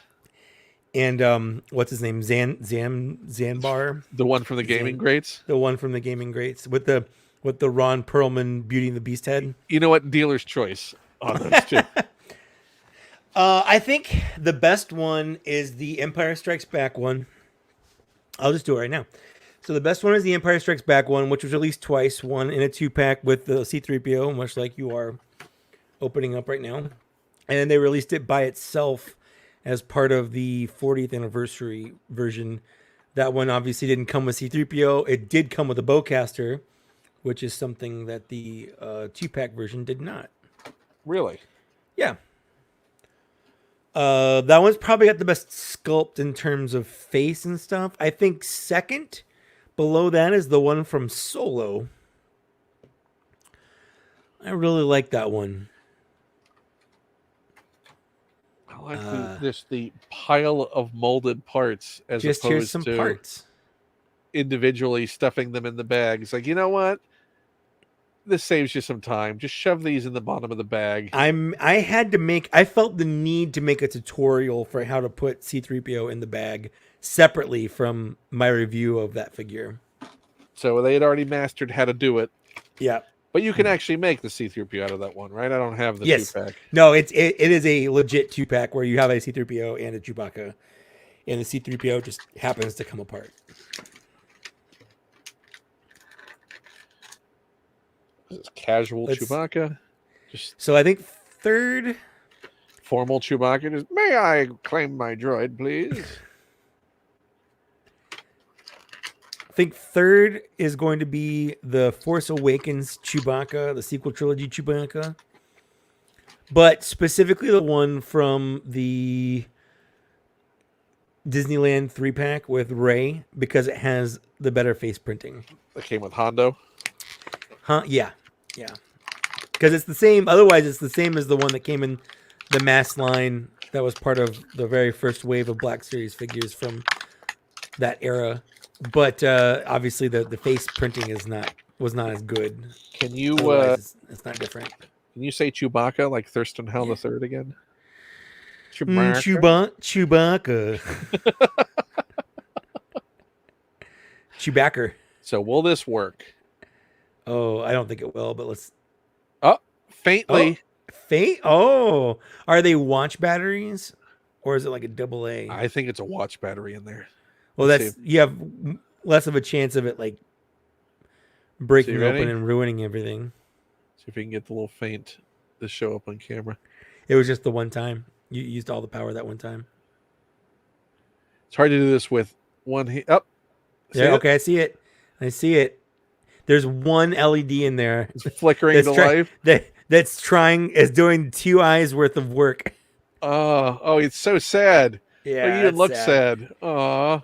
And what's his name? Zanbar, The one from the Gaming Greats. the one from the Gaming Greats with the Ron Perlman Beauty and the Beast head. You know what? Dealer's choice on those two. I think the best one is the Empire Strikes Back one. I'll just do it right now. So the best one is the Empire Strikes Back one, which was released twice, one in a 2-pack with the C-3PO, much like you are opening up right now. And then they released it by itself as part of the 40th anniversary version. That one obviously didn't come with C-3PO. It did come with a bowcaster, which is something that the 2-pack version did not. Really? Yeah. That one's probably got the best sculpt in terms of face and stuff. I think second below that is the one from Solo. I really like that one. I like the pile of molded parts as Just opposed here's some to parts. individually stuffing them in the bag. It's like, you know what? This saves you some time. Just shove these in the bottom of the bag. I felt the need to make a tutorial for how to put C-3PO in the bag separately from my review of that figure. So they had already mastered how to do it. Yeah. But you can actually make the C-3PO out of that one, right? I don't have the Yes. 2-pack. No, it is a legit 2-pack where you have a C-3PO and a Chewbacca, and the C-3PO just happens to come apart. This is casual Chewbacca. So I think third. Formal Chewbacca. Just, may I claim my droid, please? I think third is going to be the Force Awakens Chewbacca, the sequel trilogy Chewbacca. but specifically the one from the Disneyland 3-pack with Ray because it has the better face printing. That came with Hondo. Huh? Yeah. Yeah. Because it's the same. Otherwise, it's the same as the one that came in the mass line that was part of the very first wave of Black Series figures from that era. But obviously, the face printing was not as good. Can you Otherwise, it's not different. can you say Chewbacca like Thurston Howell the Third again? Chewbacca. Chewbacca. Chewbacca. So will this work? Oh, I don't think it will, but let's. Oh, faintly. Oh, are they watch batteries, or is it like a double A? I think it's a watch battery in there. Well, Let's see. you have less of a chance of it like breaking So you open ready? and ruining everything. See if we can get the little faint to show up on camera. It was just the one time you used all the power that one time. It's hard to do this with one hand. Oh, Yeah, okay, I see it. I see it. There's one LED in there. It's flickering to life. That's doing 2 eyes worth of work. Oh, it's so sad. Yeah, But you didn't look sad. Aw.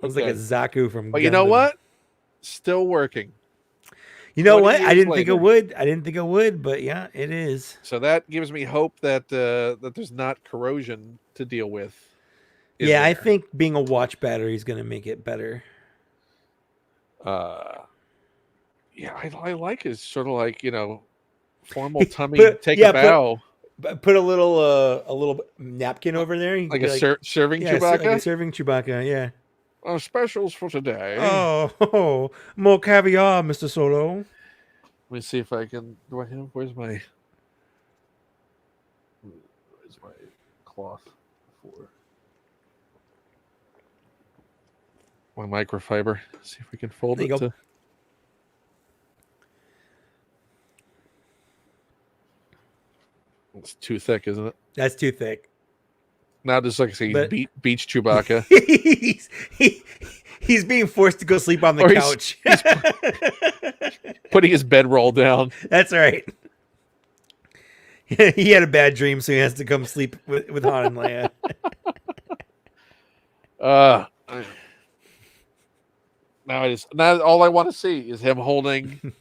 Looks like a Zaku from. But you know what? Still working. You know what? I didn't later. think it would. I didn't think it would, but yeah, it is. So that gives me hope that that there's not corrosion to deal with. Yeah, I think being a watch battery is going to make it better. Yeah, I like his sort of like, formal tummy, take a bow. Put a little napkin over there. Like a serving Chewbacca? Like a serving Chewbacca, yeah. Specials for today. Oh, more caviar, Mr. Solo. Let me see if I can. Where's my cloth for my microfiber? See if we can fold it. It's too thick, isn't it? That's too thick. Now just like I say, beach Chewbacca. He's being forced to go sleep on the couch. He's putting his bedroll down. That's right. He had a bad dream, so he has to come sleep with Han and Leia. Now all I want to see is him holding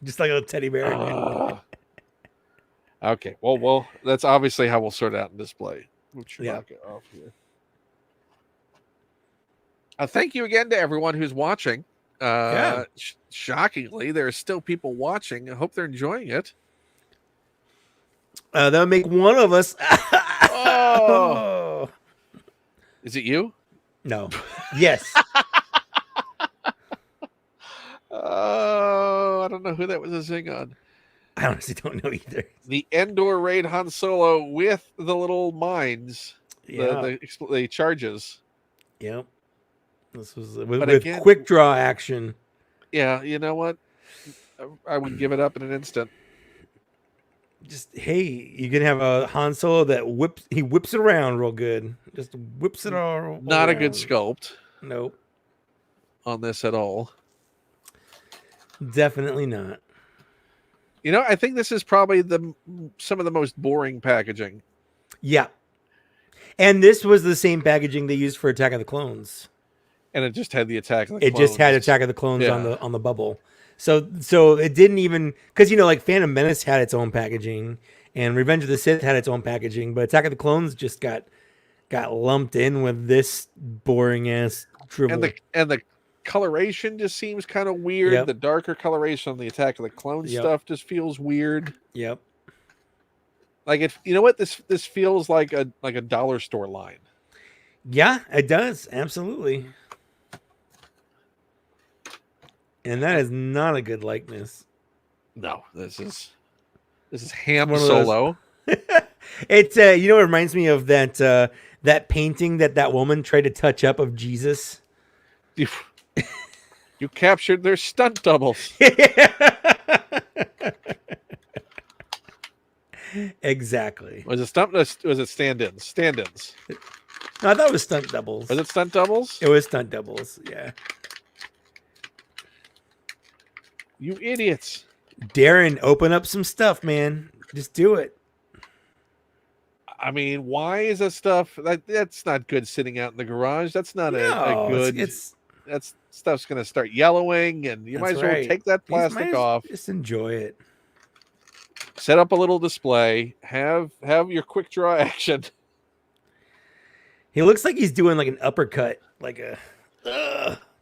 just like a little teddy bear. Okay, well, that's obviously how we'll sort out in display. Yeah. Off here. Thank you again to everyone who's watching. Shockingly, there are still people watching. I hope they're enjoying it. That'll make one of us. Oh. Is it you? No. Yes. Oh, I don't know who that was a zing on. I honestly don't know either. The Endor raid Han Solo with the little mines, the charges. Yep. This was with quick draw action. Yeah, you know what? I would give it up in an instant. Just hey, you can have a Han Solo that whips it around real good. Just whips it all. Not around. A good sculpt. Nope. On this at all. Definitely not. I think this is probably some of the most boring packaging. Yeah. And this was the same packaging they used for Attack of the Clones. And it just had the Attack of the Clones. It just had Attack of the Clones on the bubble. So it didn't even, because like Phantom Menace had its own packaging and Revenge of the Sith had its own packaging, but Attack of the Clones just got lumped in with this boring ass drivel. And the coloration just seems kind of weird. Yep. The darker coloration on the Attack of the Clones stuff just feels weird. Yep. Like you know what? This feels like a dollar store line. Yeah, it does. Absolutely. And that is not a good likeness. No, this is Ham Solo. It's it reminds me of that painting that woman tried to touch up of Jesus. You captured their stunt doubles. Exactly. Was it stand-ins? Stand-ins. No, I thought it was stunt doubles. Was it stunt doubles? It was stunt doubles. Yeah. You idiots. Darren, open up some stuff, man. Just do it. I mean, why is that stuff that's not good sitting out in the garage? That's not a No, good. That's stuff's going to start yellowing, and you might that's as well right. take that You plastic might off. just enjoy it. Set up a little display. Have your quick draw action. He looks like he's doing like an uppercut, like a.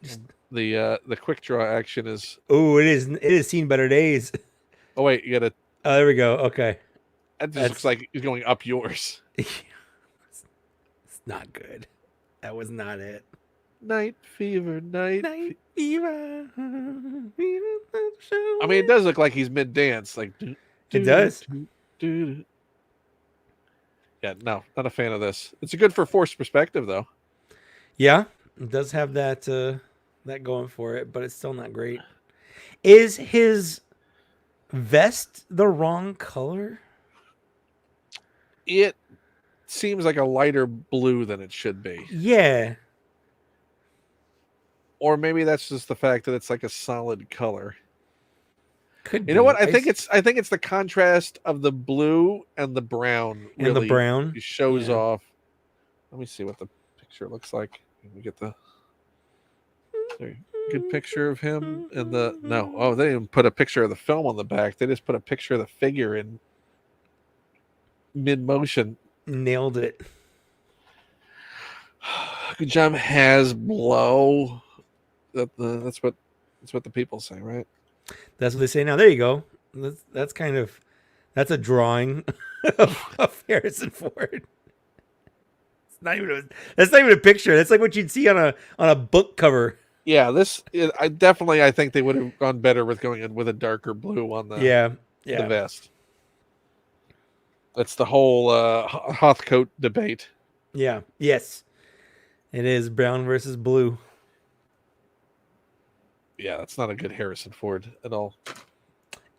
Just, The quick draw action is. oh, it is. It is seen better days. Oh wait, you got to. Oh, there we go. Okay, That just looks like he's going up yours. it's not good. That was not it. Night fever, night fever. I mean, it does look like he's mid dance. Like it does. Yeah, no, not a fan of this. It's good for forced perspective, though. Yeah, it does have that that going for it, but it's still not great. Is his vest the wrong color? It seems like a lighter blue than it should be. Yeah. Or maybe that's just the fact that it's like a solid color. Could you know what? I think it's the contrast of the blue and the brown. Really and the brown shows off. Let me see what the picture looks like. Let me get the good picture of him and the no. Oh, they didn't even put a picture of the film on the back. They just put a picture of the figure in mid motion. Nailed it. Good job, Hasbro. That's what the people say, right? That's what they say now. There you go. That's a drawing of Harrison Ford. That's not even a picture. That's like what you'd see on a book cover. Yeah, I think they would have gone better with going in with a darker blue on the the vest. That's the whole Hoth coat debate. Yeah. Yes. It is brown versus blue. Yeah, that's not a good Harrison Ford at all.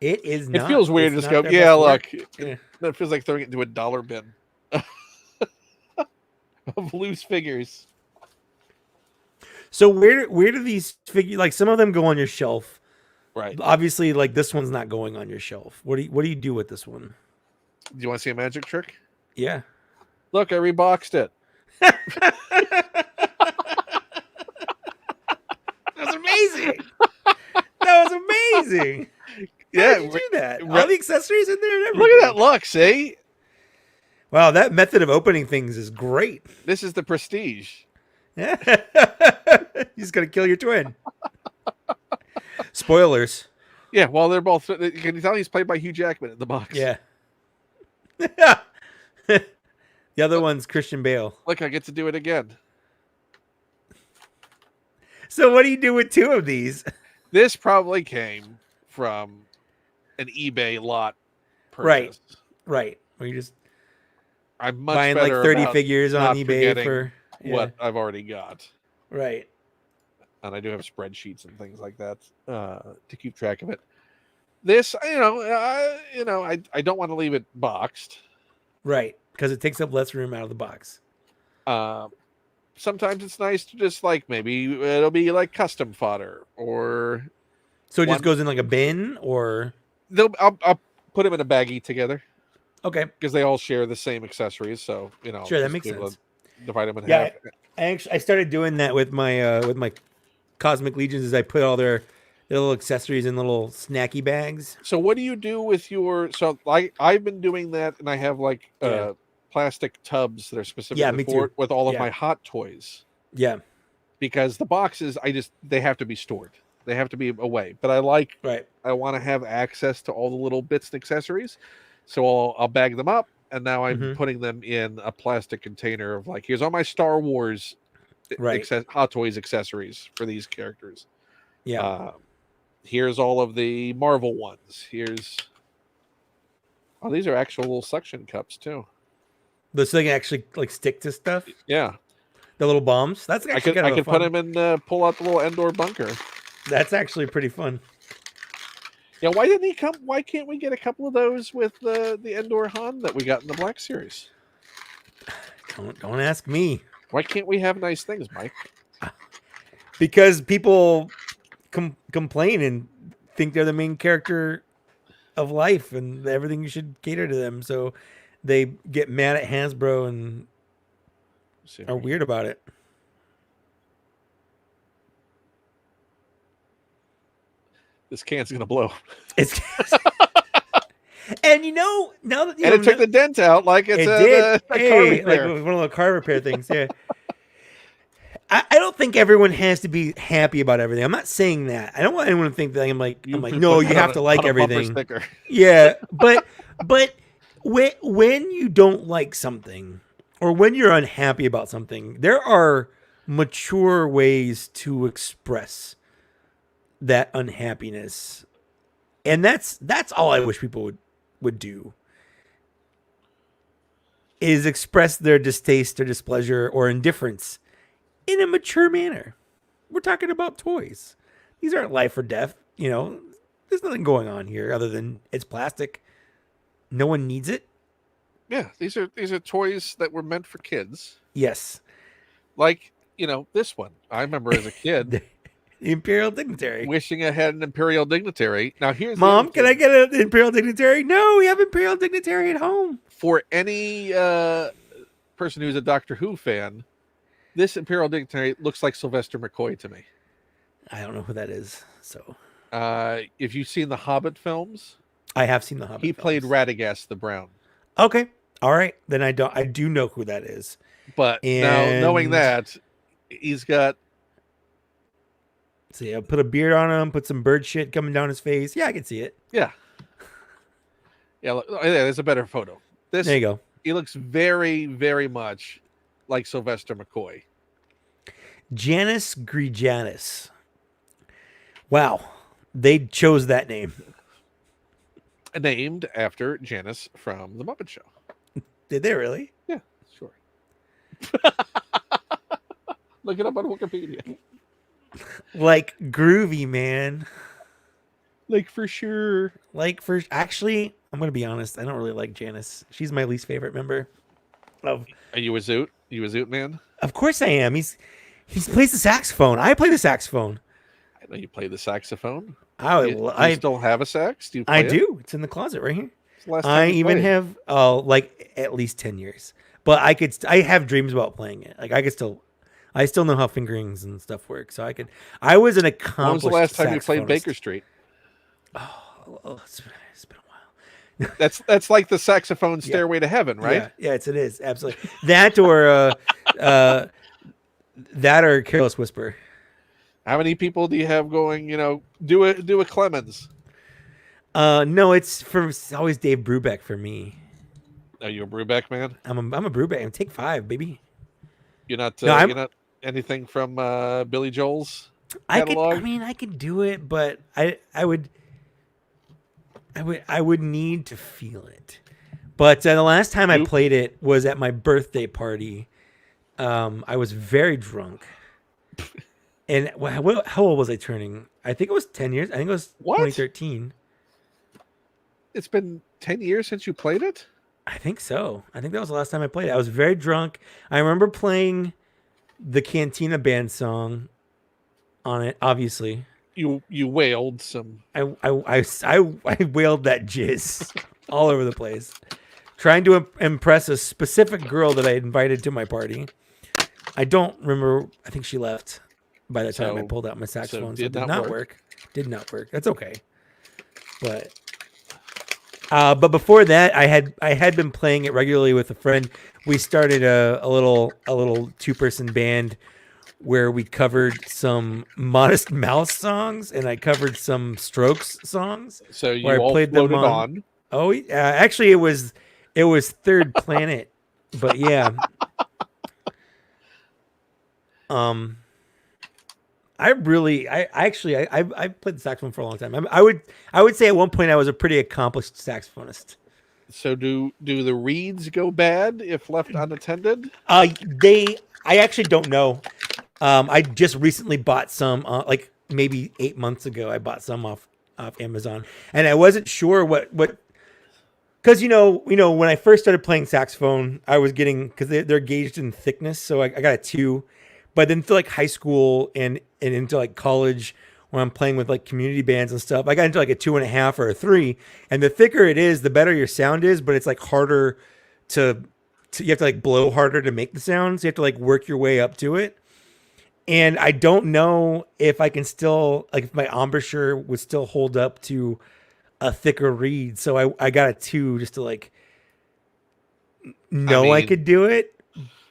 It is not. It feels weird to just go, yeah, look. That feels like throwing it into a dollar bin of loose figures. So where do these figures, like some of them go on your shelf? Right. Obviously, like this one's not going on your shelf. What do you do with this one? Do you want to see a magic trick? Yeah. Look, I reboxed it. That's amazing. That was amazing. Yeah, how did you do that? All the accessories in there and everything. Look at that look, see? Wow, that method of opening things is great. This is the prestige. Yeah. He's going to kill your twin. Spoilers. Yeah, well, they're both... Can you tell he's played by Hugh Jackman in the box? Yeah. The other one's Christian Bale. Look, I get to do it again. So what do you do with two of these? This probably came from an eBay lot purchase. Right. Where you just I'm much buying like 30 figures on eBay for what I've already got. Right. And I do have spreadsheets and things like that to keep track of it. This, I don't want to leave it boxed. Right, because it takes up less room out of the box. Sometimes it's nice to just like maybe it'll be like custom fodder or. So it just goes in like a bin, or I'll put them in a baggie together. Okay, because they all share the same accessories, so sure, that makes sense. Divide them in half. I started doing that with my Cosmic Legions. Is I put all their little accessories in little snacky bags. So what do you do with your? So I've been doing that, and I have like plastic tubs that are specifically for it with all of my hot toys. Yeah, because the boxes, they have to be stored. They have to be away. But I want to have access to all the little bits and accessories, so I'll bag them up, and now I'm putting them in a plastic container of like, here's all my Star Wars Hot Toys accessories for these characters. Yeah. Here's all of the Marvel ones. These are actual little suction cups too. So they can actually like stick to stuff. Yeah, the little bombs. That's actually I could put them in. Pull out the little Endor bunker. That's actually pretty fun. Yeah, why didn't he come? Why can't we get a couple of those with the Endor Han that we got in the Black Series? Don't ask me. Why can't we have nice things, Mike? Because people complain and think they're the main character of life and everything you should cater to them. So they get mad at Hasbro and are weird about it. This can's gonna blow. It's and now that and it took the dent out like it's a car repair. like one of the car repair things. Yeah. I don't think everyone has to be happy about everything. I'm not saying that. I don't want anyone to think that I'm like no, you have to like everything. Yeah, but when you don't like something or when you're unhappy about something, there are mature ways to express that unhappiness. And that's all I wish people would do. Is express their distaste or displeasure or indifference in a mature manner. We're talking about toys. These aren't life or death. There's nothing going on here other than it's plastic. No one needs it. Yeah, these are toys that were meant for kids. Yes. Like, this one. I remember as a kid. The Imperial Dignitary. Wishing I had an Imperial Dignitary. Now here's Mom, can I get an Imperial Dignitary? No, we have Imperial Dignitary at home. For any person who's a Doctor Who fan, this Imperial Dignitary looks like Sylvester McCoy to me. I don't know who that is. So, if you've seen the Hobbit films, I have seen the Hobbit. He played Radagast the Brown. Okay, all right. Then I do know who that is. But now knowing that, he's got. See, I put a beard on him, put some bird shit coming down his face. Yeah, I can see it. Yeah. Yeah, look, there's a better photo. There you go. He looks very, very much like Sylvester McCoy. Janus Grigianus. Wow. They chose that name. Named after Janice from The Muppet Show. Did they really? Yeah, sure. Look it up on Wikipedia. Like groovy, man. Like for sure. Actually, I'm going to be honest. I don't really like Janice. She's my least favorite member. Are you a Zoot? You a Zoot man? Of course I am. He plays the saxophone. I play the saxophone. I know you play the saxophone. I still have a sax? Do you play it? It's in the closet right here. I even have at least 10 years. But I have dreams about playing it. Like I still know how fingerings and stuff work. So I was an accomplished When was the last time you played Baker Street? Oh, it's been a while. That's like the saxophone Stairway to Heaven, right? Yeah, it is. Absolutely. That or Careless Whisper. How many people do you have going, do a Clemens? No, it's always Dave Brubeck for me. Are you a Brubeck man? I'm a Brubeck. I'm Take 5, baby. You're not you're not anything from Billy Joel's catalog? I could do it, but I would need to feel it. But the last time I played it was at my birthday party. I was very drunk. And how old was I turning? I think it was 10 years. I think it was 2013. It's been 10 years since you played it? I think so. I think that was the last time I played it. I was very drunk. I remember playing the Cantina Band song on it, obviously. You wailed some. I wailed that jizz all over the place, trying to impress a specific girl that I invited to my party. I don't remember. I think she left by the time I pulled out my saxophone. So it did not work. Did not work. That's okay. But before that, I had been playing it regularly with a friend. We started a little 2-person band where we covered some Modest Mouse songs, and I covered some Strokes songs. So you all played them on. Oh, actually, it was Third Planet, but yeah. I played the saxophone for a long time. I would say at one point I was a pretty accomplished saxophonist. So do the reeds go bad if left unattended? I actually don't know. I just recently bought some, like maybe 8 months ago. I bought some off Amazon, and I wasn't sure what. Because when I first started playing saxophone, I was getting, because they're gauged in thickness, so I got a 2. But then through like high school and into like college, when I'm playing with like community bands and stuff, I got into like a 2.5 or a 3. And the thicker it is, the better your sound is. But it's like harder to you have to like blow harder to make the sounds. You have to like work your way up to it. And I don't know if I can still like if my embouchure would still hold up to a thicker reed. So I got a 2 just to like know I could do it,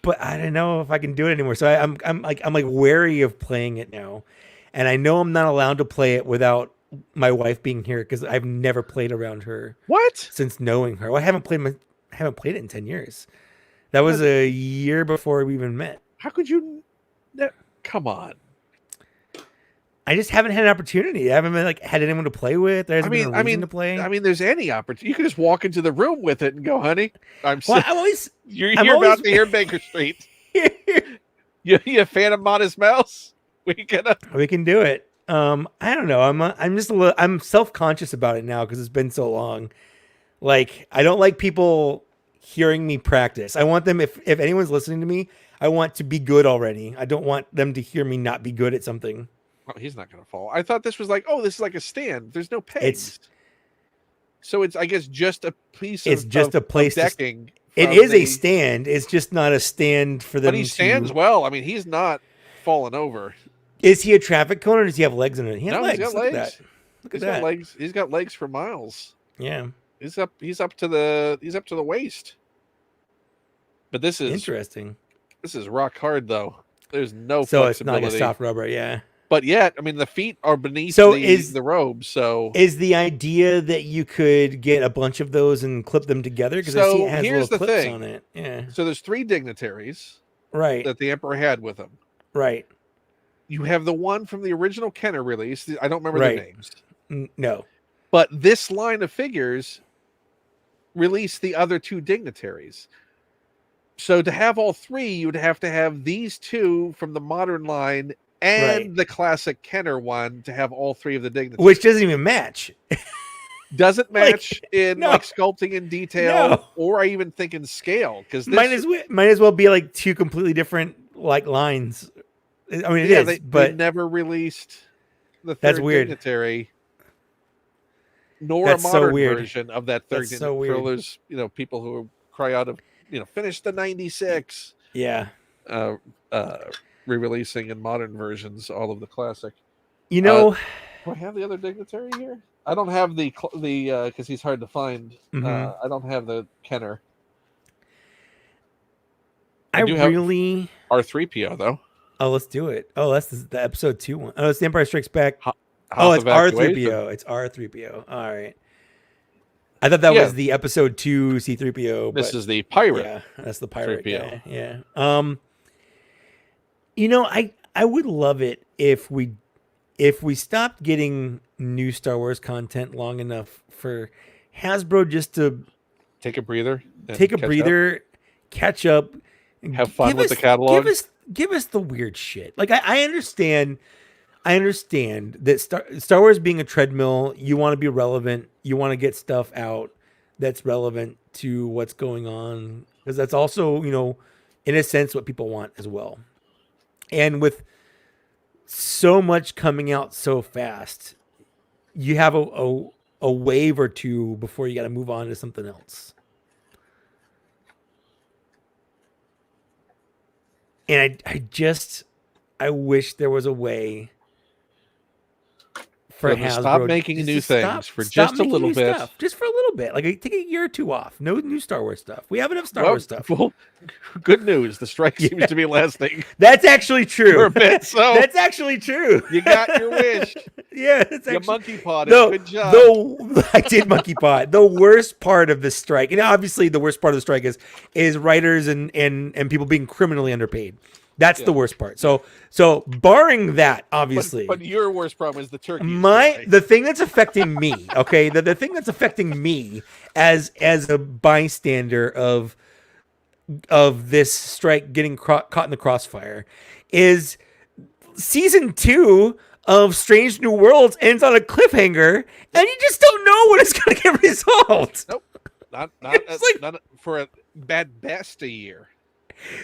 but I don't know if I can do it anymore. So I'm like wary of playing it now, and I know I'm not allowed to play it without my wife being here because I've never played around her. What? Since knowing her? Well, I haven't played it in 10 years. That was a year before we even met. How could you? Come on. I just haven't had an opportunity. I haven't been, like had anyone to play with. There hasn't been a reason to play. I mean, there's any opportunity. You could just walk into the room with it and go, "Honey, you're about to hear Baker Street." You a fan of Modest Mouse? We can do it. I don't know. I'm self-conscious about it now because it's been so long. Like I don't like people hearing me practice. I want them if anyone's listening to me, I want to be good already. I don't want them to hear me not be good at something. Oh, he's not going to fall. I thought this was like, this is like a stand. There's no pegs. So it's, I guess, just a piece of decking. It is a stand. It's just not a stand for them. But he stands well. I mean, he's not falling over. Is he a traffic cone or does he have legs in it? He has legs. He's got legs. Look at that. Got legs. He's got legs for miles. Yeah. He's up to the waist. But this is interesting. This is rock hard though. There's no so flexibility. It's not like a soft rubber, yeah. But yet, I mean, the feet are beneath the robe. So is the idea that you could get a bunch of those and clip them together? Because I see it has little clips on it. Yeah. So there's 3 dignitaries, right, that the Emperor had with him. Right. You have the one from the original Kenner release. I don't remember their names. No. But this line of figures released the other 2 dignitaries. So to have all 3, you would have to have these 2 from the modern line and the classic Kenner one to have all 3 of the dignitaries. Which doesn't even match. Doesn't match in like sculpting and detail, or I even think in scale. Because might as well be like 2 completely different like lines. I mean, but they never released the third dignitary, nor a modern version of that third dignitary. So weird. There's people who cry out of finish the 96. Yeah. Re-releasing in modern versions all of the classic. Do I have the other dignitary here? I don't have the because he's hard to find. I don't have the Kenner. I do have R3PO though. Oh, let's do it. Oh, that's the episode 2 one. Oh, it's the Empire Strikes Back. It's R3PO. It's R3PO. All right. I thought that was the episode 2 C3PO. This is the pirate. Yeah, that's the pirate guy. Yeah. I would love it if we stopped getting new Star Wars content long enough for Hasbro just to take a breather, catch up, have fun with the catalog. Give us the weird shit. Like I understand that Star Wars being a treadmill, you want to be relevant, you want to get stuff out that's relevant to what's going on, because that's also, in a sense, what people want as well. And with so much coming out so fast, you have a wave or 2 before you got to move on to something else. And I wish there was a way for Hasbro stop making new things for just a little bit. Just for a little bit. Like take a year or 2 off. No new Star Wars stuff. We have enough Star Wars stuff. Well, good news. The strike seems to be lasting. That's actually true. For a bit, so that's actually true. You got your wish. Yeah, it's you monkey pod. Good job. I did monkey pod. The worst part of the strike, and obviously the worst part of the strike is writers and people being criminally underpaid. That's the worst part. So barring that, obviously. But your worst problem is the turkey. The thing that's affecting me, okay, the thing that's affecting me as a bystander of this strike getting caught in the crossfire is season 2 of Strange New Worlds ends on a cliffhanger, and you just don't know when it's going to get resolved. Nope, not for a best a year.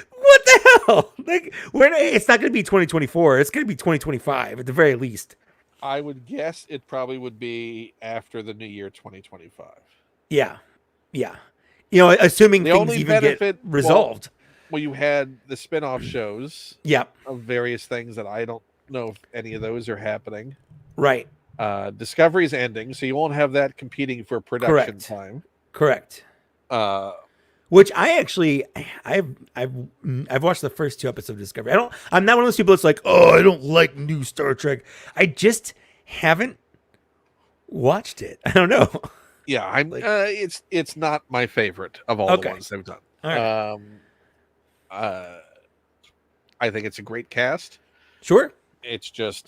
What the hell? Like, it's not going to be 2024. It's going to be 2025 at the very least. I would guess it probably would be after the new year 2025. Yeah. You know, assuming The things only even benefit, get resolved. well, you had the spin-off shows Yeah. of various things that I don't know if any of those are happening. Right. Discovery's ending, so you won't have that competing for production Correct. time. Correct. Uh, Which I actually, I've watched the first 2 episodes of Discovery. I'm not one of those people that's like, oh, I don't like new Star Trek. I just haven't watched it. I don't know. yeah, I'm. Like- It's not my favorite of all the Okay. ones they've done. All right. I think it's a great cast. Sure. It's just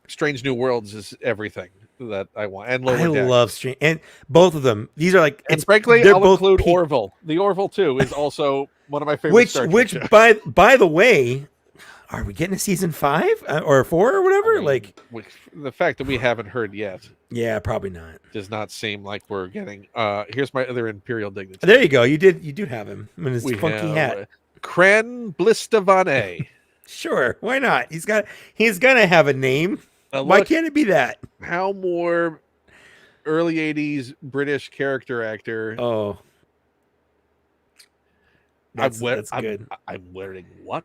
Strange New Worlds is everything that I want, and I Lower Decks. love Strange, and both of them. These are like, And frankly, they're I'll both include peak- Orville. The Orville too is also one of my favorite Which, Star Trek shows. by the way, are we getting a season 5 or 4 or whatever? I mean, the fact that we haven't heard yet yeah, probably not. does not seem like we're getting. Here's my other Imperial dignity. There you go. You do have him in his We funky have, hat. Kren Blistavane. Sure, why not? He's gonna have a name. Why can't it be that? How more early 80s British character actor. Oh, that's good. I'm wearing what?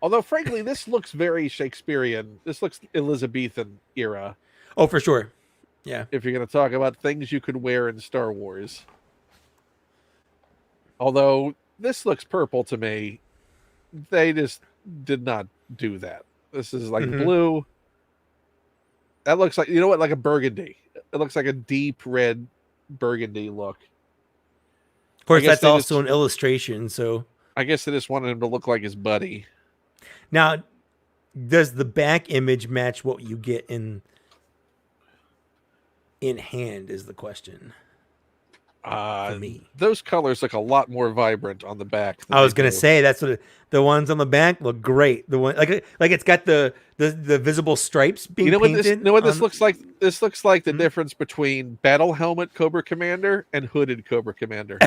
Although, frankly, this looks very Shakespearean. This looks Elizabethan era. Oh, for sure. Yeah. If you're going to talk about things you could wear in Star Wars. Although, this looks purple to me. They just did not do that. This is like blue. That looks like, you know what, like a burgundy. It looks like a deep red burgundy look. Of course, that's also an illustration. So I guess they just wanted him to look like his buddy. Now, does the back image match what you get in hand is the question. For me, those colors look a lot more vibrant on the back. I was gonna say that's what the ones on the back look great. The one like it's got the visible stripes being painted. You know what this looks like? This looks like the difference between battle helmet Cobra Commander and hooded Cobra Commander.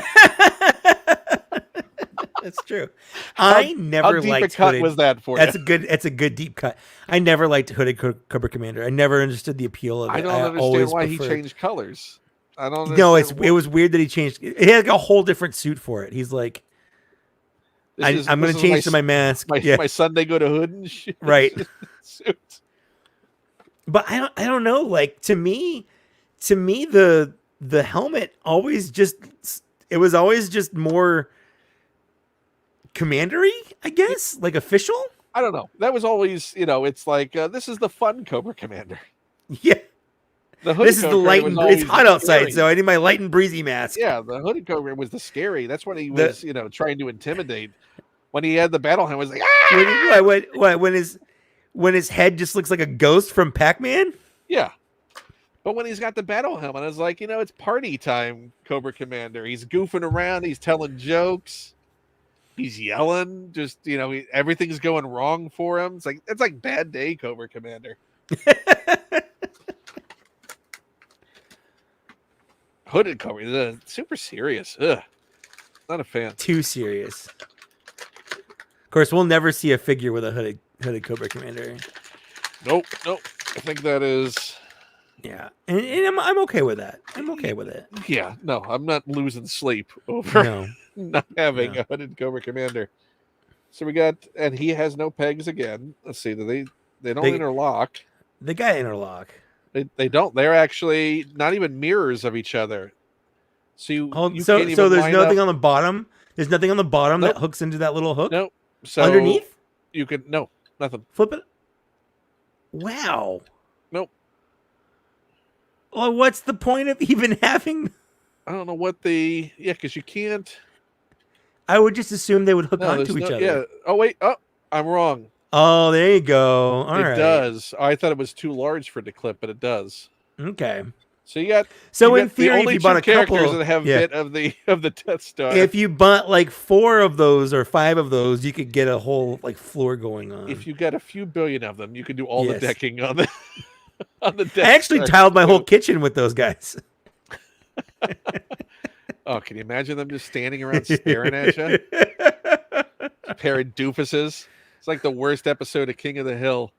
That's true. I never liked a cut hooded. Was that for that's you? That's a good deep cut. I never liked hooded Cobra Commander. I never understood the appeal of it. I don't understand why he changed colors. I don't know. No, it was weird that he changed. He had like a whole different suit for it. He's like, I'm going to change to my mask. My Sunday go to hood and shit. Right. Suit. But I don't know. Like to me, the helmet always it was always just more commandery, I guess, like official. I don't know. That was always, it's like this is the fun Cobra Commander. Yeah. This is the light and it's hot outside, so I need my light and breezy mask. Yeah, the hooded Cobra was the scary. That's when he was, trying to intimidate. When he had the battle hand, was like, ah! When his head just looks like a ghost from Pac-Man? Yeah. But when he's got the battle helmet, it's like, it's party time, Cobra Commander. He's goofing around, he's telling jokes, he's yelling, just, everything's going wrong for him. It's like bad day, Cobra Commander. Hooded Cobra, super serious. Ugh. Not a fan. Too serious. Of course, we'll never see a figure with a hooded Cobra Commander. Nope. I think that is. Yeah, and I'm okay with that. I'm okay with it. Yeah, no, I'm not losing sleep over not having a hooded Cobra Commander. So we got, and he has no pegs again. Let's see, they don't interlock. The guy interlock. They don't. They're actually not even mirrors of each other. So so there's nothing on the bottom. There's nothing on the bottom that hooks into that little hook. Nope. So underneath, you could nothing. Flip it. Wow. Nope. Well, what's the point of even having? I don't know what because you can't. I would just assume they would hook onto each other. Yeah. Oh wait. Oh, I'm wrong. Oh, there you go. All right. It does. I thought it was too large for it to clip, but it does. Okay. So you got. In theory, if you bought a couple that have bit of the Death Star. If you bought like 4 of those or 5 of those, you could get a whole like floor going on. If you got a few billion of them, you could do all the decking on the on the Death I actually tiled my whole kitchen with those guys. Oh, can you imagine them just standing around staring at you? A pair of doofuses. It's like the worst episode of King of the Hill.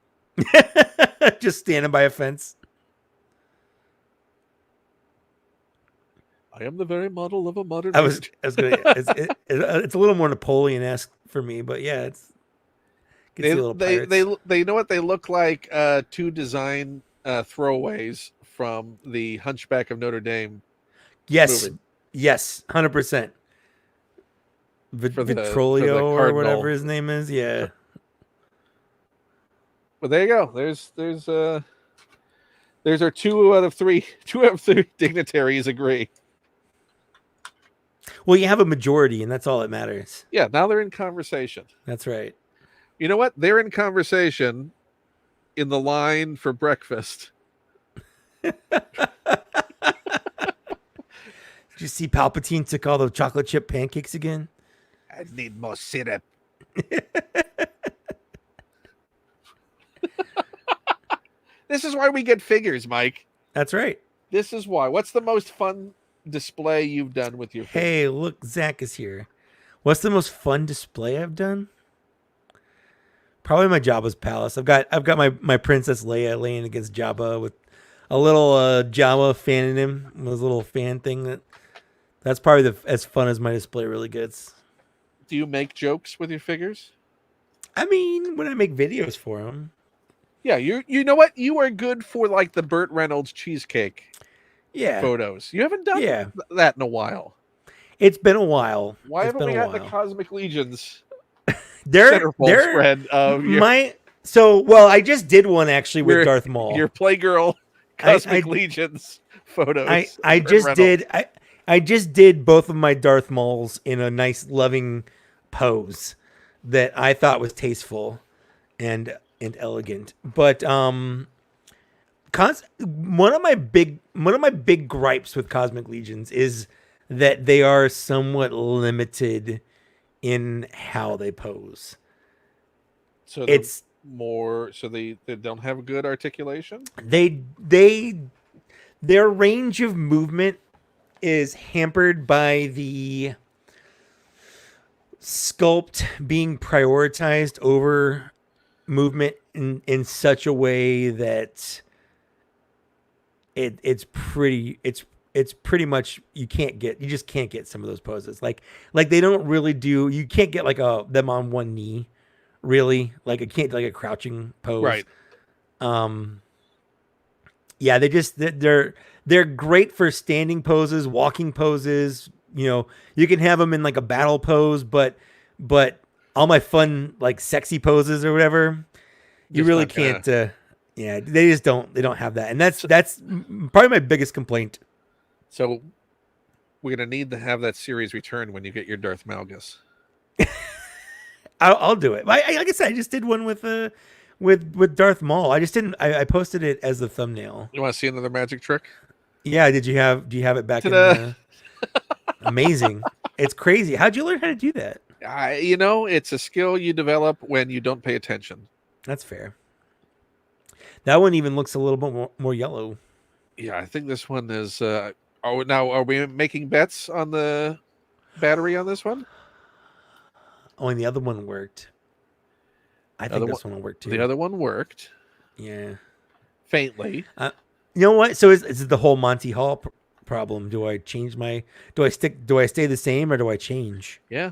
Just standing by a fence. I am the very model of a modern I was age. gonna. It's a little more Napoleon-esque for me, but yeah, it's you can see a little pirates. They know what they look like. Two design throwaways from the Hunchback of Notre Dame Yes, movie yes, 100%. for the Vitrolio or whatever cardinal. his name is. Yeah. But there you go. There's our two out of three dignitaries agree. Well, you have a majority, and that's all that matters. Yeah, now they're in conversation. That's right. You know what? They're in conversation in the line for breakfast. Did you see Palpatine took all the chocolate chip pancakes again? I need more syrup. This is why we get figures, Mike. That's right. This is why. What's the most fun display you've done with your figures? Hey, look, Zach is here. What's the most fun display I've done? Probably my Jabba's palace. I've got my Princess Leia laying against Jabba with a little Jabba fan in him. With his little fan thing. That's probably as fun as my display really gets. Do you make jokes with your figures? I mean, when I make videos for them. Yeah, you know what? You are good for like the Burt Reynolds cheesecake photos. You haven't done that in a while. It's been a while. Why haven't we had the Cosmic Legions they're spread of well, I just did one actually with Darth Maul. Your Playgirl Cosmic Legions photos. I just did both of my Darth Mauls in a nice loving pose that I thought was tasteful and elegant. But one of my big gripes with Cosmic Legions is that they are somewhat limited in how they pose. So it's more so they don't have good articulation. Their range of movement is hampered by the sculpt being prioritized over movement in such a way that it's pretty much you just can't get some of those poses like they don't really do. You can't get like them on one knee really, like it can't like a crouching pose, right? Yeah, they're great for standing poses, walking poses. You know, you can have them in like a battle pose, but all my fun like sexy poses or whatever, you really can't. Yeah, they don't have that, and that's probably my biggest complaint. So we're gonna need to have that series return when you get your Darth Malgus. I'll do it. Like I said, I just did one with Darth Maul. I just didn't. I posted it as the thumbnail. You want to see another magic trick? Yeah. Do you have it back in? Amazing. It's crazy. How'd you learn how to do that? It's a skill you develop when you don't pay attention. That's fair. That one even looks a little bit more yellow. Yeah, I think this one is. Are we making bets on the battery on this one? Oh, and the other one worked. I think this one will work too. The other one worked. Yeah. Faintly. You know what? So is it the whole Monty Hall problem? Do I stay the same or do I change? Yeah.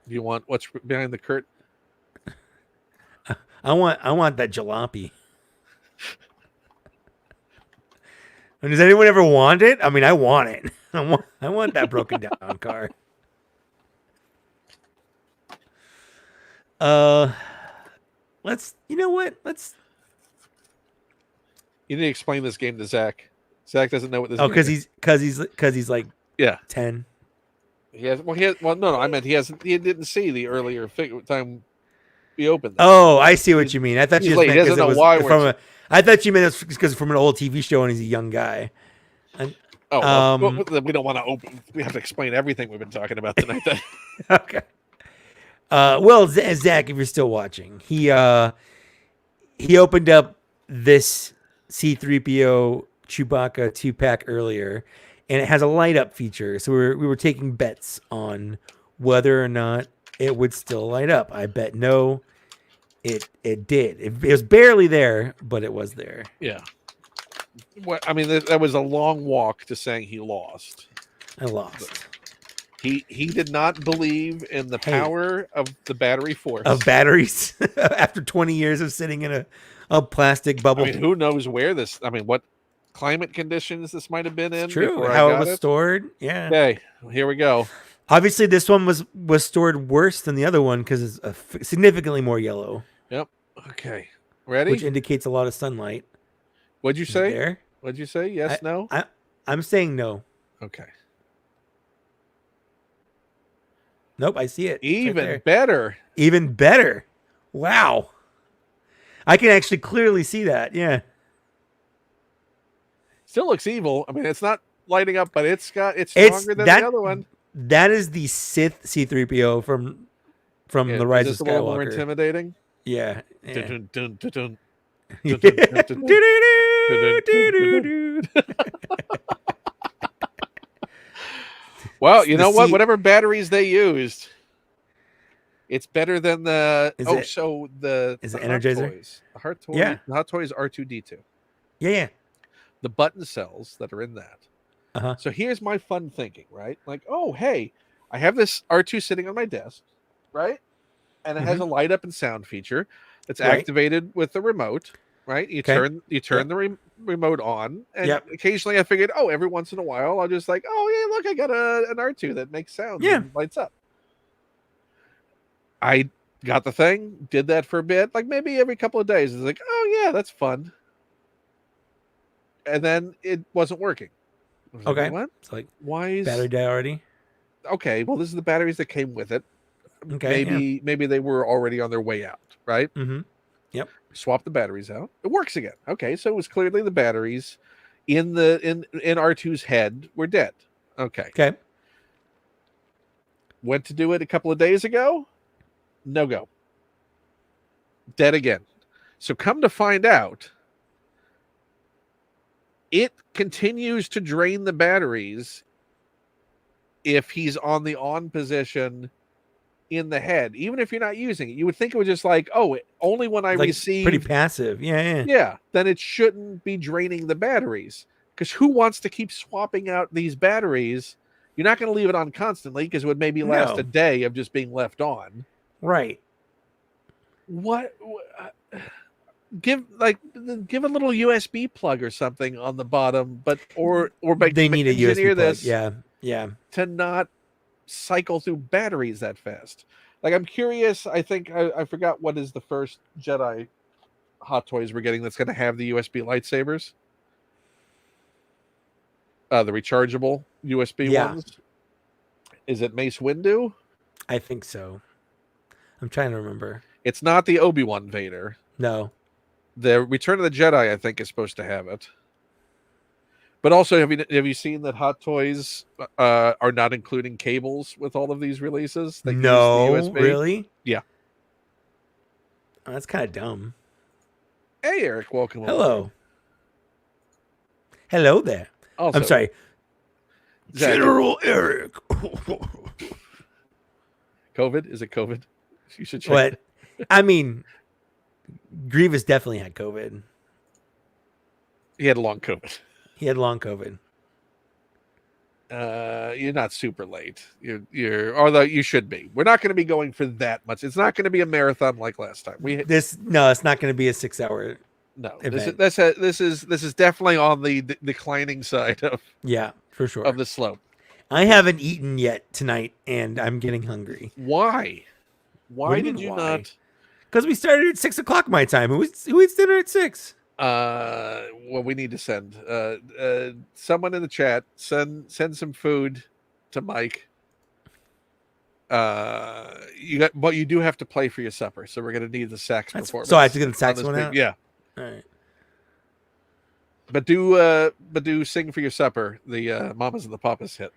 Do you want what's behind the curtain? I want that jalopy. And does anyone ever want it? I mean, I want it. I want that broken down car. You know what? You need to explain this game to Zach. Zach doesn't know what this. Oh, because he's like 10. No. I meant he didn't see the earlier time we opened this. Oh, I see what you mean. I thought you meant doesn't know why. I thought you meant it's because from an old TV show and he's a young guy. We don't want to open. We have to explain everything we've been talking about tonight. Then. Okay. Well, Zach, if you're still watching, he opened up this C-3PO Chewbacca 2-pack earlier, and it has a light up feature. So we were taking bets on whether or not it would still light up. I bet no. It did. It was barely there, but it was there. Yeah. I mean, that was a long walk to saying he lost. I lost. He did not believe in the Hey. power of the battery force. Of batteries after 20 years of sitting in a plastic bubble. I mean, who knows where this? I mean, what climate conditions this might have been in? It's true. Before How I got it was stored. Yeah. Okay, here we go. Obviously, this one was stored worse than the other one because it's significantly more yellow. Yep. Okay. Ready? Which indicates a lot of sunlight. What'd you say? There. What'd you say? Yes, no? I'm saying no. Okay. Nope, I see it. Even right better. Even better. Wow. I can actually clearly see that. Yeah. Still looks evil. I mean, it's not lighting up, but it's stronger than the other one. That is the Sith C3PO from the Rise of Skywalker. A little more intimidating. Yeah. Well, you know what? Whatever batteries they used, it's better than the. Is it Energizer? Toys. The Hot Toys R2D2. Yeah. The button cells that are in that. Uh-huh. So here's my fun thinking, right? Like, oh, hey, I have this R2 sitting on my desk, right? And it has a light up and sound feature that's activated with the remote, right? You turn the remote on, and occasionally I figured, oh, every once in a while I'll just like, oh yeah, look, I got an R2 that makes sound and lights up. I got the thing, did that for a bit, like maybe every couple of days. It's like, oh yeah, that's fun. And then it wasn't working. Okay. Like, what? It's like, why is battery die already? Okay, well, this is the batteries that came with it. Okay. Maybe they were already on their way out, right? Mm-hmm. Yep. Swap the batteries out. It works again. Okay, so it was clearly the batteries in R2's head were dead. Okay. Okay. Went to do it a couple of days ago. No go. Dead again. So come to find out, it continues to drain the batteries if he's on the on position in the head, even if you're not using it. You would think it was just like, oh, only when I receive. Pretty passive. Yeah. Then it shouldn't be draining the batteries, because who wants to keep swapping out these batteries? You're not going to leave it on constantly, because it would maybe last a day of just being left on. Right. What? Give a little USB plug or something on the bottom, or they need a USB plug. Yeah. To not cycle through batteries that fast. Like, I'm curious. I think I forgot what is the first Jedi Hot Toys we're getting that's going to have the USB lightsabers. The rechargeable USB ones. Is it Mace Windu? I think so. I'm trying to remember. It's not the Obi-Wan Vader. No. The Return of the Jedi, I think, is supposed to have it. But also, have you seen that Hot Toys are not including cables with all of these releases? They no, use the USB. Really? Yeah. Oh, that's kind of dumb. Hey, Eric, welcome. Hello. Hello there. Also, I'm sorry. General Eric. COVID? Is it COVID? You should check. What? I mean, Grievous definitely had COVID. He had long COVID. You're not super late. You're although you should be. We're not going to be going for that much. It's not going to be a marathon like last time. It's not going to be a 6-hour. No, this is definitely on the declining side of for sure of the slope. I haven't eaten yet tonight, and I'm getting hungry. Why? Why did you not? Because we started at 6:00 my time. Who eats dinner at 6? Well, we need to send someone in the chat. Send some food to Mike. But you do have to play for your supper, so we're gonna need the sax performance. So I have to get the sax one out. Yeah. All right. But do sing for your supper. The Mamas and the Papas hit.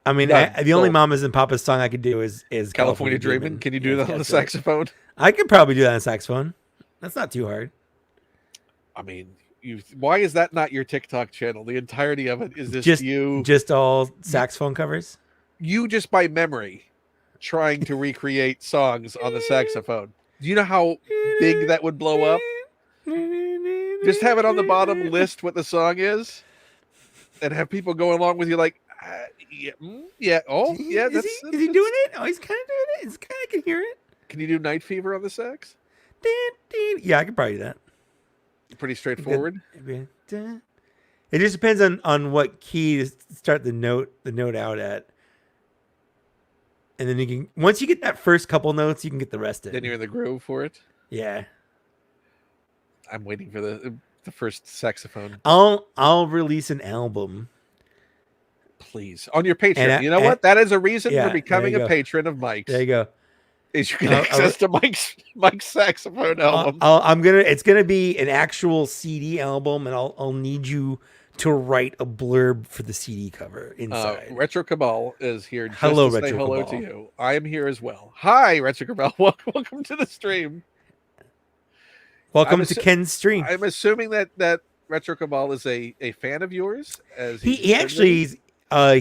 I mean, the only Mamas and Papas song I could do is California Dreamin'. Can you do that on the saxophone? I could probably do that on the saxophone. That's not too hard. I mean, why is that not your TikTok channel? The entirety of it is this just all saxophone covers? You just by memory trying to recreate songs on the saxophone. Do you know how big that would blow up? Just have it on the bottom, list what the song is, and have people go along with you like, yeah, yeah, oh, yeah, Is that's, he doing it? Oh, he's kind of doing it. It's kind of, I can hear it. Can you do Night Fever on the sax? Yeah, I could probably do that. Pretty straightforward. It just depends on what key to start the note out at. And then you can, once you get that first couple notes, you can get the rest in. Then you're in the groove for it. Yeah. I'm waiting for the first saxophone. I'll release an album. Please. On your Patreon. You know what? That is a reason for becoming a patron of Mike's. There you go. Is you get access to Mike's saxophone album. It's gonna be an actual CD album, and I'll need you to write a blurb for the CD cover inside. Retro Cabal is here just hello, to say Retro hello Cabal. to you. I am here as well. Hi, Retro Cabal. Welcome to the stream. Welcome to Ken's stream. I'm assuming that Retro Cabal is a fan of yours. As he actually I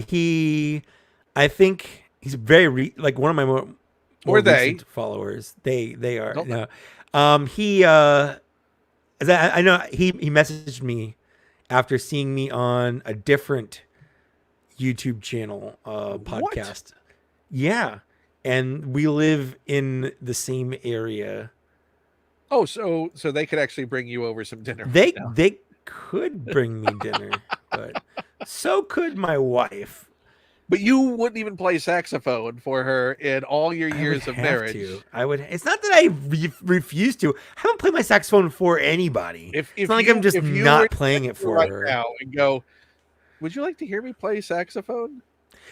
think he's very like one of my more recent followers. They are. No. As I know he messaged me after seeing me on a different YouTube channel podcast. What? Yeah. And we live in the same area. Oh, so they could actually bring you over some dinner. They could bring me dinner, but so could my wife. But you wouldn't even play saxophone for her in all your years of marriage. I would. It's not that I refuse to. I haven't played my saxophone for anybody. It's not like I'm just not playing it for her now. And go, would you like to hear me play saxophone?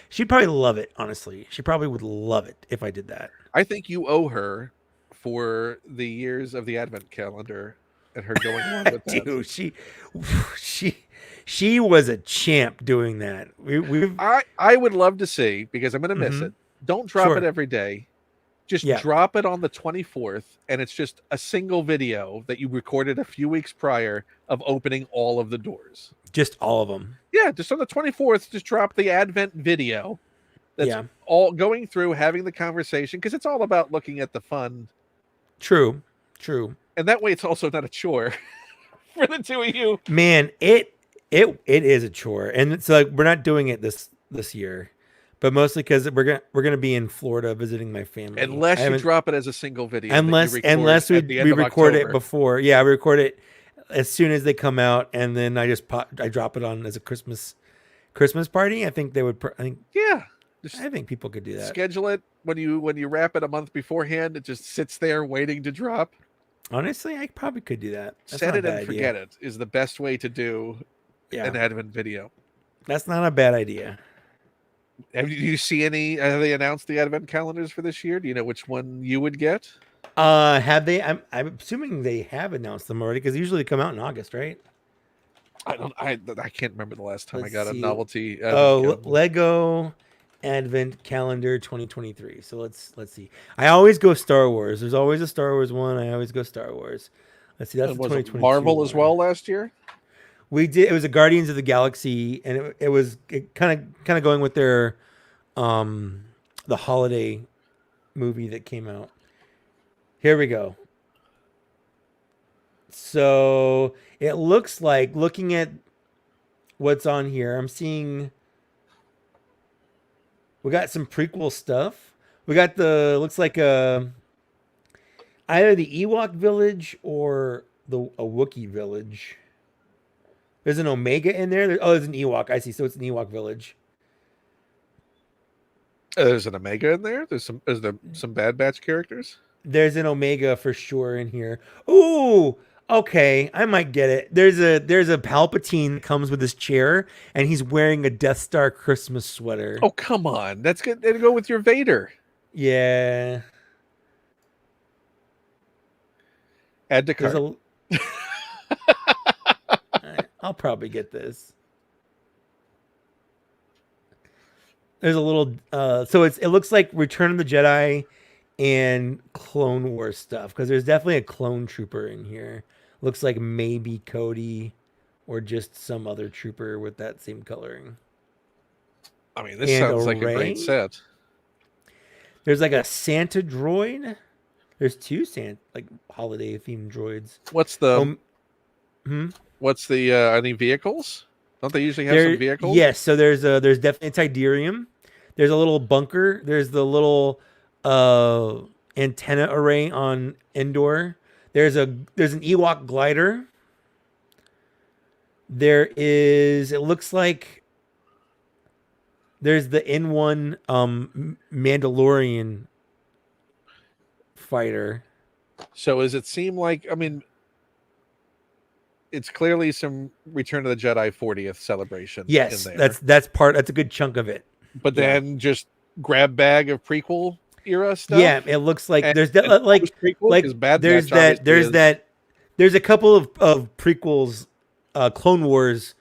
She'd probably love it. Honestly, she probably would love it if I did that. I think you owe her for the years of the Advent calendar and her going along with that. Dude, she was a champ doing that. I would love to see, because I'm going to miss it. Don't drop it every day. Just drop it on the 24th, and it's just a single video that you recorded a few weeks prior of opening all of the doors. Just all of them. Yeah, just on the 24th, just drop the Advent video. That's all going through, having the conversation, because it's all about looking at the fun. True. And that way it's also not a chore for the two of you. Man, it is a chore. And it's like we're not doing it this year. But mostly because we're gonna be in Florida visiting my family. Unless you drop it as a single video. Unless we record it before. Yeah, we record it as soon as they come out, and then I drop it on as a Christmas party. I think they would. I think people could do that. Schedule it when you wrap it a month beforehand. It just sits there waiting to drop. Honestly, I probably could do that. Set it and forget it is the best way to do an Advent video. That's not a bad idea. Have you see any? Have they announced the Advent calendars for this year? Do you know which one you would get? Have they? I'm assuming they have announced them already, because usually they come out in August, right? I can't remember the last time I got a novelty. Lego Advent calendar 2023. So let's see. I always go Star Wars. There's always a Star Wars one. I always go Star Wars. Let's see. That's 2022 Marvel one. As well last year. We did. It was a Guardians of the Galaxy, and it was kind of going with their the holiday movie that came out. Here we go. So it looks like, looking at what's on here, I'm seeing we got some prequel stuff. We got looks like either the Ewok village or a Wookiee village. There's an Omega in there. There's an Ewok. I see. So it's an Ewok village. There's an Omega in there. Is there some Bad Batch characters? There's an Omega for sure in here. Ooh, okay. I might get it. There's a Palpatine that comes with his chair, and he's wearing a Death Star Christmas sweater. Oh, come on. That's good. It'll go with your Vader. Yeah. Add to cart. I'll probably get this. There's a little so it looks like Return of the Jedi and Clone Wars stuff, because there's definitely a clone trooper in here. Looks like maybe Cody or just some other trooper with that same coloring. I mean, this sounds like a great set. There's like a Santa droid. There's two holiday themed droids. What's the Hmm? any vehicles? Don't they usually have some There, vehicles? yes. So there's definitely Tidarium. There's a little bunker. There's the little uh antenna array on Endor. There's an Ewok glider. There is. It looks like there's the N1 Mandalorian fighter. So does it seem like, I mean, it's clearly some Return of the Jedi 40th celebration Yes, in there. that's a good chunk of it. But then just grab bag of prequel era stuff. Yeah, it looks like And- there's and like post-prequel, 'cause Bad there's Batch obviously there's a couple of prequels, Clone Wars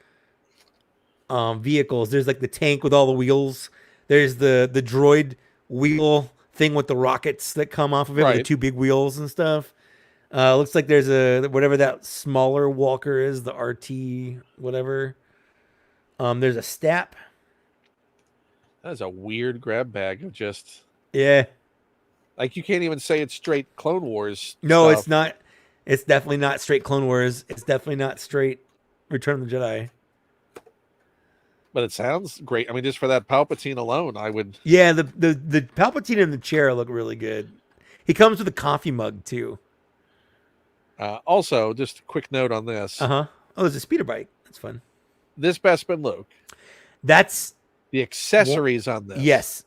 vehicles. There's like the tank with all the wheels. There's the droid wheel thing with the rockets that come off of it, with the Right. two big wheels and stuff. Looks like there's a whatever that smaller walker is, the RT whatever. There's a stap. That is a weird grab bag of just Yeah. like, you can't even say it's straight Clone Wars. No, stuff, it's not. It's definitely not straight Clone Wars. It's definitely not straight Return of the Jedi. but it sounds great. I mean, just for that Palpatine alone, I would. Yeah, the Palpatine in the chair look really good. He comes with a coffee mug too. Also, just a quick note on this: Oh, there's a speeder bike. That's fun. this Bespin Luke, That's the accessories on this, yes,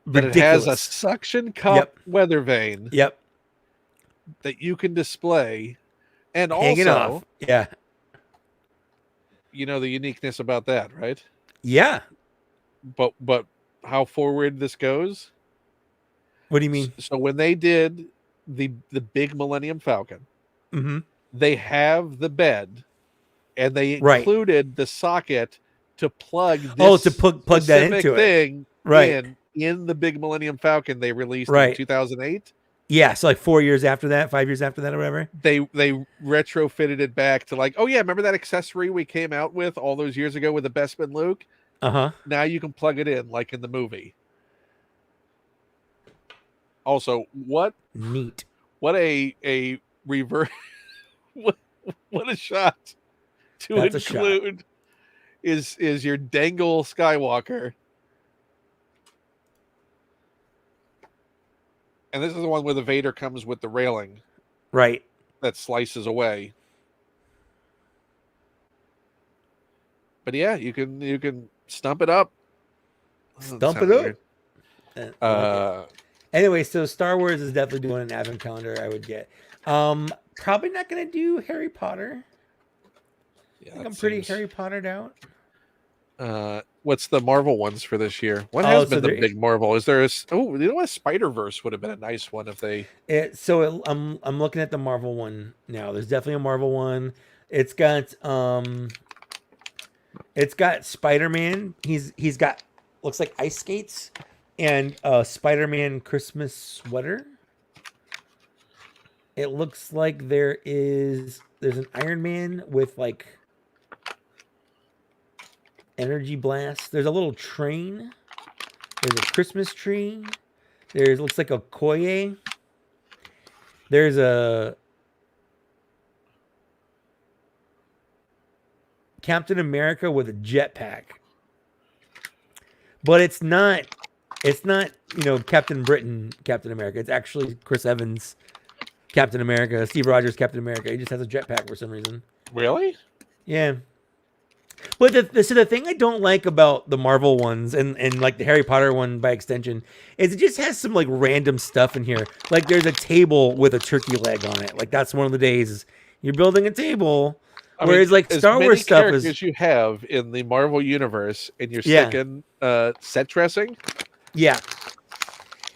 that ridiculous. it has a suction cup Yep. weather vane Yep, that you can display, and hanging also, off. Yeah, you know the uniqueness about that, right? yeah. But how forward this goes. What do you mean? So when they did the big Millennium Falcon, Mm-hmm. they have the bed, and they Right. included the socket to plug this Oh, to plug that specific into it. thing Right. in the big Millennium Falcon they released in Right. 2008. Yeah, so like 4 years after that, 5 years after that, or whatever. They retrofitted it back to like, oh yeah, remember that accessory we came out with all those years ago with the Bespin Luke? Now you can plug it in like in the movie. Also, what Neat. a reverse what a shot to That's a shot. include is your dangle Skywalker. And this is the one where the Vader comes with the railing Right. that slices away. But yeah, you can stump it up. Stump it up. I like Uh, it. Anyway, so Star Wars is definitely doing an advent calendar, I would get. Probably not gonna do Harry Potter. yeah, I think that I'm pretty seems- Harry Pottered out. What's the Marvel ones for this year? What Oh, has so been the there- big Marvel? Is there you know what, Spider-Verse would have been a nice one if they I'm looking at the Marvel one now. There's definitely a Marvel one. It's got Spider-Man. He's got, looks like ice skates and a Spider-Man Christmas sweater. It looks like there's an Iron Man with like energy blast. There's a little train. There's a Christmas tree. Looks like a Koye. There's a Captain America with a jetpack. But it's not, Captain Britain, Captain America. It's actually Chris Evans, Captain America, Steve Rogers, Captain America. He just has a jetpack for some reason. really? Yeah. But the thing I don't like about the Marvel ones and like the Harry Potter one by extension is it just has some like random stuff in here. Like there's a table with a turkey leg on it. Like that's one of the days you're building a table. Whereas like Star Wars stuff is, as you have in the Marvel universe, and you're Yeah. sticking set dressing. yeah.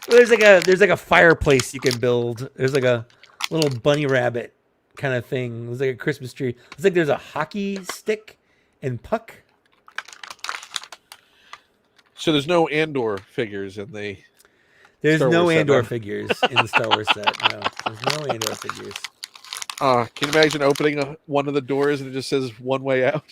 There's like a fireplace you can build. There's like a little bunny rabbit kind of thing. There's like a Christmas tree. It's like there's a hockey stick and puck. So there's no Andor figures in the. There's Star no Wars set, Andor no? figures in the Star Wars set. No, there's no Andor figures. Can you imagine opening one of the doors and it just says one way out?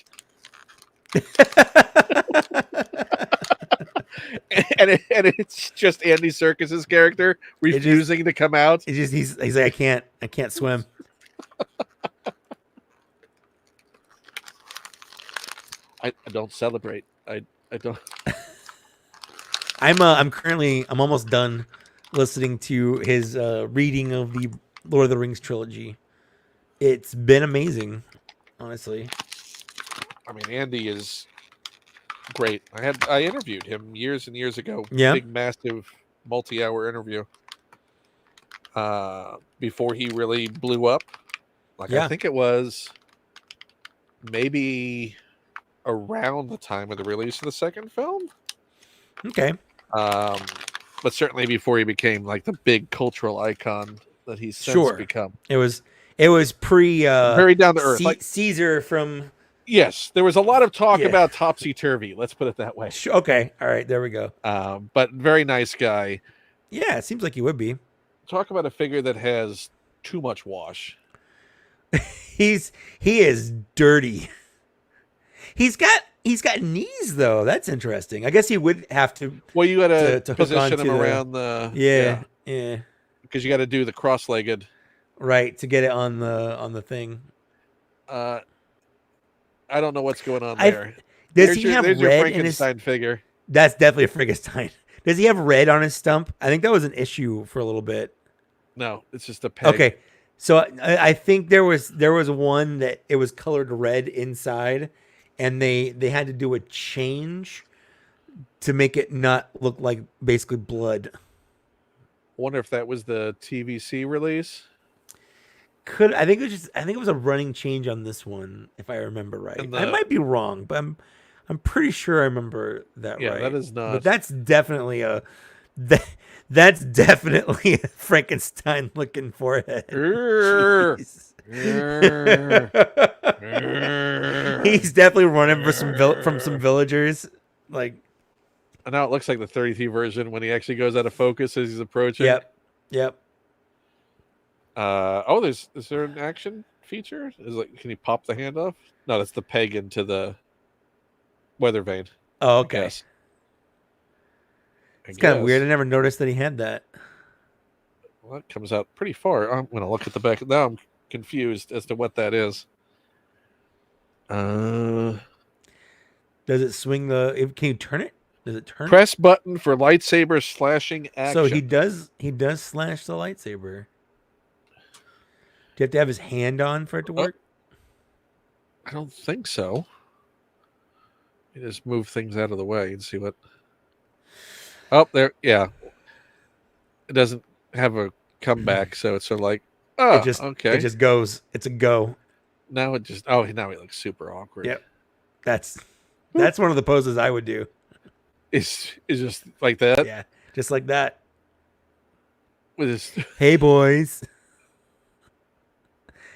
it's just Andy Serkis's character refusing to come out. It's just he's like I can't swim. I don't celebrate. I don't. I'm almost done listening to his reading of the Lord of the Rings trilogy. It's been amazing, honestly. I mean, Andy is great. I interviewed him years and years ago. Yeah. Big, massive, multi-hour interview. Before he really blew up. Like I think it was maybe around the time of the release of the second film. Okay. But certainly before he became like the big cultural icon that he's since become. It was pre very down to earth. Like Caesar from. Yes, there was a lot of talk about topsy turvy. Let's put it that way. Okay, all right, there we go. But very nice guy. Yeah, it seems like he would be. Talk about a figure that has too much wash. He is dirty. He's got knees though. That's interesting. I guess he would have to. Well, you got to position him around the yeah. Because you got to do the cross-legged. Right, to get it on the thing. I don't know what's going on there. Does he have red your Frankenstein figure? That's definitely a Frankenstein. Does he have red on his stump? I think that was an issue for a little bit. No, it's just a peg. Okay, so I think there was one that it was colored red inside, and they had to do a change to make it not look like basically blood. Wonder if that was the TVC release. I think it was a running change on this one, if I remember right. I might be wrong, but I'm pretty sure I remember that right. Yeah, that is not. But that's definitely a Frankenstein looking forehead. He's definitely running from some villagers. Like, and now it looks like the 33 version when he actually goes out of focus as he's approaching. Yep. Is there an action feature? Can he pop the hand off? No, that's the peg into the weather vane. Oh, okay. It's kind of weird. I never noticed that he had that. Well, that comes out pretty far. I'm going to look at the back. Now I'm confused as to what that is. Does it swing can you turn it? Does it turn? Press button for lightsaber slashing action. So he does slash the lightsaber. Do you have to have his hand on for it to work? I don't think so. You just move things out of the way and see what. Oh, there. Yeah. It doesn't have a comeback, so it's sort of like, okay. It just goes. It's a go. Now it just. Now he looks super awkward. Yep. That's one of the poses I would do. Is just like that? Yeah, just like that. With his. Hey, boys.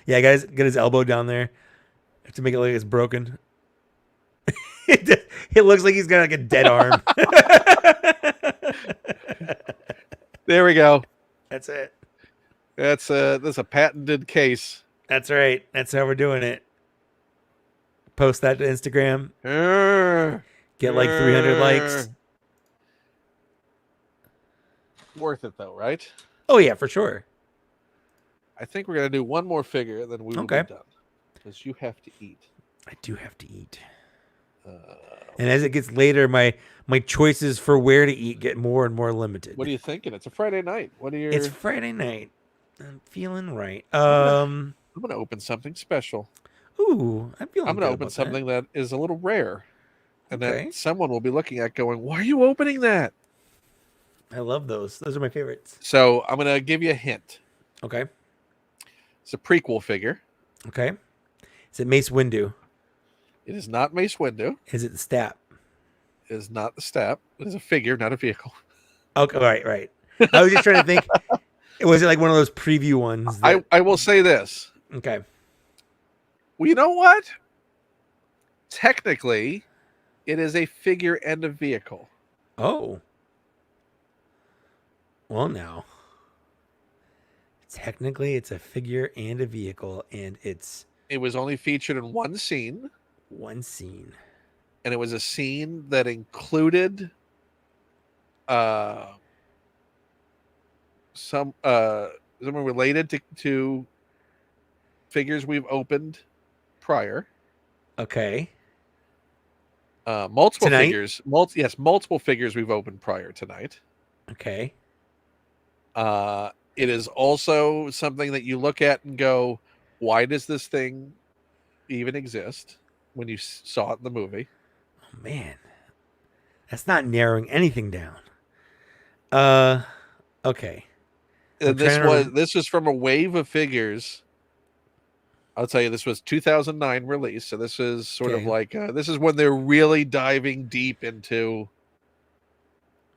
Yeah, guys, get his elbow down there to make it look like it's broken. It looks like he's got like a dead arm. There we go. That's it. That's a patented case. That's right. That's how we're doing it. Post that to Instagram. Get like 300 likes. Worth it though, right? Oh yeah, for sure. I think we're gonna do one more figure, then we will be done. Because you have to eat. I do have to eat. And as it gets later, my choices for where to eat get more and more limited. What are you thinking? It's a Friday night. It's Friday night. I'm feeling right. I'm gonna open something special. Ooh, I'm gonna open something that is a little rare, and that someone will be looking at, going, "Why are you opening that?" I love those. Those are my favorites. So I'm gonna give you a hint. Okay. It's a prequel figure. Okay. Is it Mace Windu? It is not Mace Windu. Is it the Stab? It is not the Stab. It is a figure, not a vehicle. Okay, right. I was just trying to think. Was it like one of those preview ones? I will say this. Okay. Well, you know what? Technically, it is a figure and a vehicle. Oh. Well, now. Technically, it's a figure and a vehicle, and it was only featured in one scene. One scene. And it was a scene that included uh, some something related to figures we've opened prior. Okay. Multiple Tonight? figures. Multiple figures we've opened prior tonight. Okay. It is also something that you look at and go, why does this thing even exist when you saw it in the movie? Oh, man. That's not narrowing anything down. Okay. I'm And trying to. this was from a wave of figures. I'll tell you, this was 2009 release, so this is sort of Okay. like this is when they're really diving deep into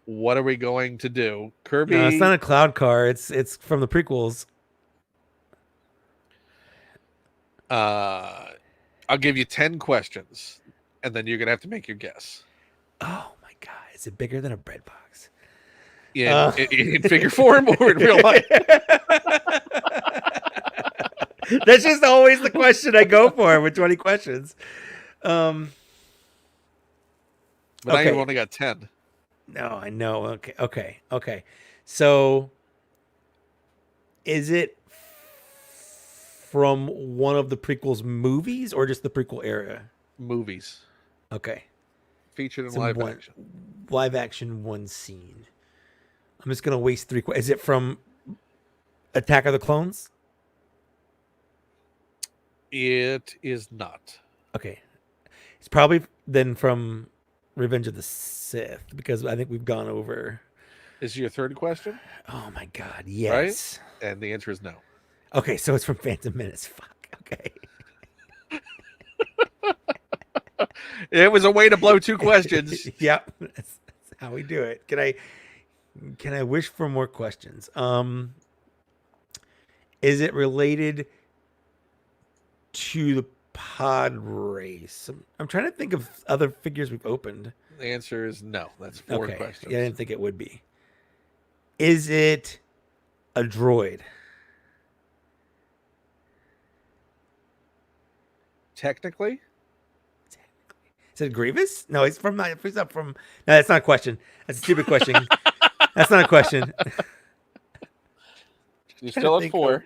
what are we going to do. No, it's not Kirby, a cloud car. It's from the prequels. I'll give you 10 questions, and then you're gonna have to make your guess. Oh my god, is it bigger than a bread box? In figure form or in real life. That's just always the question I go for with 20 questions. But now you've Okay. only got 10. No, I know. Okay. So, is it from one of the prequels movies or just the prequel era? Movies Okay. featured in Some live one action. live action one scene. I'm just gonna waste three. Is it from Attack of the Clones? It is not. Okay, it's probably then from Revenge of the Sith because I think we've gone over. Is your third question? Oh my god, Right? yes. And the answer is no. Okay, so it's from Phantom Menace. Fuck. Okay. It was a way to blow two questions. Yep, that's how we do it. Can I wish for more questions? Is it related to the pod race? I'm trying to think of other figures we've opened. The answer is no. That's four Okay, questions. yeah, I didn't think it would be. Is it a droid? Technically, Is it Grievous? No, he's from. He's up from. No, that's not a question. That's a stupid question. That's not a question. you're still at four.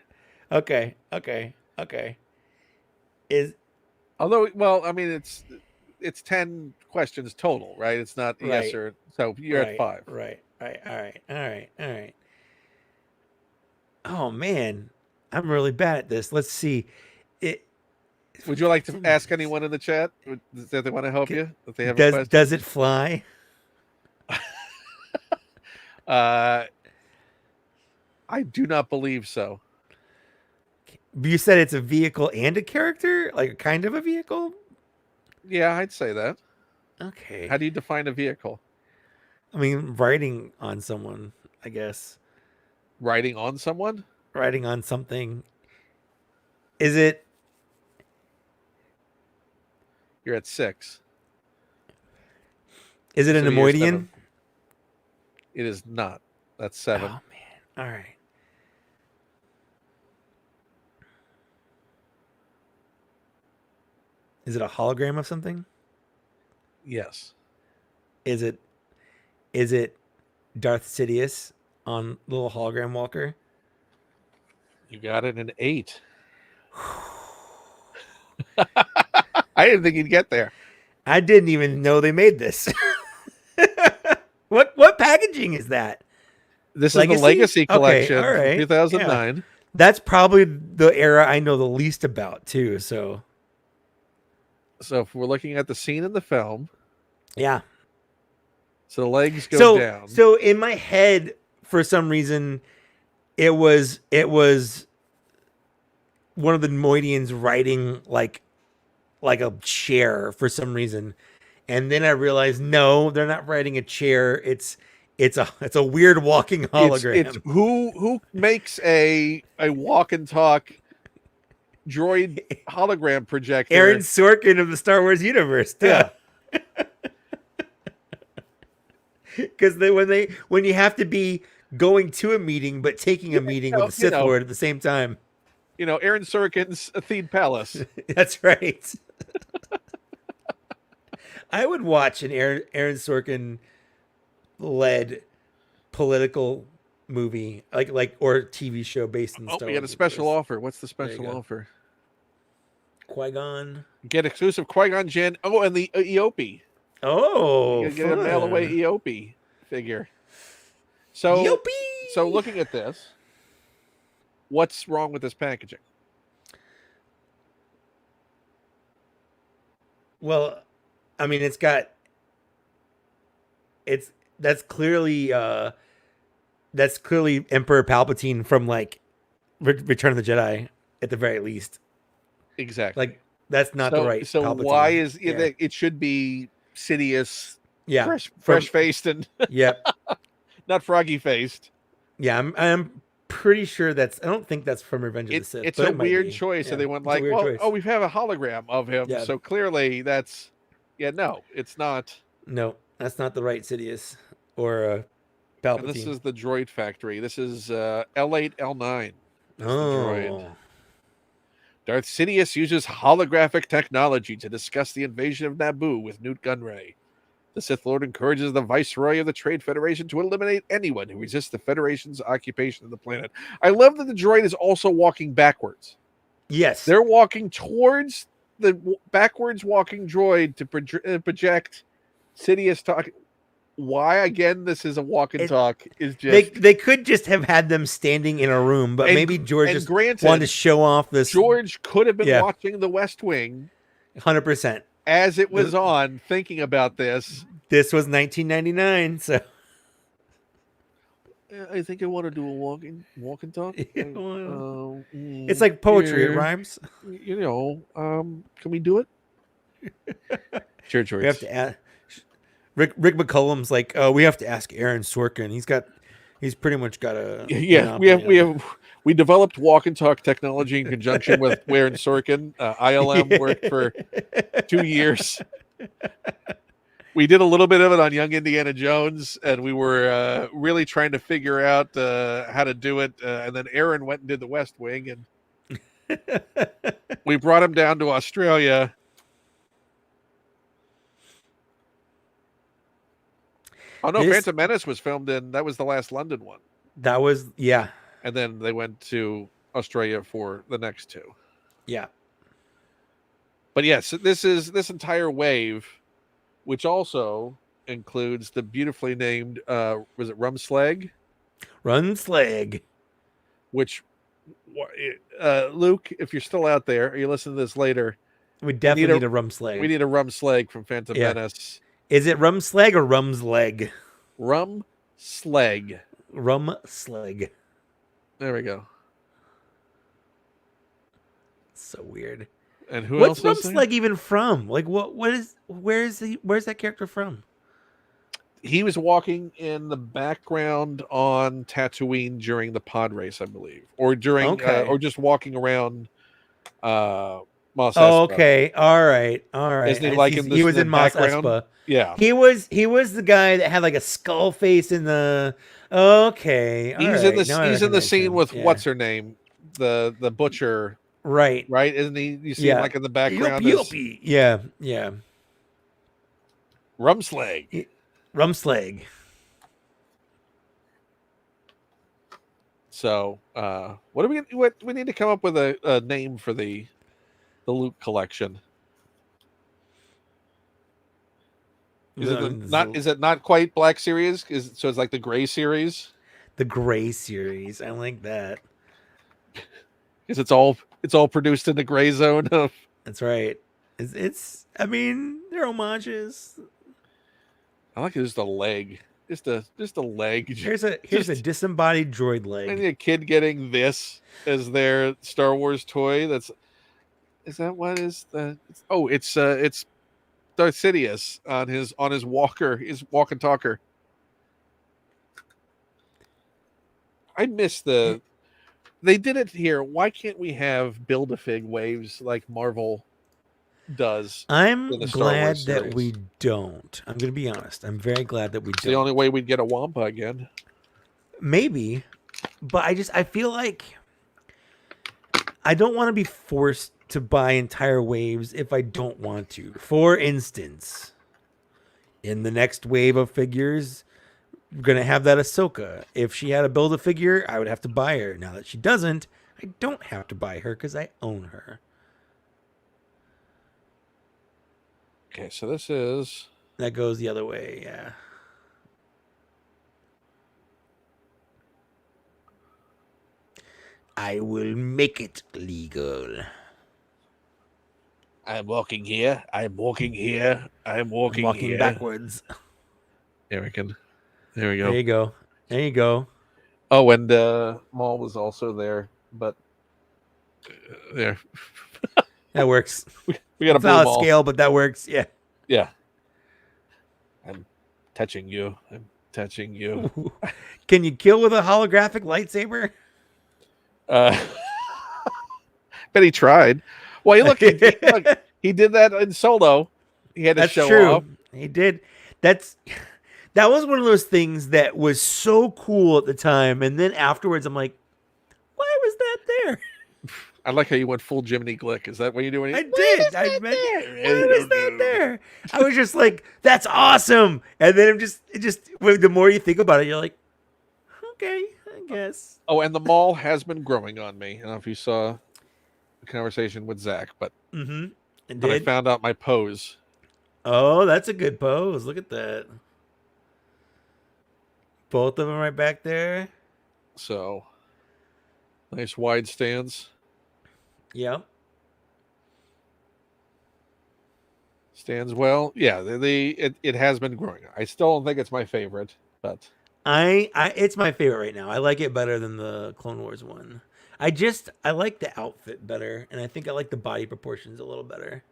Okay. Is Although, well, I mean, it's 10 questions total, right? It's not yes right. or so. You're at five. Right. All right. Oh man, I'm really bad at this. Let's see. It Would you like to ask anyone in the chat that they want to help you? If they have a question? does it fly? I do not believe so. You said it's a vehicle and a character, like kind of a vehicle. Yeah, I'd say that. Okay. How do you define a vehicle? I mean, riding on someone, I guess. Riding on someone? Riding on something. Is it? You're at 6. Is it an So you're Nemoidian? 7. It is not. That's 7. Oh man! All right. Is it a hologram of something? Yes. Is it Darth Sidious on little hologram walker? You got it in 8. I didn't think you'd get there. I didn't even know they made this. What packaging is that? This is the Legacy Collection all right. from 2009. Yeah. That's probably the era I know the least about too. So if we're looking at the scene in the film, yeah. so the legs go down. So in my head, for some reason, it was one of the Moidians riding like a chair for some reason, and then I realized no, they're not riding a chair. It's a weird walking hologram. It's who makes a walk and talk droid hologram projector? Aaron Sorkin of the Star Wars universe. Yeah. Because when you have to be going to a meeting but taking a meeting with the Sith Lord at the same time. Aaron Sorkin's Athene Palace. That's right. I would watch an Aaron Sorkin led political movie, like or TV show based in Oh, Star we got a Wars special universe. offer. What's the There you special go. offer? Qui-Gon. Get exclusive Qui-Gon Jinn. Oh, and the Eope. Oh, You get a mail away fun. Eope figure. So, Yopee! looking at this, what's wrong with this packaging? Well, I mean, it's that's clearly Emperor Palpatine from like Return of the Jedi at the very least. Exactly. Like that's not the right So Palpatine. why is Yeah. it should be Sidious, Yeah. fresh faced and Yep. not froggy faced? Yeah, I'm pretty sure that's. I don't think that's from Revenge of the Sith. It's but a it might weird be. choice, Yeah, and they went it's a like, weird "Well, choice. oh, we have a hologram of him, Yeah. so clearly that's." Yeah, no, it's not. No, that's not the right Sidious or Palpatine. And this is the droid factory. This is L8, L9. Is the droid. Oh. Darth Sidious uses holographic technology to discuss the invasion of Naboo with Newt Gunray. The Sith Lord encourages the Viceroy of the Trade Federation to eliminate anyone who resists the Federation's occupation of the planet. I love that the droid is also walking backwards. Yes. They're walking towards the backwards walking droid to project Sidious talking. Why again? This is a walk and talk. Is just they could just have had them standing in a room, but maybe George just wanted to show off this. George could have been watching The West Wing, 100%, as it was on, thinking about this. This was 1999, so I think I want to do a walk and talk. It's like poetry; it rhymes. You know, can we do it? Sure, George. We have to ask. Rick McCullum's like, oh, we have to ask Aaron Sorkin. He's pretty much got a we developed walk and talk technology in conjunction with Aaron Sorkin. ILM worked for 2 years. We did a little bit of it on Young Indiana Jones, and we were really trying to figure out how to do it. And then Aaron went and did The West Wing, and we brought him down to Australia. Oh no, Phantom Menace was filmed that was the last London one. That was, yeah. And then they went to Australia for the next two. Yeah. But yes, this entire wave, which also includes the beautifully named, was it Rumslag? Rumslag. Which, Luke, if you're still out there, or you listen to this later, we definitely need a Rumslag. We need a Rumslag from Phantom Menace. Is it Rumslag or Rumsleg? Rumslag. Rumslag. There we go. So weird. And who What's else? Rumslag even from? Like, where's that character from? He was walking in the background on Tatooine during the pod race, I believe, or during, or just walking around. Mos Espa. Oh, okay. All right. Isn't he like in this, he was in Mos Espa. Yeah. He was the guy that had like a skull face in the. Okay. He's in the scene with what's her name, the butcher. Right. Isn't he? You see him like in the background. Yeah. Rumslag. So, what do we need to come up with a name for the Luke collection? Is it not quite Black Series? So it's like the Gray Series? The Gray Series. I like that. Because it's all produced in the gray zone of. That's right. It's I mean, they're homages. I like just a leg. Just a leg. Here's a disembodied droid leg. And a kid getting this as their Star Wars toy. Is that what is the? Oh, it's Darth Sidious on his walker, his walk and talker. I miss the. They did it here. Why can't we have Build-A-Fig waves like Marvel does? I'm glad that we don't. I'm going to be honest. I'm very glad that we don't. It's the only way we'd get a Wampa again. Maybe, but I feel like I don't want to be forced to buy entire waves if I don't want to. For instance, in the next wave of figures, gonna have that Ahsoka. If she had to build a figure, I would have to buy her. Now that she doesn't, I don't have to buy her because I own her. Okay, so this is... That goes the other way, yeah. I will make it legal. I'm walking here. I'm walking here. I'm walking here. Backwards. There we go. There we There go. you go. There you go. Oh, and Maul was also there, but there. That works. We got a It's not blue a Maul. scale, but that works. Yeah. Yeah. I'm touching you. I'm touching you. Ooh. Can you kill with a holographic lightsaber? Bet he tried. Well, look, he did that in Solo. He had to show off. He did. That was one of those things that was so cool at the time, and then afterwards, I'm like, why was that there? I like how you went full Jiminy Glick. Is that what you're doing? I did. Why was that there? I was just like, that's awesome. And then the more you think about it, you're like, okay, I guess. Oh, and the Maul has been growing on me. I don't know if you saw the conversation with Zach, but I found out my pose. Oh, that's a good pose. Look at that. Both of them right back there. So, nice wide stance. Yep. Stands well. Yeah, it has been growing. I still don't think it's my favorite, but it's my favorite right now. I like it better than the Clone Wars one. I like the outfit better, and I think I like the body proportions a little better.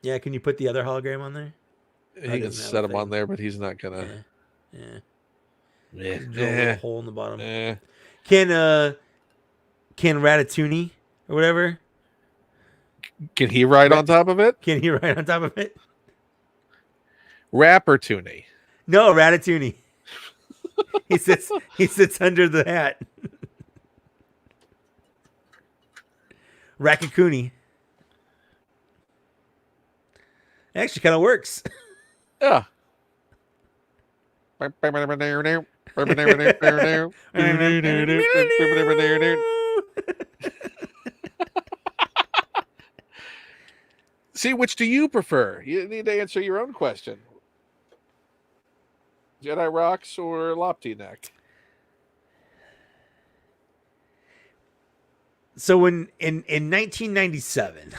Yeah, can you put the other hologram on there? He can set him on there, but he's not gonna. Yeah. Drill a little hole in the bottom. Yeah. Can Ratatouille or whatever? Can he ride on top of it? Can he ride on top of it? Rappertoonie. No, Ratatouille. He sits under the hat. Ratatouille. It actually kind of works. Yeah. See, which do you prefer? You need to answer your own question. Jedi Rocks or Lopty Neck? So in 1997,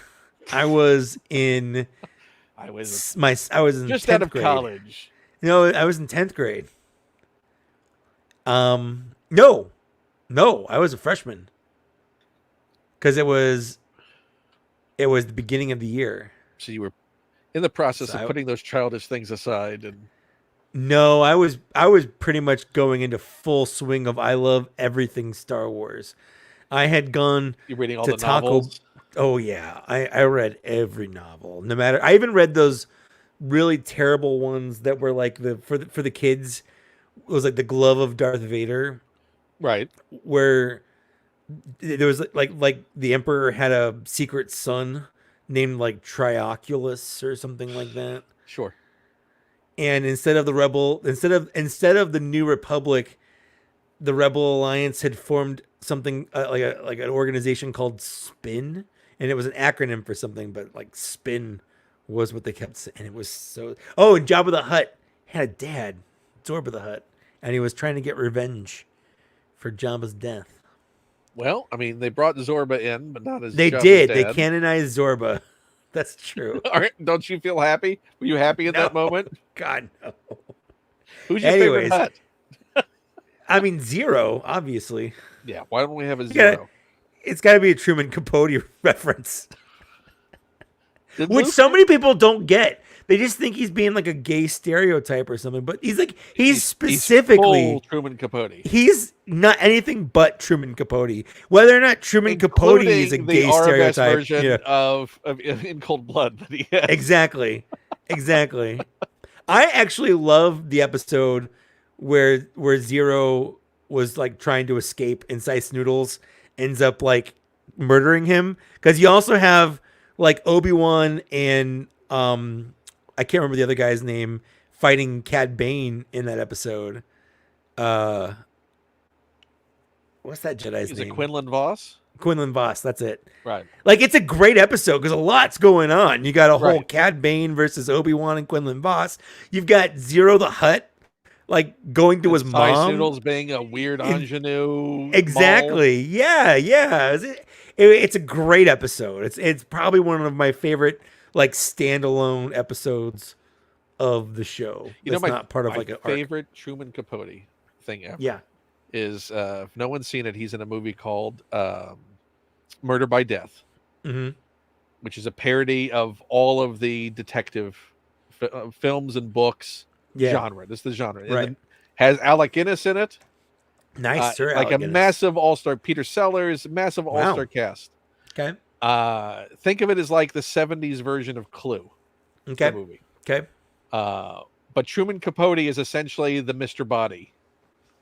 I was in I was in just 10th out of grade. college. No, I was in 10th grade. No, I was a freshman. Because it was the beginning of the year. So you were in the process of putting those childish things aside, and no, I was pretty much going into full swing of I love everything Star Wars. I had gone you're reading all to the novels. Oh yeah, I read every novel. No matter, I even read those really terrible ones that were like for the kids. It was like the Glove of Darth Vader, right? Where there was like the Emperor had a secret son named like Trioculus or something like that. Sure. And instead of the New Republic, the Rebel Alliance had formed something like an organization called Spin, and it was an acronym for something, but like Spin was what they kept saying. And it was so. Oh, and Jabba the Hutt had a dad, Zorba the Hutt, and he was trying to get revenge for Jabba's death. Well, I mean, they brought Zorba in, but not as they Jabba's did. dad. They canonized Zorba. That's true. All right, don't you feel happy? Were you happy in that moment? God, no. Who's your favorite Hutt? I mean, Zero, obviously. Yeah, why don't we have a Zero? It's got to be a Truman Capote reference. Which so many people don't get. They just think he's being like a gay stereotype or something. But he's specifically full Truman Capote. He's not anything but Truman Capote. Whether or not Truman Capote is a gay stereotype version of In Cold Blood that he has. Exactly. I actually love the episode where Zero was like trying to escape and Sice Noodles ends up like murdering him, because you also have like Obi-Wan and I can't remember the other guy's name fighting Cad Bane in that episode. Uh, what's that Jedi's Is it name? Quinlan Voss? Quinlan Voss. That's it. Right. Like, it's a great episode because a lot's going on. You got a whole Right. Cad Bane versus Obi-Wan and Quinlan Voss. You've got Zero the Hutt, like, going to his Size mom. Noodles being a weird ingenue. Exactly. Yeah, yeah. It's a great episode. It's probably one of my favorite, like, standalone episodes of the show. You know, That's not part of, my like, an arc. favorite Truman Capote thing ever. Yeah. Is if no one's seen it, he's in a movie called Murder by Death, which is a parody of all of the detective films and books genre. This is the genre. Right. And has Alec Guinness in it. Nice, sir. Like Alec a Guinness. massive all-star. Peter Sellers, massive all-star cast. Okay. Think of it as like the 70s version of Clue. Okay. The movie. Okay. But Truman Capote is essentially the Mr. Body.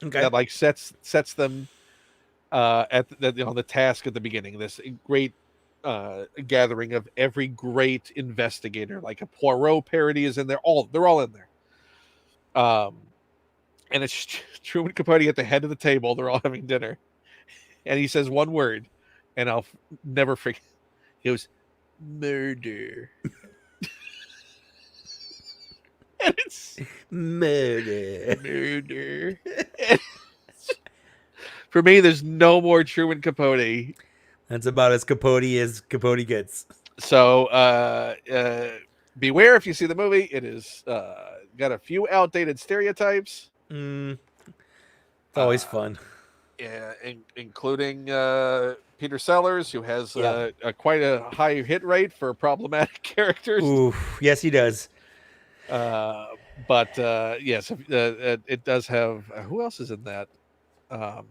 Okay. That like sets them at the task at the beginning. This great gathering of every great investigator, like a Poirot parody is in there. They're all in there. And it's Truman Capote at the head of the table. They're all having dinner, and he says one word, and I'll never forget. He goes, "Murder." And it's murder. For me, there's no more Truman Capote. That's about as Capote gets. So beware if you see the movie. It is got a few outdated stereotypes. It's always fun. Yeah, including Peter Sellers, who has quite a high hit rate for problematic characters. Ooh, yes, he does. But yes, it does have. Who else is in that? Why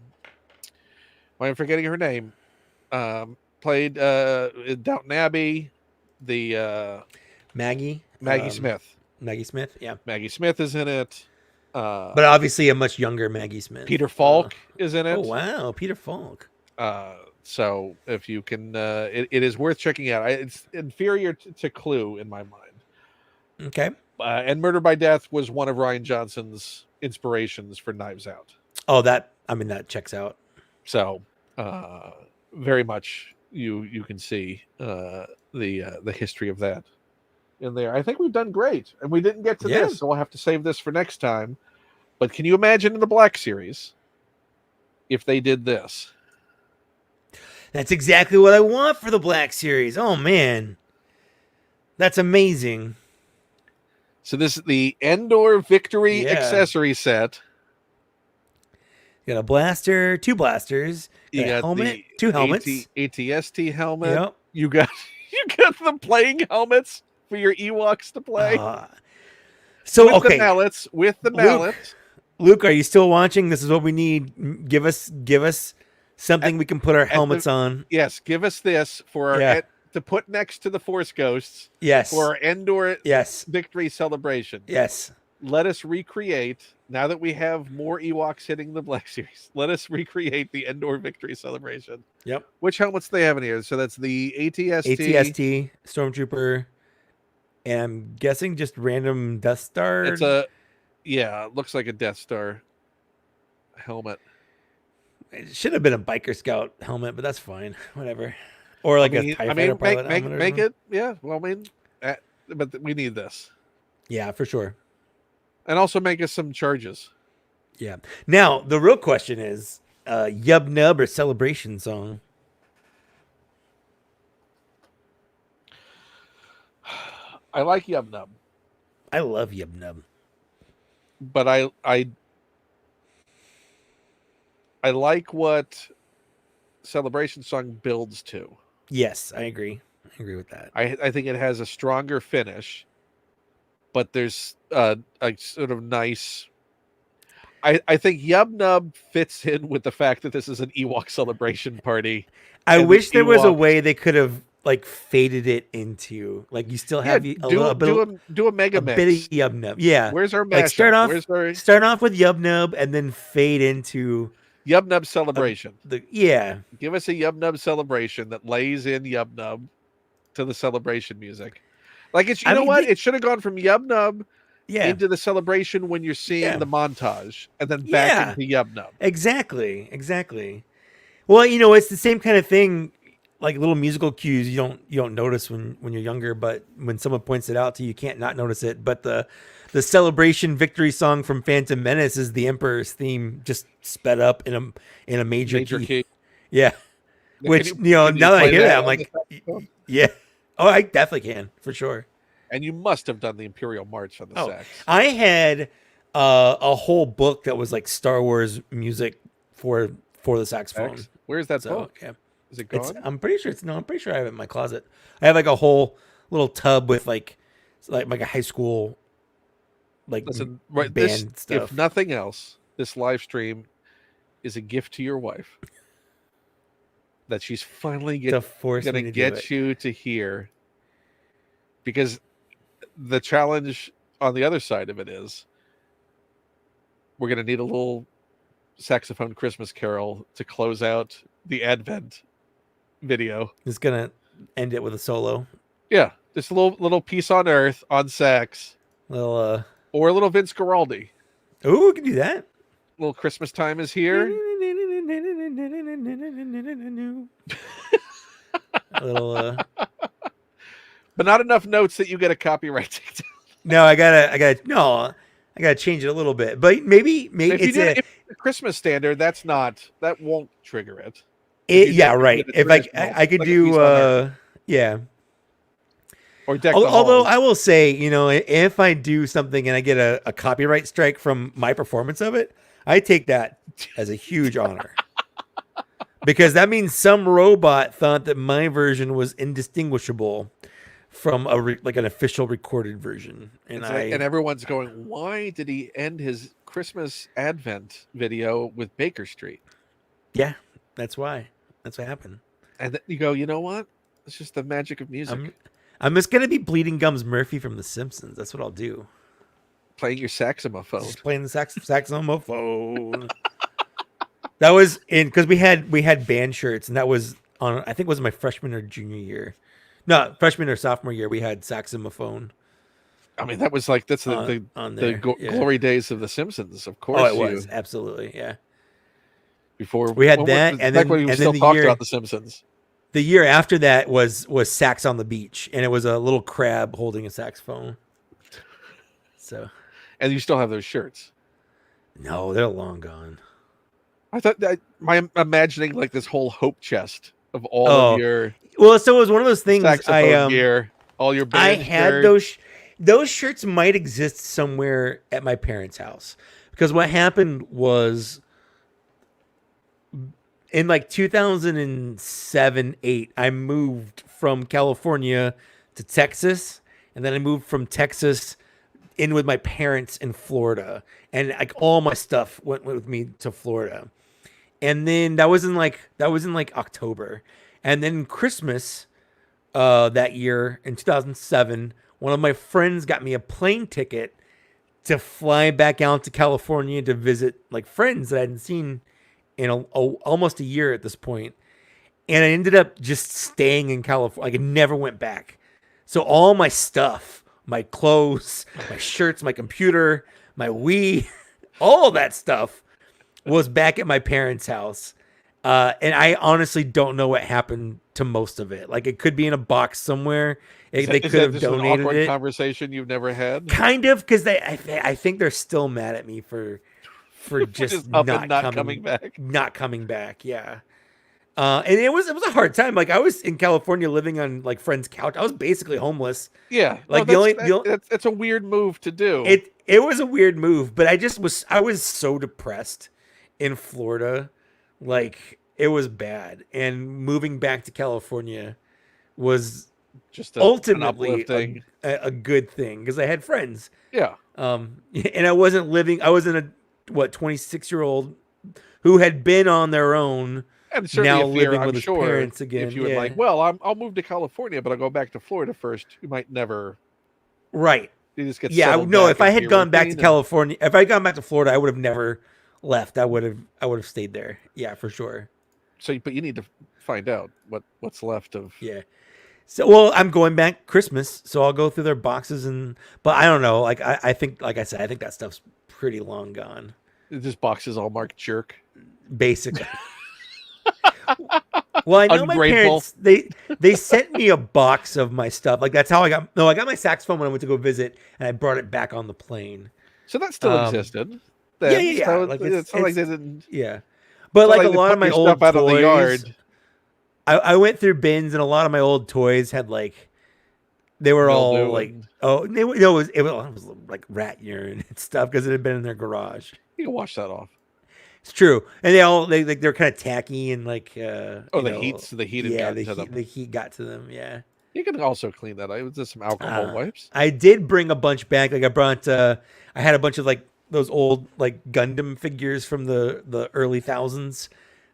I'm forgetting her name. Played in Downton Abbey. The Maggie Smith. Maggie Smith, yeah. Maggie Smith is in it. But obviously a much younger Maggie Smith. Peter Falk is in it. Oh wow, Peter Falk. So if you can, it is worth checking out. It's inferior to Clue in my mind. Okay. And Murder by Death was one of Rian Johnson's inspirations for Knives Out. Oh, that checks out. So very much you can see the history of that in there. I think we've done great, and we didn't get to this, so we'll have to save this for next time. But can you imagine in the Black Series if they did this? That's exactly what I want for the Black Series. Oh man, that's amazing. So this is the Endor Victory accessory set. You got a blaster, two blasters, you got helmet, two helmets, ATST helmet. Yep. You got the playing helmets for your Ewoks to play. So with the mallets, Luke, are you still watching? This is what we need. Give us something we can put our helmets on. Yes, give us this for our to put next to the Force Ghosts. Yes. For our Endor victory celebration. Yes. Let us recreate, now that we have more Ewoks hitting the Black Series, let us recreate the Endor victory celebration. Yep. Which helmets do they have in here? So that's the ATST, Stormtrooper, and I'm guessing just random Death Star. It's it looks like a Death Star helmet. It should have been a Biker Scout helmet, but that's fine. Whatever. Or like a TIE Fighter pilot helmet. Make it, yeah. Well, I mean, but we need this. Yeah, for sure. And also make us some charges. Yeah. Now, the real question is, Yub Nub or Celebration song? I like Yub Nub. I love Yub Nub. But I like what Celebration song builds to. Yes, I agree. I agree with that. I think it has a stronger finish, but there's a sort of nice. I think Yub Nub fits in with the fact that this is an Ewok celebration party. I wish there was a way they could have like faded it into like you still have do a mega mix. Bit of Yub Nub. Yeah. Where's our mashup? Like start off with Yub Nub and then fade into Yub Nub celebration. Give us a Yub Nub celebration that lays in Yub Nub to the celebration music. Like it should have gone from Yub Nub into the celebration when you're seeing the montage, and then back into Yub Nub. Exactly. Well, it's the same kind of thing, like little musical cues you don't notice when you're younger, but when someone points it out to you, you can't not notice it. But the celebration victory song from Phantom Menace is the Emperor's theme, just sped up in a major key. Yeah. Which, now that I hear that, I'm like, yeah. Oh, I definitely can, for sure. And you must have done the Imperial March on the sax. I had a whole book that was like Star Wars music for the saxophone. Where's that book? Yeah. Is it gone? I'm pretty sure I have it in my closet. I have like a whole little tub with like a high school band stuff. If nothing else, this live stream is a gift to your wife that she's finally going to get you to hear, because the challenge on the other side of it is we're going to need a little saxophone Christmas carol to close out the Advent video. It's going to end it with a solo. Yeah, just a little Peace on Earth on sax. Or a little Vince Guaraldi. Oh, we can do that. A little Christmas Time is here. A little but not enough notes that you get a copyright takedown. No, I gotta change it a little bit. But maybe if it's a Christmas standard, that won't trigger it. Yeah, right. If I could do yeah. Or deck although I will say, if I do something and I get a copyright strike from my performance of it, I take that as a huge honor. Because that means some robot thought that my version was indistinguishable from an official recorded version. And everyone's going, why did he end his Christmas Advent video with Baker Street? Yeah, that's why. That's what happened. And then you go, you know what? It's just the magic of music. I'm just going to be Bleeding Gums Murphy from The Simpsons. That's what I'll do. Playing your saxophone. Just playing the saxophone. That was because we had band shirts, and that was on, I think it was my freshman or junior year. No, freshman or sophomore year, we had saxophone. I mean, that was like, that's the glory days of The Simpsons, of course. Oh, it was. Absolutely, yeah. Before we had that, and then still talked about The Simpsons. The year after that was Sax on the Beach, and it was a little crab holding a saxophone. So, and you still have those shirts? No, they're long gone. I thought that I'm imagining like this whole hope chest of all of your. Well, so it was one of those things. Gear, all your band I had those shirts might exist somewhere at my parents' house, because what happened was, in like 2007-8, I moved from California to Texas, and then I moved from Texas in with my parents in Florida, and like all my stuff went with me to Florida. And then that was in like October, and then Christmas that year in 2007, one of my friends got me a plane ticket to fly back out to California to visit like friends that I hadn't seen in almost a year at this point. And I ended up just staying in California. Like, I never went back. So all my stuff, my clothes, my shirts, my computer, my Wii, all of that stuff was back at my parents' house. And I honestly don't know what happened to most of it. Like, it could be in a box somewhere. They could have donated an awkward conversation you've never had? Kind of, because I think they're still mad at me for just not coming back. Not coming back, yeah. And it was a hard time. Like, I was in California living on like friends' couch. I was basically homeless. Yeah, like it's a weird move to do. It was a weird move, but I was so depressed in Florida, like it was bad. And moving back to California was just ultimately a good thing, because I had friends. Yeah. And I wasn't a 26-year-old who had been on their own, and now living with his parents again. If you were like, well, I'll move to California, but I'll go back to Florida first, you might never. Right. You just get no. If I had gone back to California, if I had gone back to Florida, I would have never left. I would have stayed there. Yeah, for sure. So, but you need to find out what's left of. Yeah. So, well, I'm going back Christmas, so I'll go through their boxes but I don't know. Like, I think, like I said, I think that stuff's pretty long gone, This box is all marked jerk. basically. Well, I know my Ungrateful. parents, they sent me a box of my stuff. Like, that's how I got my saxophone when I went to go visit, and I brought it back on the plane. So that still Um, existed yeah, then. yeah, yeah. So Like, it's not like they didn't. yeah. It's But not like a like they lot of put my your stuff old out on the toys, yard. I went through bins, and a lot of my old toys had like they were all Mildew like, and oh, they, were- no, it was like rat urine and stuff because it had been in their garage. you can wash that off. It's true, and they're kind of tacky and like Oh, the heat had yeah, gotten to them. the heat got to them. Yeah. You can also clean that. It was just some alcohol wipes. I did bring a bunch back. Like I had a bunch of like those old like Gundam figures from the early thousands,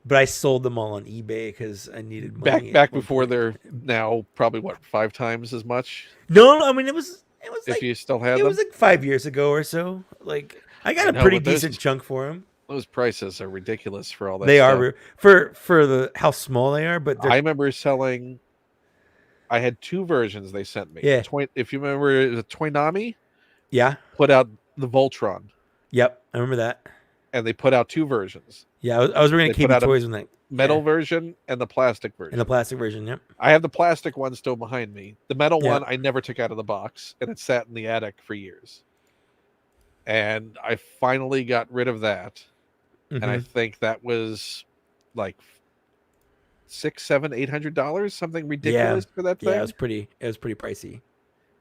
but I sold them all on eBay because I needed money at Back one before point. they're now probably what 5 times as much. No, I mean it was If you still had it them, was like 5 years ago or so. Like I got I a know, pretty but decent chunk for them. those prices are ridiculous for all that They stuff. are for the how small they are, but they're I remember selling. I had 2 versions they sent me. yeah, If you remember, the Toynami yeah, put out the Voltron, yep. I remember that. and they put out 2 versions. Yeah, I was bringing They put KB out a toys when that metal yeah, version and the plastic in the version. plastic version. Yep. I have the plastic one still behind me. The metal Yeah. one I never took out of the box, and it sat in the attic for years. And I finally got rid of that, and I Mm-hmm. think that was like $600, $700, $800, something Yeah. ridiculous for that Yeah, thing. it was pretty pricey.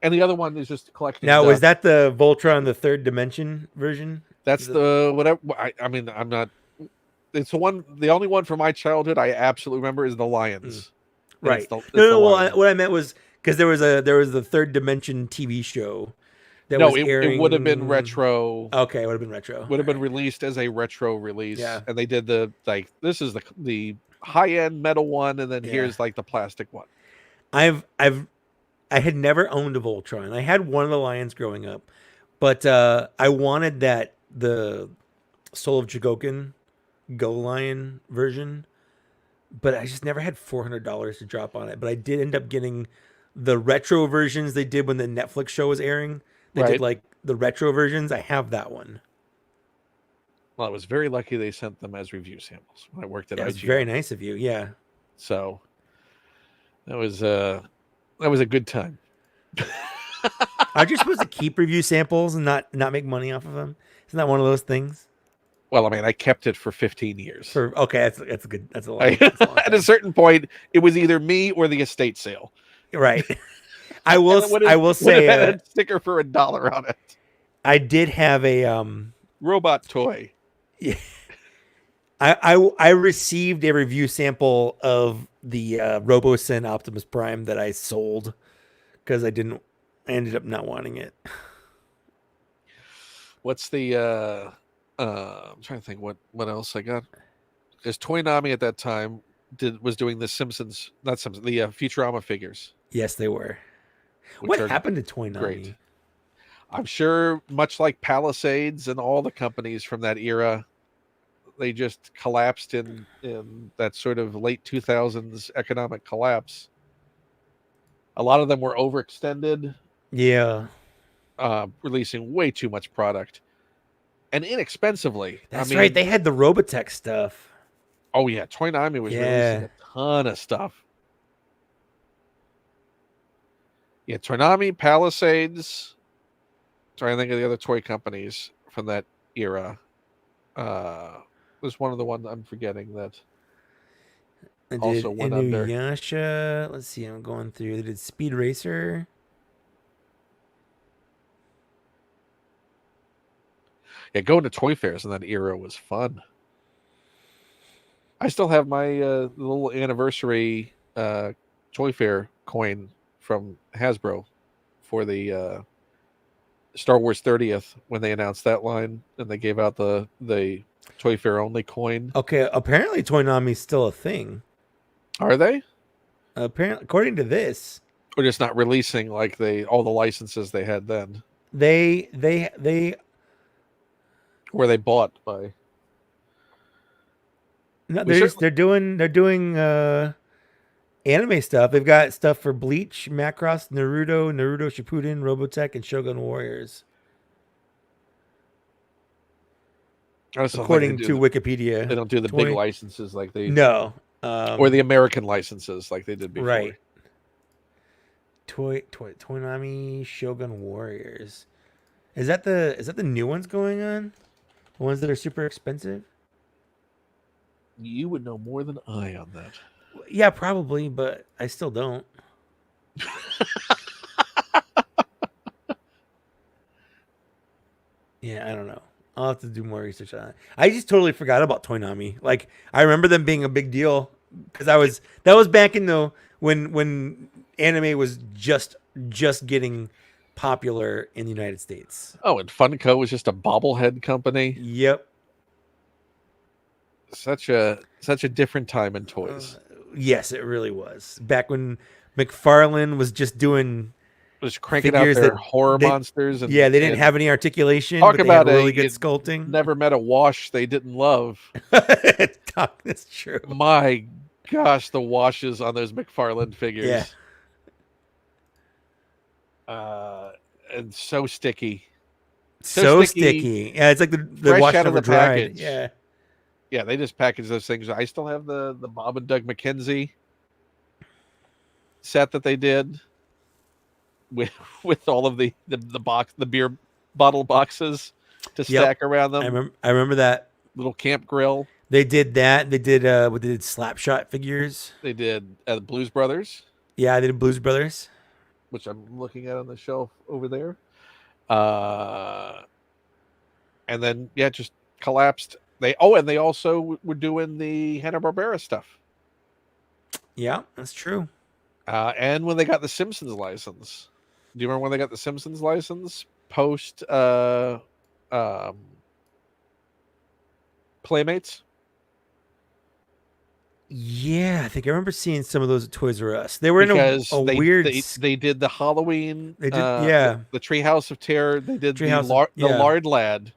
And the other one is just collecting Now, was dust. that the Voltron the third dimension version? That's Is it, the whatever. I mean, I'm not. It's the one. The only one from my childhood I absolutely remember is the mm, Lions, and right. it's No, the no, well, Lion. what I meant was because there was the third dimension TV show that No, was it would have been airing. retro. Okay, it would have been retro. Would All have been right. released as a retro release, Yeah. and they did the like. This is the high end metal one, and then Yeah. here's like the plastic one. I've I had never owned a Voltron. I had one of the Lions growing up, but I wanted the Soul of Chogokin Go Lion version, but I just never had $400 to drop on it. But I did end up getting the retro versions they did when the Netflix show was airing. They did Right. like the retro versions. I have that one. Well, I was very lucky they sent them as review samples when I worked at Yeah, it was IGN. very nice of you. Yeah. So that was a good time. Aren't you supposed to keep review samples and not make money off of them? Isn't that one of those things? Well, I mean, I kept it for 15 years. For okay, that's a good that's a I, long, that's a long at a time. certain point, it was either me or the estate sale. Right. I And will it would I will say have had a sticker for $1 on it. I did have a Robot toy. I received a review sample of the RoboSyn Optimus Prime that I sold because I ended up not wanting it. What's the I'm trying to think what else I got. There's Toynami at that time was doing the Simpsons, not Simpsons, the Futurama figures. Yes, they were. Which What are happened to Toy great. Nami? I'm sure, much like Palisades and all the companies from that era, they just collapsed in that sort of late 2000s economic collapse. A lot of them were overextended, Yeah, releasing way too much product and inexpensively. that's I mean, right. They had the Robotech stuff. oh yeah, Toynami was releasing Yeah. a ton of stuff. Yeah, Toynami, Palisades. Trying to think of the other toy companies from that era. Was one of the ones I'm forgetting that I did also went under. Inuyasha. Let's see. I'm going through. They did Speed Racer. Yeah, going to toy fairs in that era was fun. I still have my little anniversary toy fair coin from Hasbro for the Star Wars 30th when they announced that line and they gave out the toy fair only coin. Okay, apparently Toy Nami's still a thing. Are they? Apparently, according to this, Or just not releasing like all the licenses they had then? they Were they bought by? no, We certainly- they're doing anime stuff. They've got stuff for Bleach, Macross, Naruto, Naruto Shippuden, Robotech, and Shogun Warriors. I just don't think According to Wikipedia. they don't do the big licenses like they No. or the American licenses like they did before. Right. Toonami Shogun Warriors. Is that the new ones going on? The ones that are super expensive? You would know more than I on that. Yeah, probably, but I still don't. Yeah, I don't know. I'll have to do more research on it. I just totally forgot about Toonami. Like I remember them being a big deal because that was back in the when anime was just getting popular in the United States. Oh, and Funko was just a bobblehead company. Yep. Such a different time in toys. Yes, it really was. Back when McFarlane was just doing just cranking out their horror monsters. And, yeah, they didn't have any articulation. Talk about really good sculpting. Never met a wash they didn't love. That's true. My gosh, the washes on those McFarlane figures. Yeah. And so sticky. So sticky. Yeah, it's like the wash never dried. Package. Yeah. Yeah, they just package those things. I still have the Bob and Doug McKenzie set that they did with all of the beer bottle boxes to stack around them. I remember that little camp grill. They did that. They did Slapshot figures. They did Blues Brothers. Yeah, they did Blues Brothers, which I'm looking at on the shelf over there. And then just collapsed. They also were doing the Hanna-Barbera stuff. Yeah, that's true. And when they got the Simpsons license, do you remember when they got the Simpsons license? Post Playmates. Yeah, I think I remember seeing some of those at Toys R Us. They were in a weird. They did the Halloween. They did, the Treehouse of Terror. They did the Lard Lad.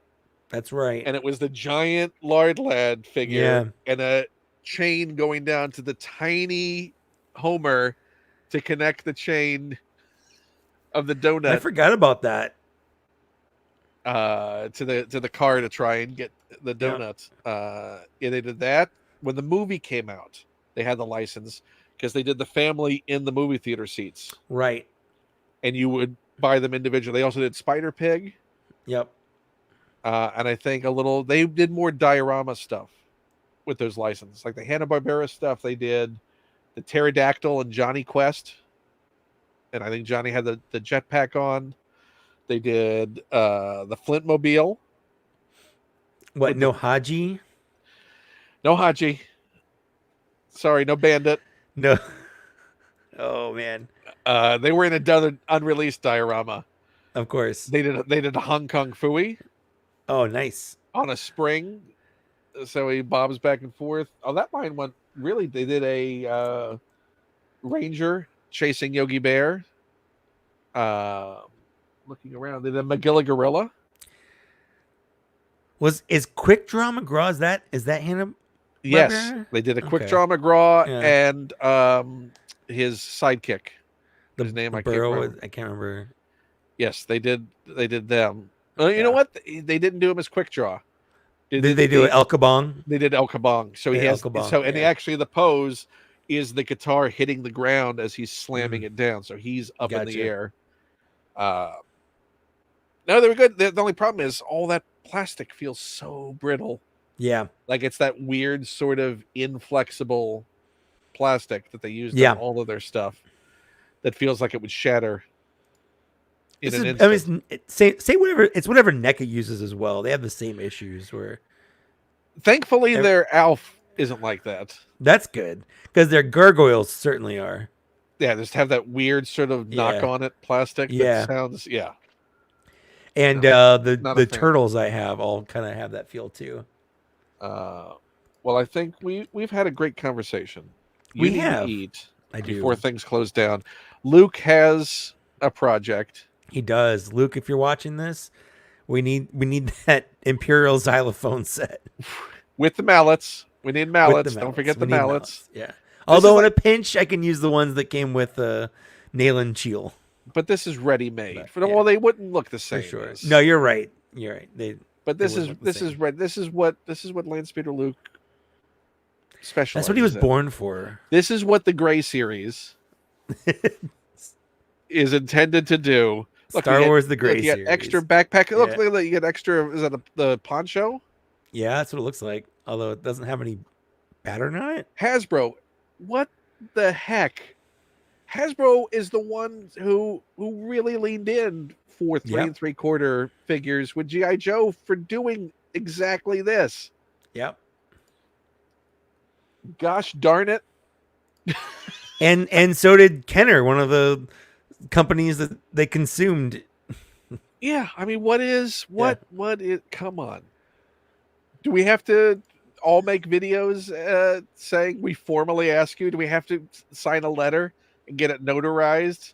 That's right. And it was the giant Lard Lad figure and a chain going down to the tiny Homer to connect the chain of the donut. I forgot about that. To the car to try and get the donuts. Yeah, they did that. When the movie came out, they had the license because they did the family in the movie theater seats. Right. And you would buy them individually. They also did Spider Pig. Yep. And I think they did more diorama stuff with those licenses. Like the Hanna-Barbera stuff, they did the Pterodactyl and Johnny Quest. And I think Johnny had the jetpack on. They did the Flintmobile. What, no Haji? No Haji. Sorry, no Bandit. No. Oh, man. They were in another unreleased diorama. Of course. They did a Hong Kong Phooey. Oh, nice. On a spring. So he bobs back and forth. Oh, that line went really. They did a Ranger chasing Yogi Bear. Looking around, they did a Magilla Gorilla. Is Quick Draw McGraw, is that Hanna? Yes, they did a Quick Draw McGraw and his sidekick. His name I can't remember. Yes, they did them. You know what? They didn't do him as Quick Draw. Did they do El Kabong? They did El Kabong. So he has and actually the pose is the guitar hitting the ground as he's slamming it down. So he's up in the air. No, they were good. The only problem is all that plastic feels so brittle. Yeah. Like it's that weird sort of inflexible plastic that they used in all of their stuff that feels like it would shatter. Say whatever. It's whatever NECA uses as well. They have the same issues where. Thankfully, their Alf isn't like that. That's good because their gargoyles certainly are. Yeah, just have that weird sort of knock on it plastic. That sounds And the turtles I have all kind of have that feel too. Well, I think we've had a great conversation. We have. To eat before things close down. Luke has a project. He does. Luke, if you're watching this, we need that Imperial xylophone set with the mallets. We need mallets. Don't forget the mallets. Yeah. Although in a pinch, I can use the ones that came with Nail and Cheel. But this is ready made. But, Well, they wouldn't look the same. For sure. No, you're right. You're right. This is what Landspeeder Luke specializes. That's what he was born for. This is what the Gray series is intended to do. Look, Star Wars the Gray series. You get extra backpack. Look, you get extra. Is that the poncho? Yeah, that's what it looks like. Although it doesn't have any pattern on it. Hasbro, what the heck? Hasbro is the one who really leaned in for 3 3/4 figures with G.I. Joe for doing exactly this. Yep. Gosh darn it. and so did Kenner, one of the companies that they consumed. Yeah, I mean, what is come on. Do we have to all make videos saying we formally ask you? Do we have to sign a letter and get it notarized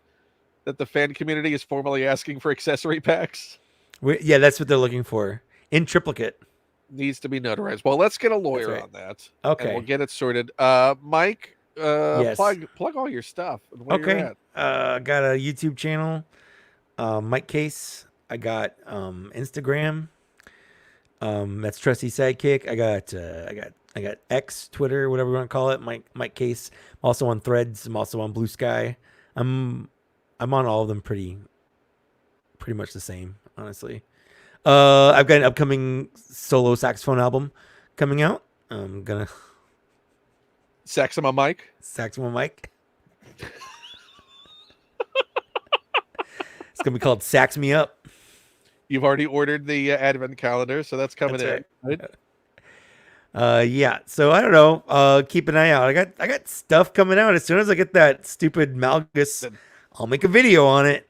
that the fan community is formally asking for accessory packs? Yeah, that's what they're looking for. In triplicate. Needs to be notarized. Well, let's get a lawyer on that. Okay. And we'll get it sorted. Mike, yes. plug all your stuff. Okay. I got a YouTube channel, Mike Kaess. I got Instagram. That's Trusty Sidekick. I got X, Twitter, whatever you want to call it. Mike Kaess. I'm also on Threads. I'm also on Blue Sky. I'm on all of them pretty much the same, honestly. I've got an upcoming solo saxophone album coming out. I'm gonna sax him on Mike. Saxophone Mike. It's gonna be called Sax Me Up. You've already ordered the advent calendar, so that's coming in. Right? Yeah. So I don't know. Keep an eye out. I got stuff coming out. As soon as I get that stupid Malgus, I'll make a video on it.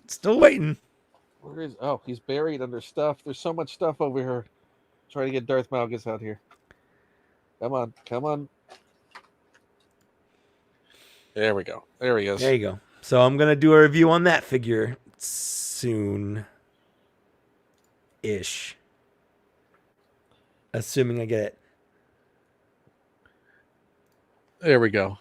Still waiting. Where is? Oh, he's buried under stuff. There's so much stuff over here. Trying to get Darth Malgus out here. Come on. There we go. There he is. There you go. So I'm gonna do a review on that figure soon. Ish. Assuming I get it. There we go.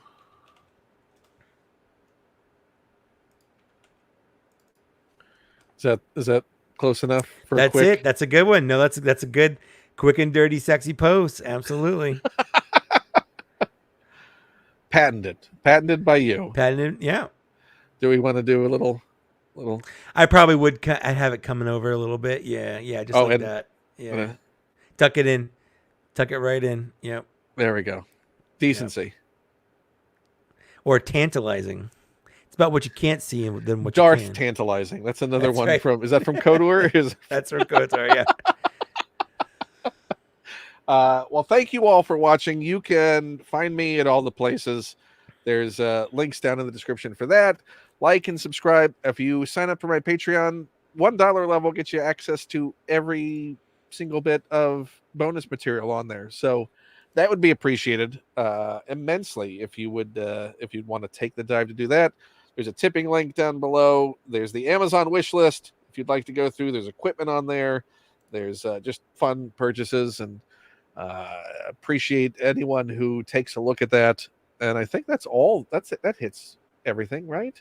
Is that close enough for That's it. That's a good one. No, that's a good quick and dirty sexy pose. Absolutely. Patented by you. Patented, yeah. Do we want to do a little I probably would. I have it coming over a little bit. Yeah, just like that. Yeah. Tuck it in. Tuck it right in. Yep. There we go. Decency. Yep. Or tantalizing. It's about what you can't see and then what Darth you can. Tantalizing. That's another one from. Is that from Code War? That's from Code War. Yeah. Well, thank you all for watching. You can find me at all the places. There's links down in the description for that. Like and subscribe. If you sign up for my Patreon, $1 level gets you access to every single bit of bonus material on there. So that would be appreciated immensely if you'd want to take the dive to do that. There's a tipping link down below. There's the Amazon wish list if you'd like to go through. There's equipment on there. There's just fun purchases, and appreciate anyone who takes a look at that. And I think that's all. That's it. That hits everything, right?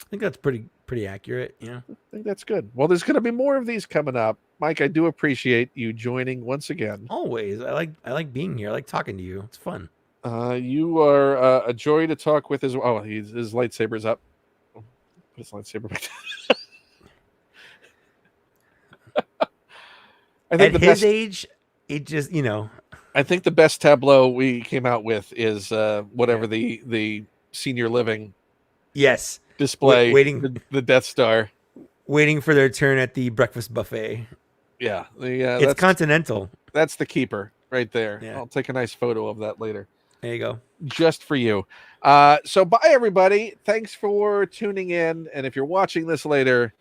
I think that's pretty accurate. Yeah. I think that's good. Well, there's going to be more of these coming up. Mike, I do appreciate you joining once again. Always. I like being here. I like talking to you. It's fun. You are a joy to talk with as well. Oh, his lightsaber's up. Put his lightsaber back down. I think at his age, it just, I think the best tableau we came out with is whatever the senior living display, waiting the Death Star, waiting for their turn at the breakfast buffet. Yeah, it's continental. That's the keeper right there. Yeah. I'll take a nice photo of that later. There you go. Just for you. So bye everybody. Thanks for tuning in, and if you're watching this later,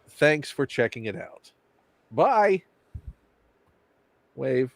thanks for checking it out. Bye. Waving.